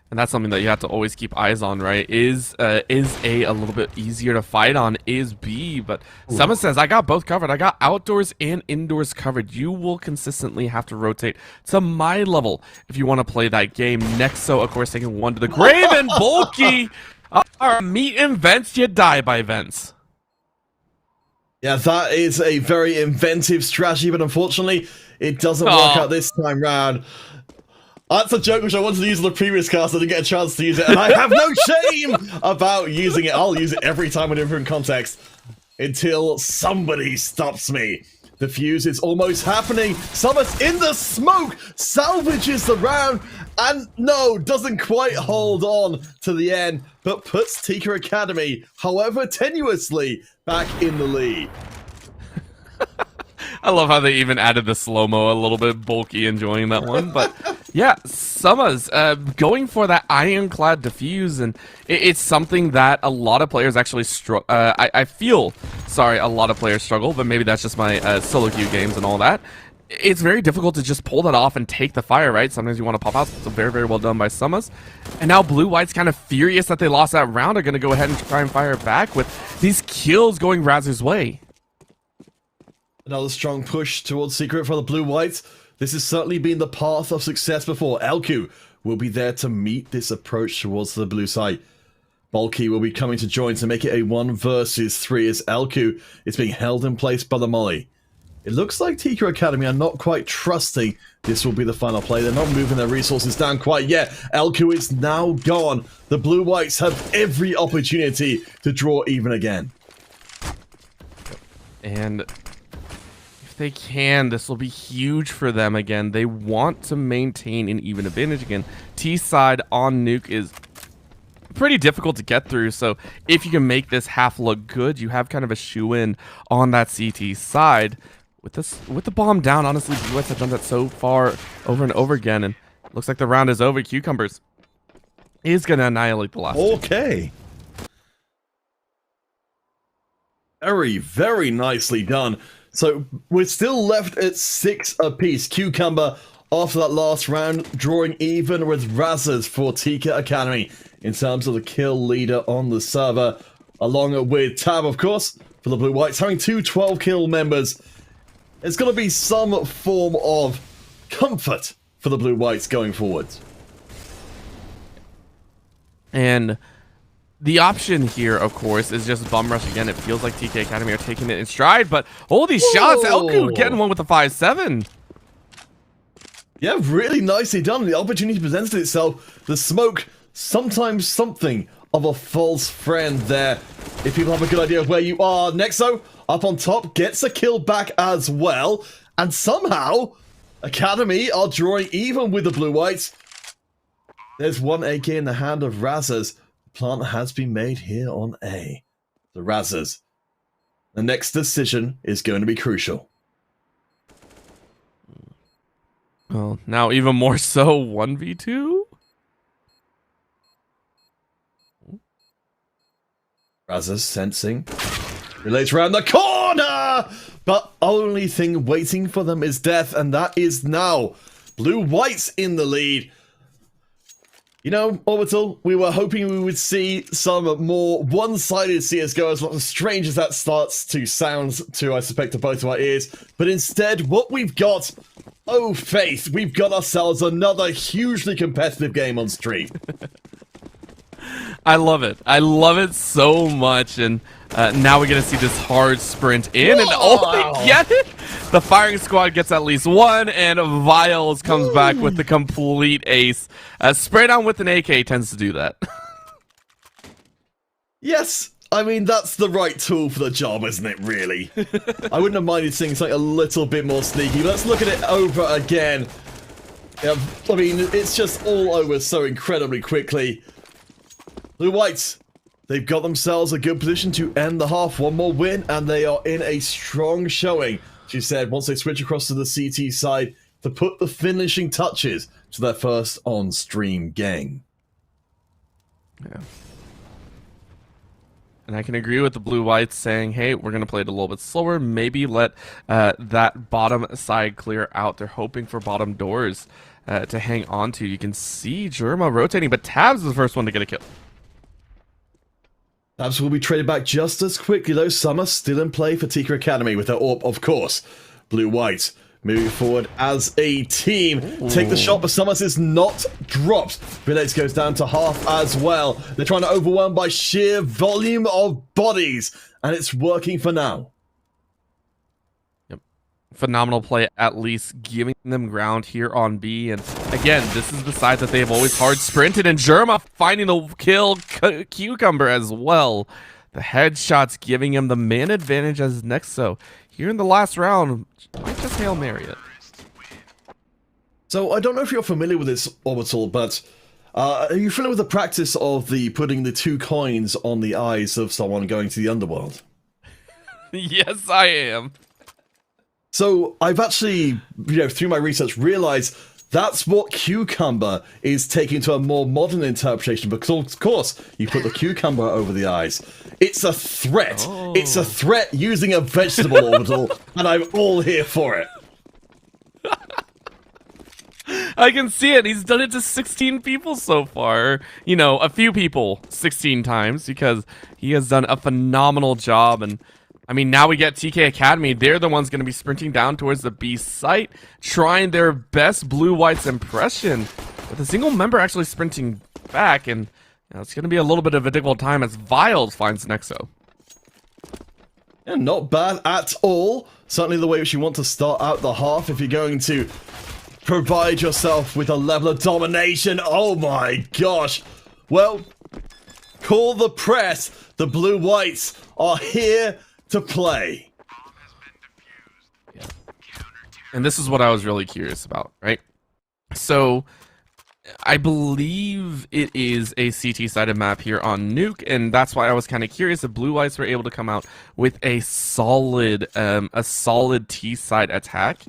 and that's something that you have to always keep eyes on, right? Is A a little bit easier to fight on? Is B? But someone says, I got both covered. I got outdoors and indoors covered. You will consistently have to rotate to my level if you want to play that game. Nexo, of course, taking one to the grave, and Bulky. Meet in vents, you die by vents. Yeah, that is a very inventive strategy, but unfortunately, it doesn't work out this time round. That's a joke which I wanted to use in the previous cast. I didn't get a chance to use it, and I have no shame about using it. I'll use it every time in a different context until somebody stops me. The fuse is almost happening. Summers in the smoke salvages the round, and no, doesn't quite hold on to the end, but puts TK Academy, however tenuously, back in the lead. I love how they even added the slow-mo a little bit. Bulky enjoying that one, but Yeah, Summers going for that ironclad defuse, and it's something that a lot of players actually struggle. I feel, sorry, a lot of players struggle, but maybe that's just my solo queue games and all that. It's very difficult to just pull that off and take the fire, right? Sometimes you want to pop out, so very, very well done by Summers. And now Blue-White's kind of furious that they lost that round, are going to go ahead and try and fire back with these kills going Razor's way. Another strong push towards Secret for the Blue-Whites. This has certainly been the path of success before. LQ will be there to meet this approach towards the blue side. Bulky will be coming to join to make it a 1 versus 3 as LQ is being held in place by the Molly. It looks like TK Academy are not quite trusting this will be the final play. They're not moving their resources down quite yet. LQ is now gone. The Blue-Whites have every opportunity to draw even again. And they can, this will be huge for them again. They want to maintain an even advantage again. T side on nuke is pretty difficult to get through, so if you can make this half look good, you have kind of a shoe-in on that CT side. With the bomb down, honestly, Blue-Whites have done that so far over and over again, and looks like the round is over. Cucumbers is going to annihilate the last two. Okay. Very, very nicely done. So we're still left at 6 apiece. Cucumber, after that last round, drawing even with Razzers for Tika Academy in terms of the kill leader on the server, along with Tab, of course, for the Blue-Whites, having 2 12-kill members. It's going to be some form of comfort for the Blue-Whites going forward. And the option here, of course, is just bum rush again. It feels like TK Academy are taking it in stride, but all these shots, Elku getting one with a 5-7. Yeah, really nicely done. The opportunity presented itself. The smoke, sometimes something of a false friend there. If people have a good idea of where you are, Nexo, up on top, gets a kill back as well. And somehow, Academy are drawing even with the Blue-Whites. There's one AK in the hand of Razzers. Plant has been made here on A. The Razzers. The next decision is going to be crucial. Well, now even more so 1v2? Razzers sensing. Relates around the corner! But only thing waiting for them is death, and that is now. Blue-Whites in the lead. You know, Orbital, we were hoping we would see some more one-sided CSGO, as strange as that starts to sound to, I suspect, to both of our ears. But instead, what we've got, oh faith, we've got ourselves another hugely competitive game on stream. I love it. I love it so much, and now we're going to see this hard sprint in, and oh, they get it! The firing squad gets at least one, and Viles comes back with the complete ace. Sprayed on with an AK tends to do that. Yes, I mean, that's the right tool for the job, isn't it, really? I wouldn't have minded seeing something a little bit more sneaky, but let's look at it over again. Yeah, I mean, it's just all over so incredibly quickly. Blue-Whites, they've got themselves a good position to end the half. One more win, and they are in a strong showing. She said once they switch across to the CT side to put the finishing touches to their first on-stream game. Yeah. And I can agree with the Blue-Whites saying, hey, we're going to play it a little bit slower. Maybe let that bottom side clear out. They're hoping for bottom doors to hang on to. You can see Germa rotating, but Tabs is the first one to get a kill. Tabs will be traded back just as quickly, though. Summer still in play for Tika Academy with their AWP, of course. Blue-White moving forward as a team. Ooh. Take the shot, but Summers is not dropped. Billets goes down to half as well. They're trying to overwhelm by sheer volume of bodies, and it's working for now. Phenomenal play, at least giving them ground here on B. And again, this is the side that they've always hard sprinted, and Germa finding the kill Cucumber as well. The headshots giving him the man advantage as Nexo. Here in the last round, might just Hail Mary it. So I don't know if you're familiar with this, Orbital, but are you familiar with the practice of putting the 2 coins on the eyes of someone going to the underworld? Yes, I am. So I've actually, through my research, realized That's what Cucumber is taking to a more modern interpretation, because of course you put the cucumber over the eyes. It's a threat. Oh. It's a threat using a vegetable orbital, and I'm all here for it. I can see it. He's done it to 16 people so far. You know, a few people 16 times, because he has done a phenomenal job. And I mean, now we get TK Academy. They're the ones going to be sprinting down towards the B site, trying their best Blue-White's impression, with a single member actually sprinting back. And you know, it's going to be a little bit of a difficult time as Viles finds Nexo. Yeah, not bad at all. Certainly the way which you want to start out the half if you're going to provide yourself with a level of domination. Oh my gosh. Well, call the press. The Blue-Whites are here to play. And this is what I was really curious about, right? So I believe it is a CT-sided map here on Nuke, and that's why I was kind of curious if Blue-Whites were able to come out with a solid T-side attack.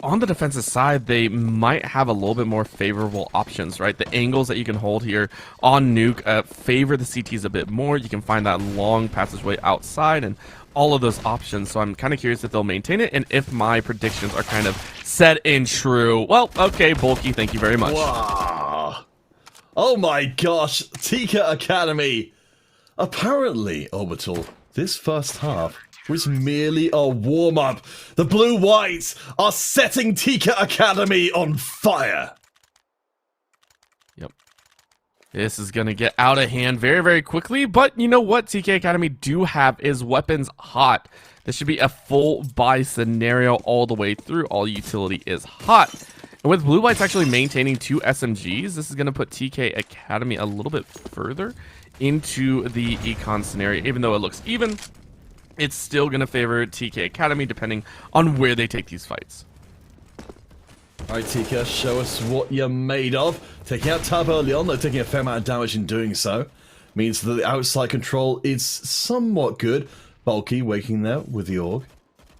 On the defensive side, they might have a little bit more favorable options, right? The angles that you can hold here on Nuke favor the CTs a bit more. You can find that long passageway outside and all of those options. So I'm kind of curious if they'll maintain it and if my predictions are kind of set in true. Well, okay, Bulky, thank you very much. Wow. Oh my gosh, Tika Academy. Apparently, Orbital, this first half was merely a warm-up. The Blue-Whites are setting Tika Academy on fire. Yep. This is going to get out of hand very, very quickly, but you know what TK Academy do have is weapons hot. This should be a full buy scenario all the way through. All utility is hot. And with Blue-Whites actually maintaining 2 SMGs, this is going to put TK Academy a little bit further into the econ scenario. Even though it looks even, it's still going to favor TK Academy depending on where they take these fights. Alright, Tika, show us what you're made of. Taking out Tab early on, though taking a fair amount of damage in doing so. Means that the outside control is somewhat good. Bulky waking there with the Org.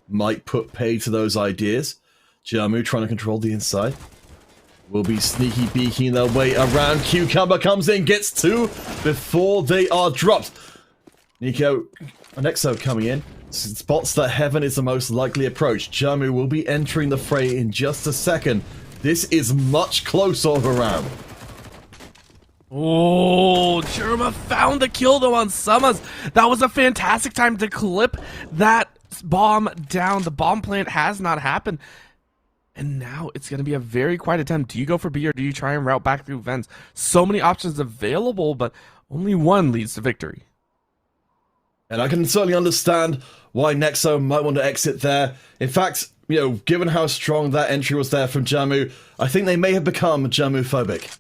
Might put pay to those ideas. Jamu trying to control the inside. Will be sneaky beaking their way around. Cucumber comes in, gets 2 before they are dropped. Nico, Nexo coming in, spots that heaven is the most likely approach. Jamu will be entering the fray in just a second. This is much closer of a round. Oh, Germa found the kill though on Summers. That was a fantastic time to clip that bomb down. The bomb plant has not happened. And now it's going to be a very quiet attempt. Do you go for B or do you try and route back through vents? So many options available, but only one leads to victory. And I can certainly understand why Nexo might want to exit there. In fact, you know, given how strong that entry was there from Jamu, I think they may have become Jamu-phobic.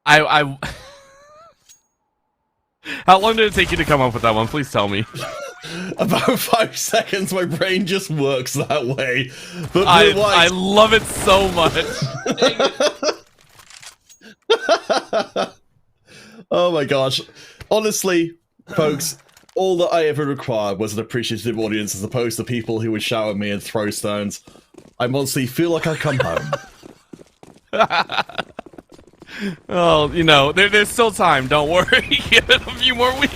How long did it take you to come up with that one? Please tell me. About 5 seconds, my brain just works that way. But I love it so much. Oh my gosh. Honestly, folks, all that I ever required was an appreciative audience as opposed to people who would shout at me and throw stones. I honestly feel like I come home. Oh, you know, there's still time. Don't worry. Give it a few more weeks.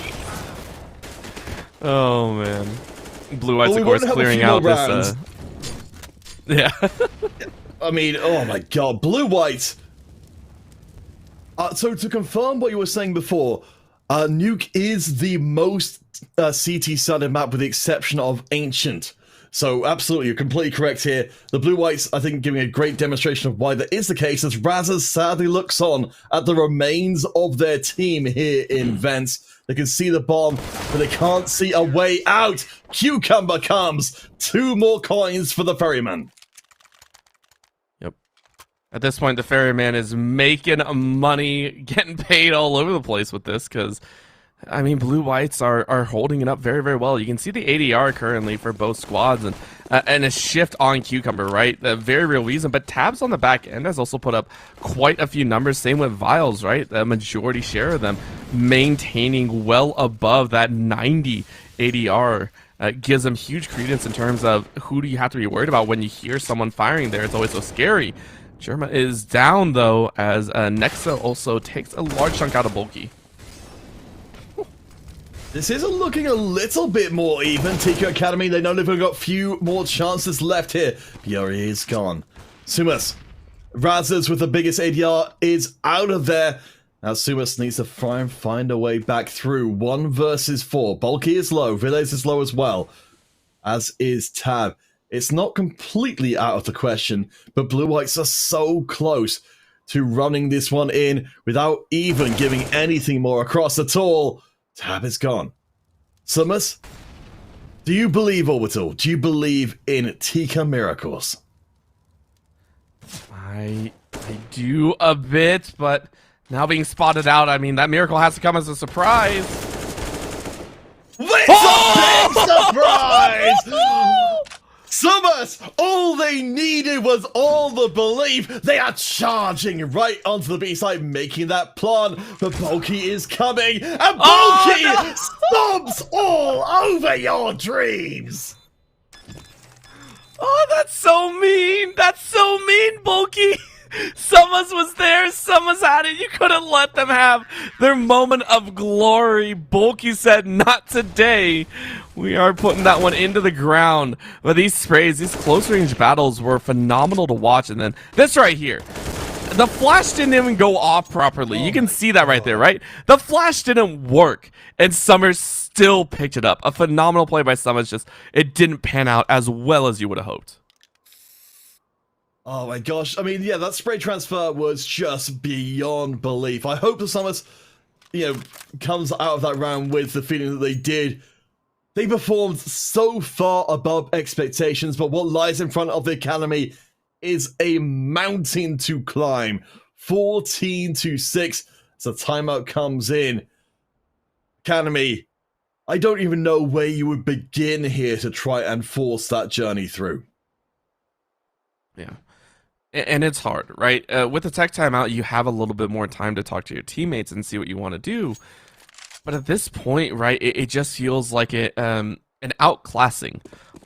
Oh, man. Blue-Whites, of course, clearing out this... Yeah. I mean, oh my god. Blue-White... so to confirm what you were saying before, Nuke is the most CT-sided map with the exception of Ancient. So absolutely, you're completely correct here. The Blue-Whites, I think, giving a great demonstration of why that is the case as Razaz sadly looks on at the remains of their team here in Vents. They can see the bomb, but they can't see a way out. Cucumber comes. 2 more coins for the Ferryman. At this point, the ferryman is making money, getting paid all over the place with this, because, I mean, Blue-Whites are holding it up very, very well. You can see the ADR currently for both squads, and a shift on Cucumber, right? The very real reason, but Tabs on the back end has also put up quite a few numbers. Same with Viles, right? The majority share of them maintaining well above that 90 ADR. gives them huge credence in terms of who do you have to be worried about when you hear someone firing there. It's always so scary. Germa is down, though, as Nexa also takes a large chunk out of Bulky. This is looking a little bit more even. TK Academy, they know they've only got a few more chances left here. Biori is gone. Sumas. Razers with the biggest ADR is out of there. Now Sumas needs to try and find a way back through. 1 versus 4. Bulky is low. Villains is low as well. As is Tab. It's not completely out of the question, but Blue Whites are so close to running this one in without even giving anything more across at all. Tab is gone. Summers, do you believe, Orbital? Do you believe in Tika miracles? I do a bit, but now being spotted out, I mean, that miracle has to come as a surprise. It's a big surprise! Summers, all they needed was all the belief. They are charging right onto the B side, making that plan. But Bulky is coming, and Bulky stomps all over your dreams. Oh, that's so mean. That's so mean, Bulky. Summers was there. Summers had it. You couldn't let them have their moment of glory. Bulky said, not today. We are putting that one into the ground. But these sprays, these close range battles were phenomenal to watch. And then this right here. The flash didn't even go off properly. You can see that right there, right? The flash didn't work. And Summers still picked it up. A phenomenal play by Summers. Just, it didn't pan out as well as you would have hoped. Oh my gosh. I mean, yeah, that spray transfer was just beyond belief. I hope the Summers, comes out of that round with the feeling that they did. They performed so far above expectations, but what lies in front of the Academy is a mountain to climb. 14-6 as a timeout comes in. Academy, I don't even know where you would begin here to try and force that journey through. Yeah. And it's hard, right? With the tech timeout, you have a little bit more time to talk to your teammates and see what you want to do. But at this point, right, it just feels like an outclassing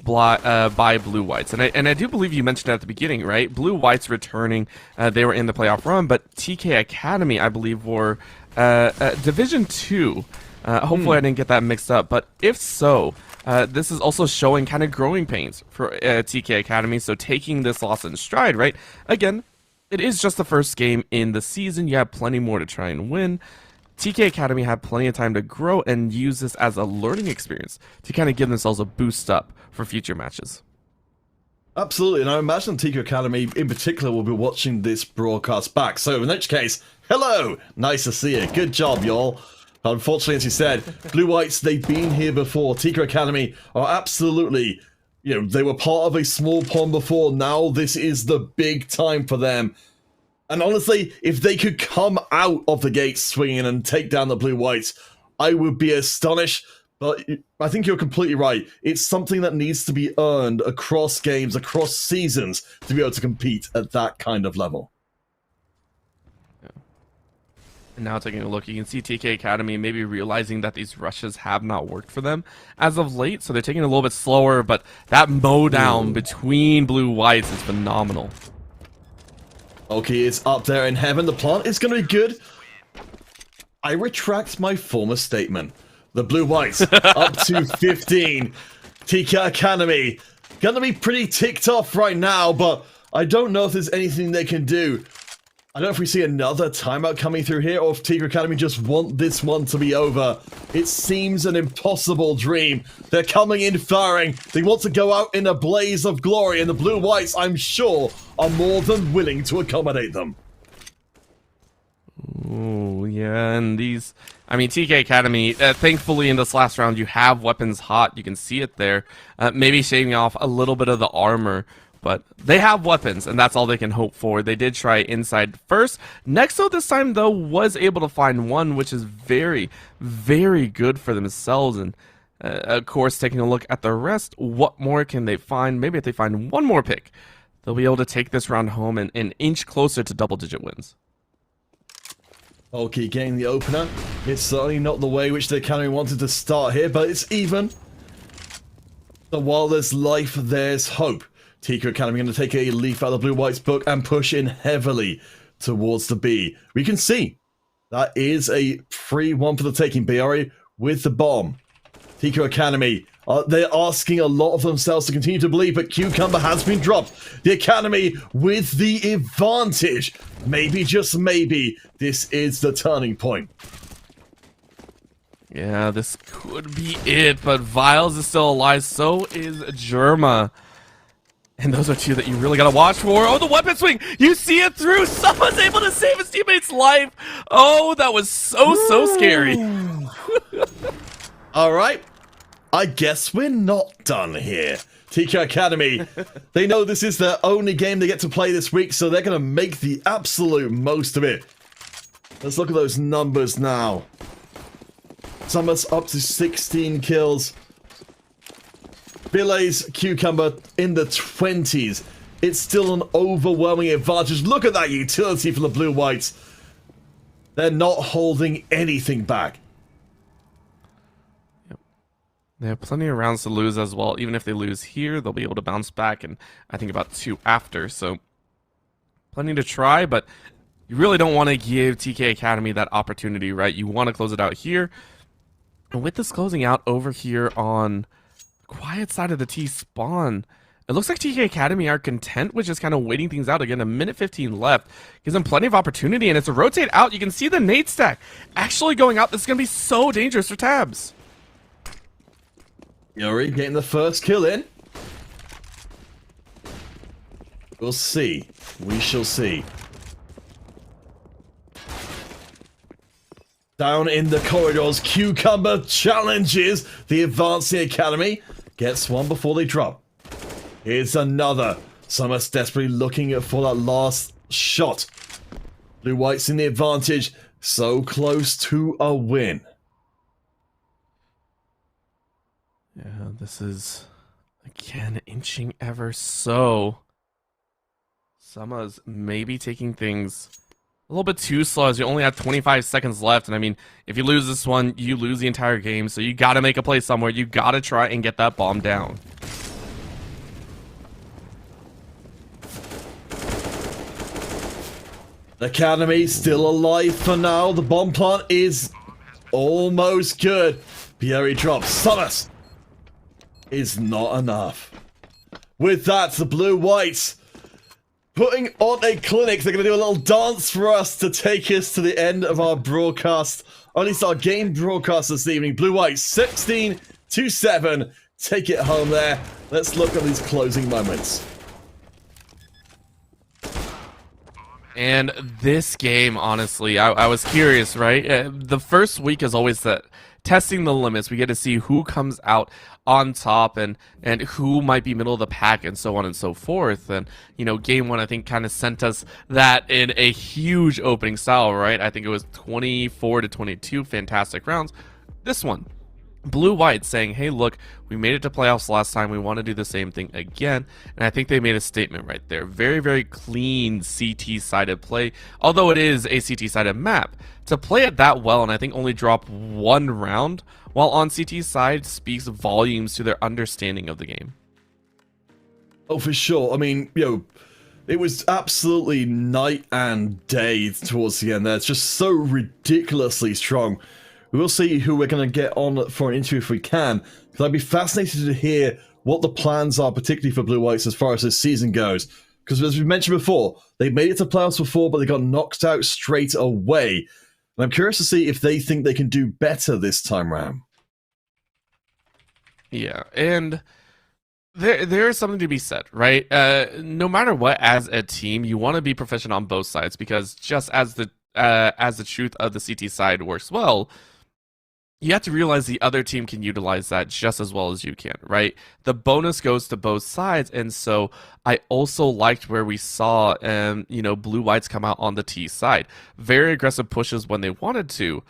by Blue Whites. And I do believe you mentioned at the beginning, right? Blue Whites returning, they were in the playoff run, but TK Academy, I believe, were Division 2. Hopefully I didn't get that mixed up, but if so, this is also showing kind of growing pains for TK Academy, so taking this loss in stride, right? Again, it is just the first game in the season. You have plenty more to try and win. TK Academy had plenty of time to grow and use this as a learning experience to kind of give themselves a boost up for future matches. Absolutely, and I imagine TK Academy in particular will be watching this broadcast back. So in which case, hello! Nice to see you. Good job, y'all. Unfortunately, as you said, Blue Whites, they've been here before. TK Academy are absolutely, they were part of a small pond before. Now this is the big time for them. And honestly, if they could come out of the gate swinging and take down the Blue Whites, I would be astonished. But I think you're completely right. It's something that needs to be earned across games, across seasons, to be able to compete at that kind of level. And now taking a look, you can see TK Academy maybe realizing that these rushes have not worked for them as of late, so they're taking it a little bit slower, but that mow down between Blue Whites is phenomenal. Okay, it's up there in heaven. The plant is going to be good. I retract my former statement. The Blue Whites up to 15. TK Academy going to be pretty ticked off right now, but I don't know if there's anything they can do. I don't know if we see another timeout coming through here, or if TK Academy just want this one to be over. It seems an impossible dream. They're coming in firing. They want to go out in a blaze of glory, and the Blue Whites, I'm sure, are more than willing to accommodate them. Oh, yeah, and these... I mean, TK Academy, thankfully in this last round, you have weapons hot. You can see it there. Maybe shaving off a little bit of the armor. But they have weapons, and that's all they can hope for. They did try inside first. Nexo this time, though, was able to find one, which is very, very good for themselves. And, of course, taking a look at the rest, what more can they find? Maybe if they find one more pick, they'll be able to take this round home and inch closer to double-digit wins. Okay, getting the opener. It's certainly not the way which the Academy wanted to start here, but it's even. So while there's life, there's hope. TK Academy going to take a leaf out of the Blue White's book and push in heavily towards the B. We can see that is a free one for the taking. BRE with the bomb. TK Academy, they're asking a lot of themselves to continue to believe, but Cucumber has been dropped. The Academy with the advantage. Maybe, just maybe, this is the turning point. Yeah, this could be it, but Viles is still alive, so is Germa. And those are two that you really gotta watch for. Oh, the weapon swing! You see it through! Someone's able to save his teammate's life! Oh, that was so scary. Alright, I guess we're not done here. TK Academy, they know this is their only game they get to play this week, so they're gonna make the absolute most of it. Let's look at those numbers now. Summer's up to 16 kills. Billet's Cucumber in the 20s. It's still an overwhelming advantage. Look at that utility for the Blue Whites. They're not holding anything back. Yep. They have plenty of rounds to lose as well. Even if they lose here, they'll be able to bounce back, and I think about 2 after. So plenty to try, but you really don't want to give TK Academy that opportunity, right? You want to close it out here. And with this closing out over here on the quiet side of the T spawn, it looks like TK Academy are content with just kind of waiting things out. Again, a minute 15 left. Gives them plenty of opportunity, and it's a rotate out. You can see the nade stack actually going out. This is going to be so dangerous for Tabs. Yuri getting the first kill in. We'll see. We shall see. Down in the corridors, Cucumber challenges the Advancing Academy. Gets one before they drop. Here's another. Summer's desperately looking for that last shot. Blue White's in the advantage. So close to a win. Yeah, this is, again, inching ever so. Summer's maybe taking things a little bit too slow, as you only have 25 seconds left. And I mean, if you lose this one, you lose the entire game. So you got to make a play somewhere. You got to try and get that bomb down. Academy still alive for now. The bomb plant is almost good. Pierre drops. Summers is not enough. With that, the Blue Whites putting on a clinic. They're going to do a little dance for us to take us to the end of our broadcast, or at least our game broadcast this evening. Blue White 16-7. Take it home there. Let's look at these closing moments. And this game, honestly, I was curious, right? The first week is always that testing the limits. We get to see who comes out on top and who might be middle of the pack and so on and so forth. And, you know, game one, I think, kind of sent us that in a huge opening style, right? I think it was 24-22, fantastic rounds. This one, Blue White saying, hey, look, we made it to playoffs last time. We want to do the same thing again. And I think they made a statement right there. Very, very clean CT-sided play, although it is a CT-sided map. To play it that well and I think only drop one round while on CT side speaks volumes to their understanding of the game. Oh, for sure. I mean, you know, it was absolutely night and day towards the end there. It's just so ridiculously strong. We will see who we're going to get on for an interview if we can, because I'd be fascinated to hear what the plans are, particularly for Blue Whites as far as this season goes. Because as we mentioned before, they made it to playoffs before, but they got knocked out straight away. And I'm curious to see if they think they can do better this time round. Yeah, and there is something to be said, right? No matter what, as a team, you want to be proficient on both sides, because just as the truth of the CT side works well, you have to realize the other team can utilize that just as well as you can, right? The bonus goes to both sides, and so I also liked where we saw, you know, Blue Whites come out on the T side. Very aggressive pushes when they wanted to,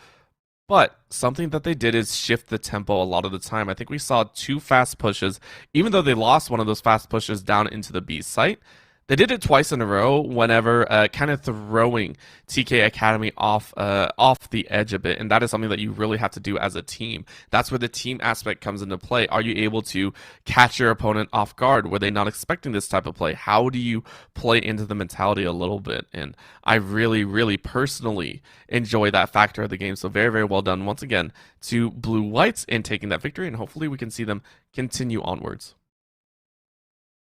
but something that they did is shift the tempo a lot of the time. I think we saw 2 fast pushes, even though they lost one of those fast pushes down into the B site. They did it twice in a row whenever kind of throwing TK Academy off the edge a bit, and that is something that you really have to do as a team. That's where the team aspect comes into play. Are you able to catch your opponent off guard? Were they not expecting this type of play? How do you play into the mentality a little bit? And I really, really personally enjoy that factor of the game. So very, very well done once again to Blue Whites in taking that victory, and hopefully we can see them continue onwards.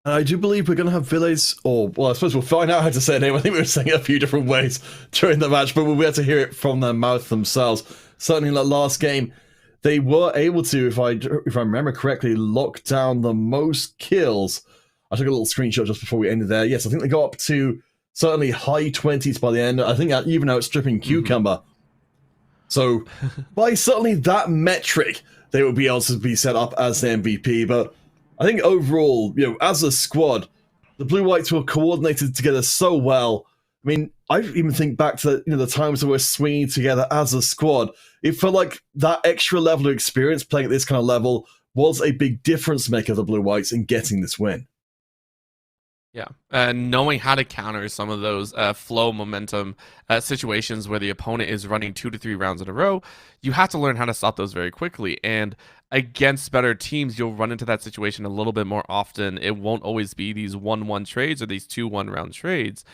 And I do believe we're going to have Villes, or, well, I suppose we'll find out how to say it name. I think we were saying it a few different ways during the match, but we'll be able to hear it from their mouth themselves. Certainly in that last game, they were able to, if I remember correctly, lock down the most kills. I took a little screenshot just before we ended there. Yes, I think they got up to certainly high 20s by the end. I think even outstripping Cucumber. So, by certainly that metric, they would be able to be set up as the MVP, but I think overall, as a squad, the Blue Whites were coordinated together so well. I mean, I even think back to the times that we're swinging together as a squad. It felt like that extra level of experience playing at this kind of level was a big difference maker for the Blue Whites in getting this win. Yeah, knowing how to counter some of those flow momentum situations where the opponent is running 2 to 3 rounds in a row, you have to learn how to stop those very quickly. And against better teams, you'll run into that situation a little bit more often. It won't always be these 1-1 trades or these 2-1 round trades.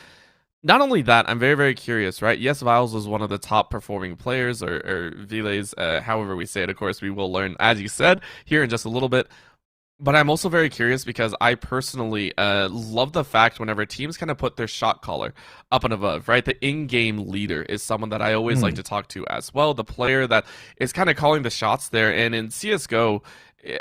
Not only that, I'm very, very curious, right? Yes, Viles was one of the top performing players, or Viles, however we say it. Of course, we will learn, as you said, here in just a little bit. But I'm also very curious because I personally love the fact whenever teams kind of put their shot caller up and above, right? The in-game leader is someone that I always like to talk to as well. The player that is kind of calling the shots there. And in CSGO,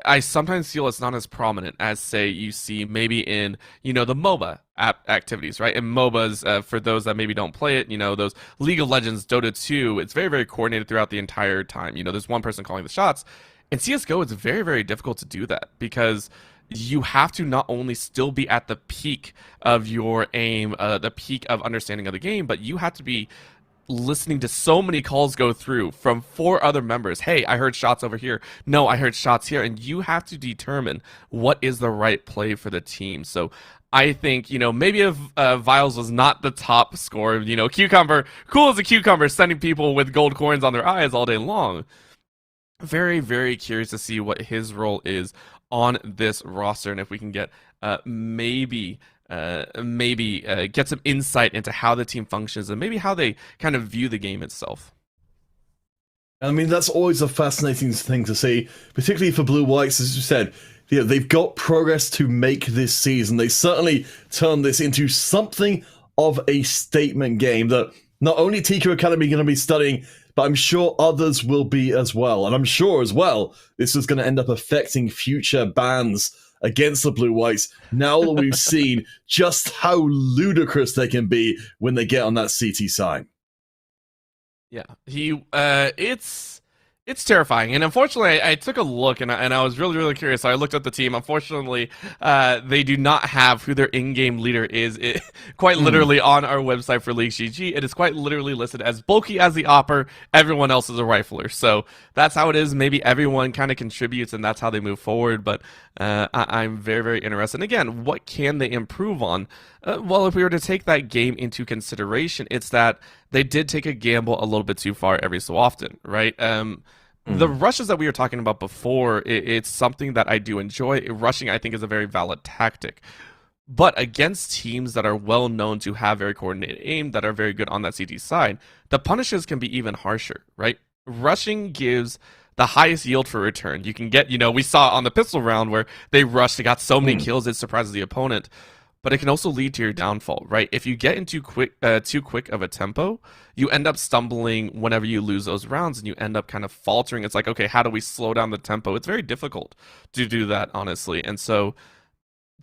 I sometimes feel it's not as prominent as, say, you see maybe in, the MOBA activities, right? And MOBAs, for those that maybe don't play it, those League of Legends, Dota 2, it's very, very coordinated throughout the entire time. There's one person calling the shots. In CSGO, it's very, very difficult to do that because you have to not only still be at the peak of your aim, the peak of understanding of the game, but you have to be listening to so many calls go through from 4 other members. Hey, I heard shots over here. No, I heard shots here. And you have to determine what is the right play for the team. So I think, maybe if Viles was not the top scorer, Cucumber, cool as a cucumber, sending people with gold coins on their eyes all day long. Very, very curious to see what his role is on this roster, and if we can get maybe get some insight into how the team functions and maybe how they kind of view the game itself. I mean, that's always a fascinating thing to see, particularly for Blue Whites, as you said. They've got progress to make this season. They certainly turned this into something of a statement game that not only TQ Academy are going to be studying, but I'm sure others will be as well. And I'm sure as well, this is going to end up affecting future bans against the Blue Whites now that we've seen just how ludicrous they can be when they get on that CT side. Yeah, it's terrifying, and unfortunately, I took a look, and I was really, really curious. So I looked at the team. Unfortunately, they do not have who their in-game leader is. Quite literally on our website for League GG, it is quite literally listed as Bulky as the Opper. Everyone else is a rifler. So that's how it is. Maybe everyone kind of contributes, and that's how they move forward. But I'm very, very interested. And again, what can they improve on? Well, if we were to take that game into consideration, it's that they did take a gamble a little bit too far every so often, right? The rushes that we were talking about before, it's something that I do enjoy. Rushing, I think, is a very valid tactic. But against teams that are well known to have very coordinated aim, that are very good on that CT side, the punishes can be even harsher, right? Rushing gives the highest yield for return. You can get, we saw on the pistol round where they rushed, they got so many kills, it surprises the opponent. But it can also lead to your downfall, right? If you get into too quick of a tempo, you end up stumbling whenever you lose those rounds, and you end up kind of faltering. It's like, okay, how do we slow down the tempo? It's very difficult to do that, honestly. And so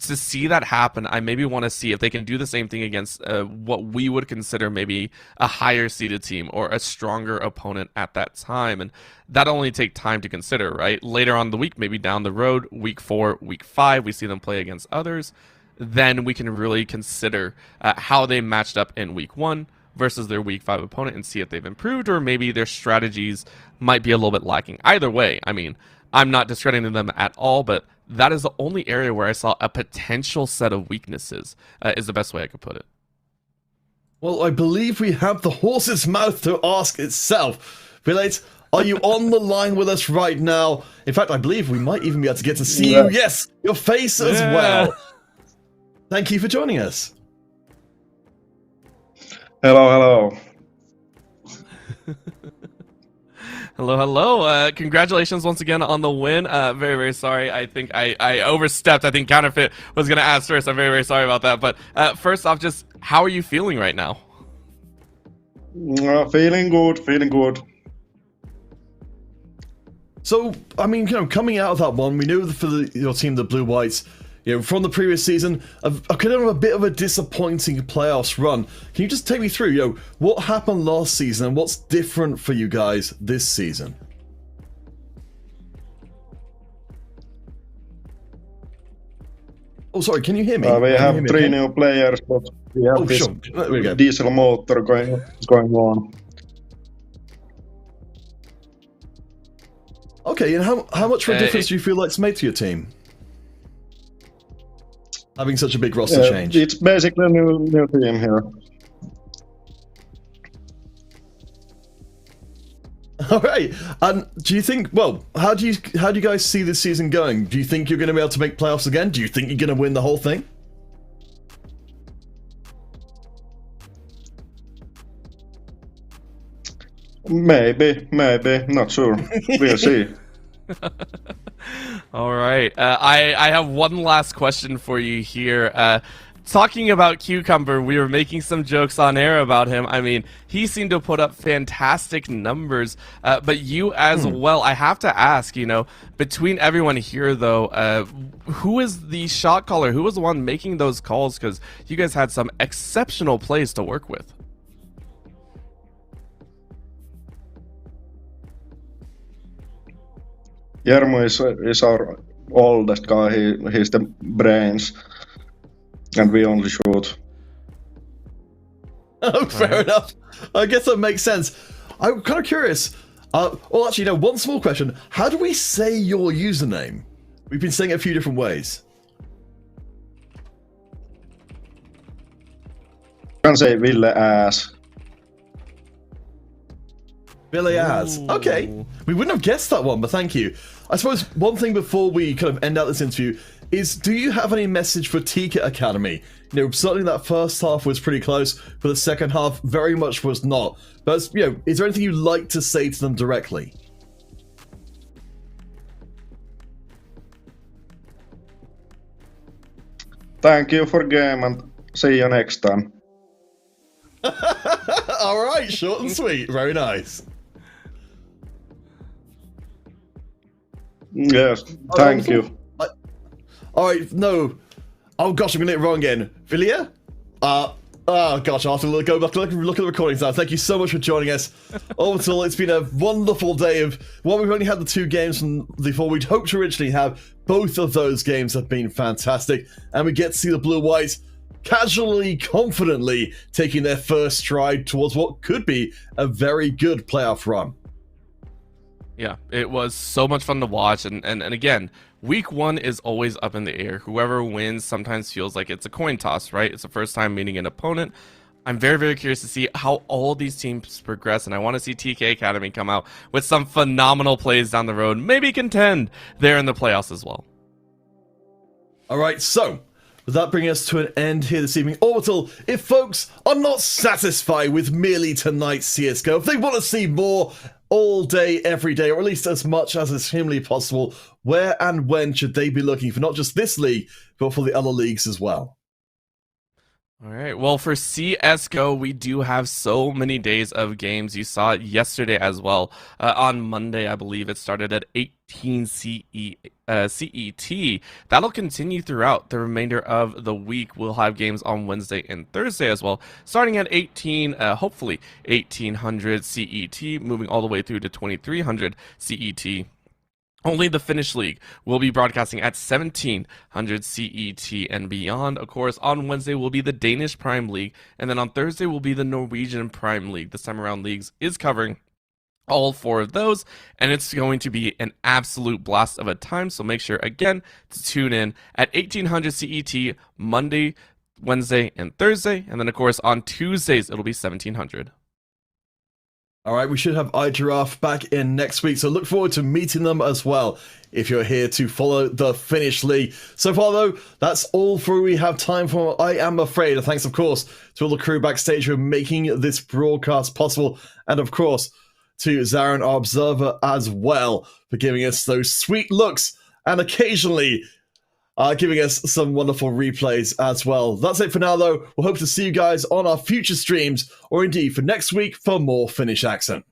to see that happen, I maybe want to see if they can do the same thing against what we would consider maybe a higher seeded team or a stronger opponent at that time. And that'll only take time to consider, right? Later on in the week, maybe down the road, week 4, week 5, we see them play against others. Then we can really consider how they matched up in week 1 versus their week 5 opponent and see if they've improved, or maybe their strategies might be a little bit lacking. Either way, I mean, I'm not discrediting them at all, but that is the only area where I saw a potential set of weaknesses, is the best way I could put it. Well, I believe we have the horse's mouth to ask itself. Relate, are you on the line with us right now? In fact, I believe we might even be able to get to see you. Yes, your face as well. Thank you for joining us. Hello. Hello. Congratulations once again on the win. Very, very sorry. I think I overstepped. I think Counterfeit was going to ask first. I'm very, very sorry about that. But first off, just how are you feeling right now? Feeling good. So, I mean, coming out of that one, we knew for your team, the Blue Whites, from the previous season, a bit of a disappointing playoffs run. Can you just take me through, what happened last season and what's different for you guys this season? Oh, sorry, can you hear me? We have 3 new players, but we have this diesel motor going on. Okay, and how much of a difference do you feel like it's made to your team? Having such a big roster change. It's basically a new team here. All right, and do you think? Well, how do you guys see this season going? Do you think you're going to be able to make playoffs again? Do you think you're going to win the whole thing? Maybe, not sure. We'll see. All right. I have one last question for you here. Talking about Cucumber, we were making some jokes on air about him. I mean, he seemed to put up fantastic numbers, but you as well. I have to ask, between everyone here, though, who is the shot caller? Who was the one making those calls? Because you guys had some exceptional plays to work with. Jarmo is our oldest guy. He's the brains, and we only shoot. Oh, fair enough. I guess that makes sense. I'm kind of curious. Well, actually, one small question. How do we say your username? We've been saying it a few different ways. You can say Ville Ass. Billy Az. Okay. We wouldn't have guessed that one, but thank you. I suppose one thing before we kind of end out this interview is, do you have any message for Tika Academy? Certainly that first half was pretty close, but the second half very much was not. But, is there anything you'd like to say to them directly? Thank you for game and see you next time. All right, short and sweet. Very nice. Yes, thank you. Alright, no. Oh gosh, I'm gonna get it wrong again. Villia? Oh gosh, I'll have to go back and look at the recordings now. Thank you so much for joining us. Overall, it's been a wonderful day of, well, we've only had the 2 games from before. We'd hoped to originally have. Both of those games have been fantastic, and we get to see the Blue Whites casually, confidently taking their first stride towards what could be a very good playoff run. Yeah, it was so much fun to watch, and again, week 1 is always up in the air. Whoever wins sometimes feels like it's a coin toss, right? It's the first time meeting an opponent. I'm very, very curious to see how all these teams progress, and I want to see TK Academy come out with some phenomenal plays down the road, maybe contend there in the playoffs as well. Alright, so with that bringing us to an end here this evening. Orbital, if folks are not satisfied with merely tonight's CSGO, if they want to see more all day, every day, or at least as much as is humanly possible, where and when should they be looking for not just this league, but for the other leagues as well? All right. Well, for CSGO, we do have so many days of games. You saw it yesterday as well. On Monday, I believe it started at 18 CET. That'll continue throughout the remainder of the week. We'll have games on Wednesday and Thursday as well, starting at 18, hopefully 1800 CET, moving all the way through to 2300 CET. Only the Finnish League will be broadcasting at 1700 CET and beyond. Of course, on Wednesday will be the Danish Prime League, and then on Thursday will be the Norwegian Prime League. This time around, Leagues is covering all 4 of those, and it's going to be an absolute blast of a time. So make sure again to tune in at 1800 CET Monday, Wednesday, and Thursday, and then of course on Tuesdays it'll be 1700. All right, we should have iGiraffe back in next week, so look forward to meeting them as well if you're here to follow the Finnish League. So far, though, that's all for we have time for, I am afraid. And thanks, of course, to all the crew backstage who are making this broadcast possible. And, of course, to Zarin, our observer, as well, for giving us those sweet looks and occasionally giving us some wonderful replays as well. That's it for now, though. We'll hope to see you guys on our future streams, or indeed for next week for more Finnish accent.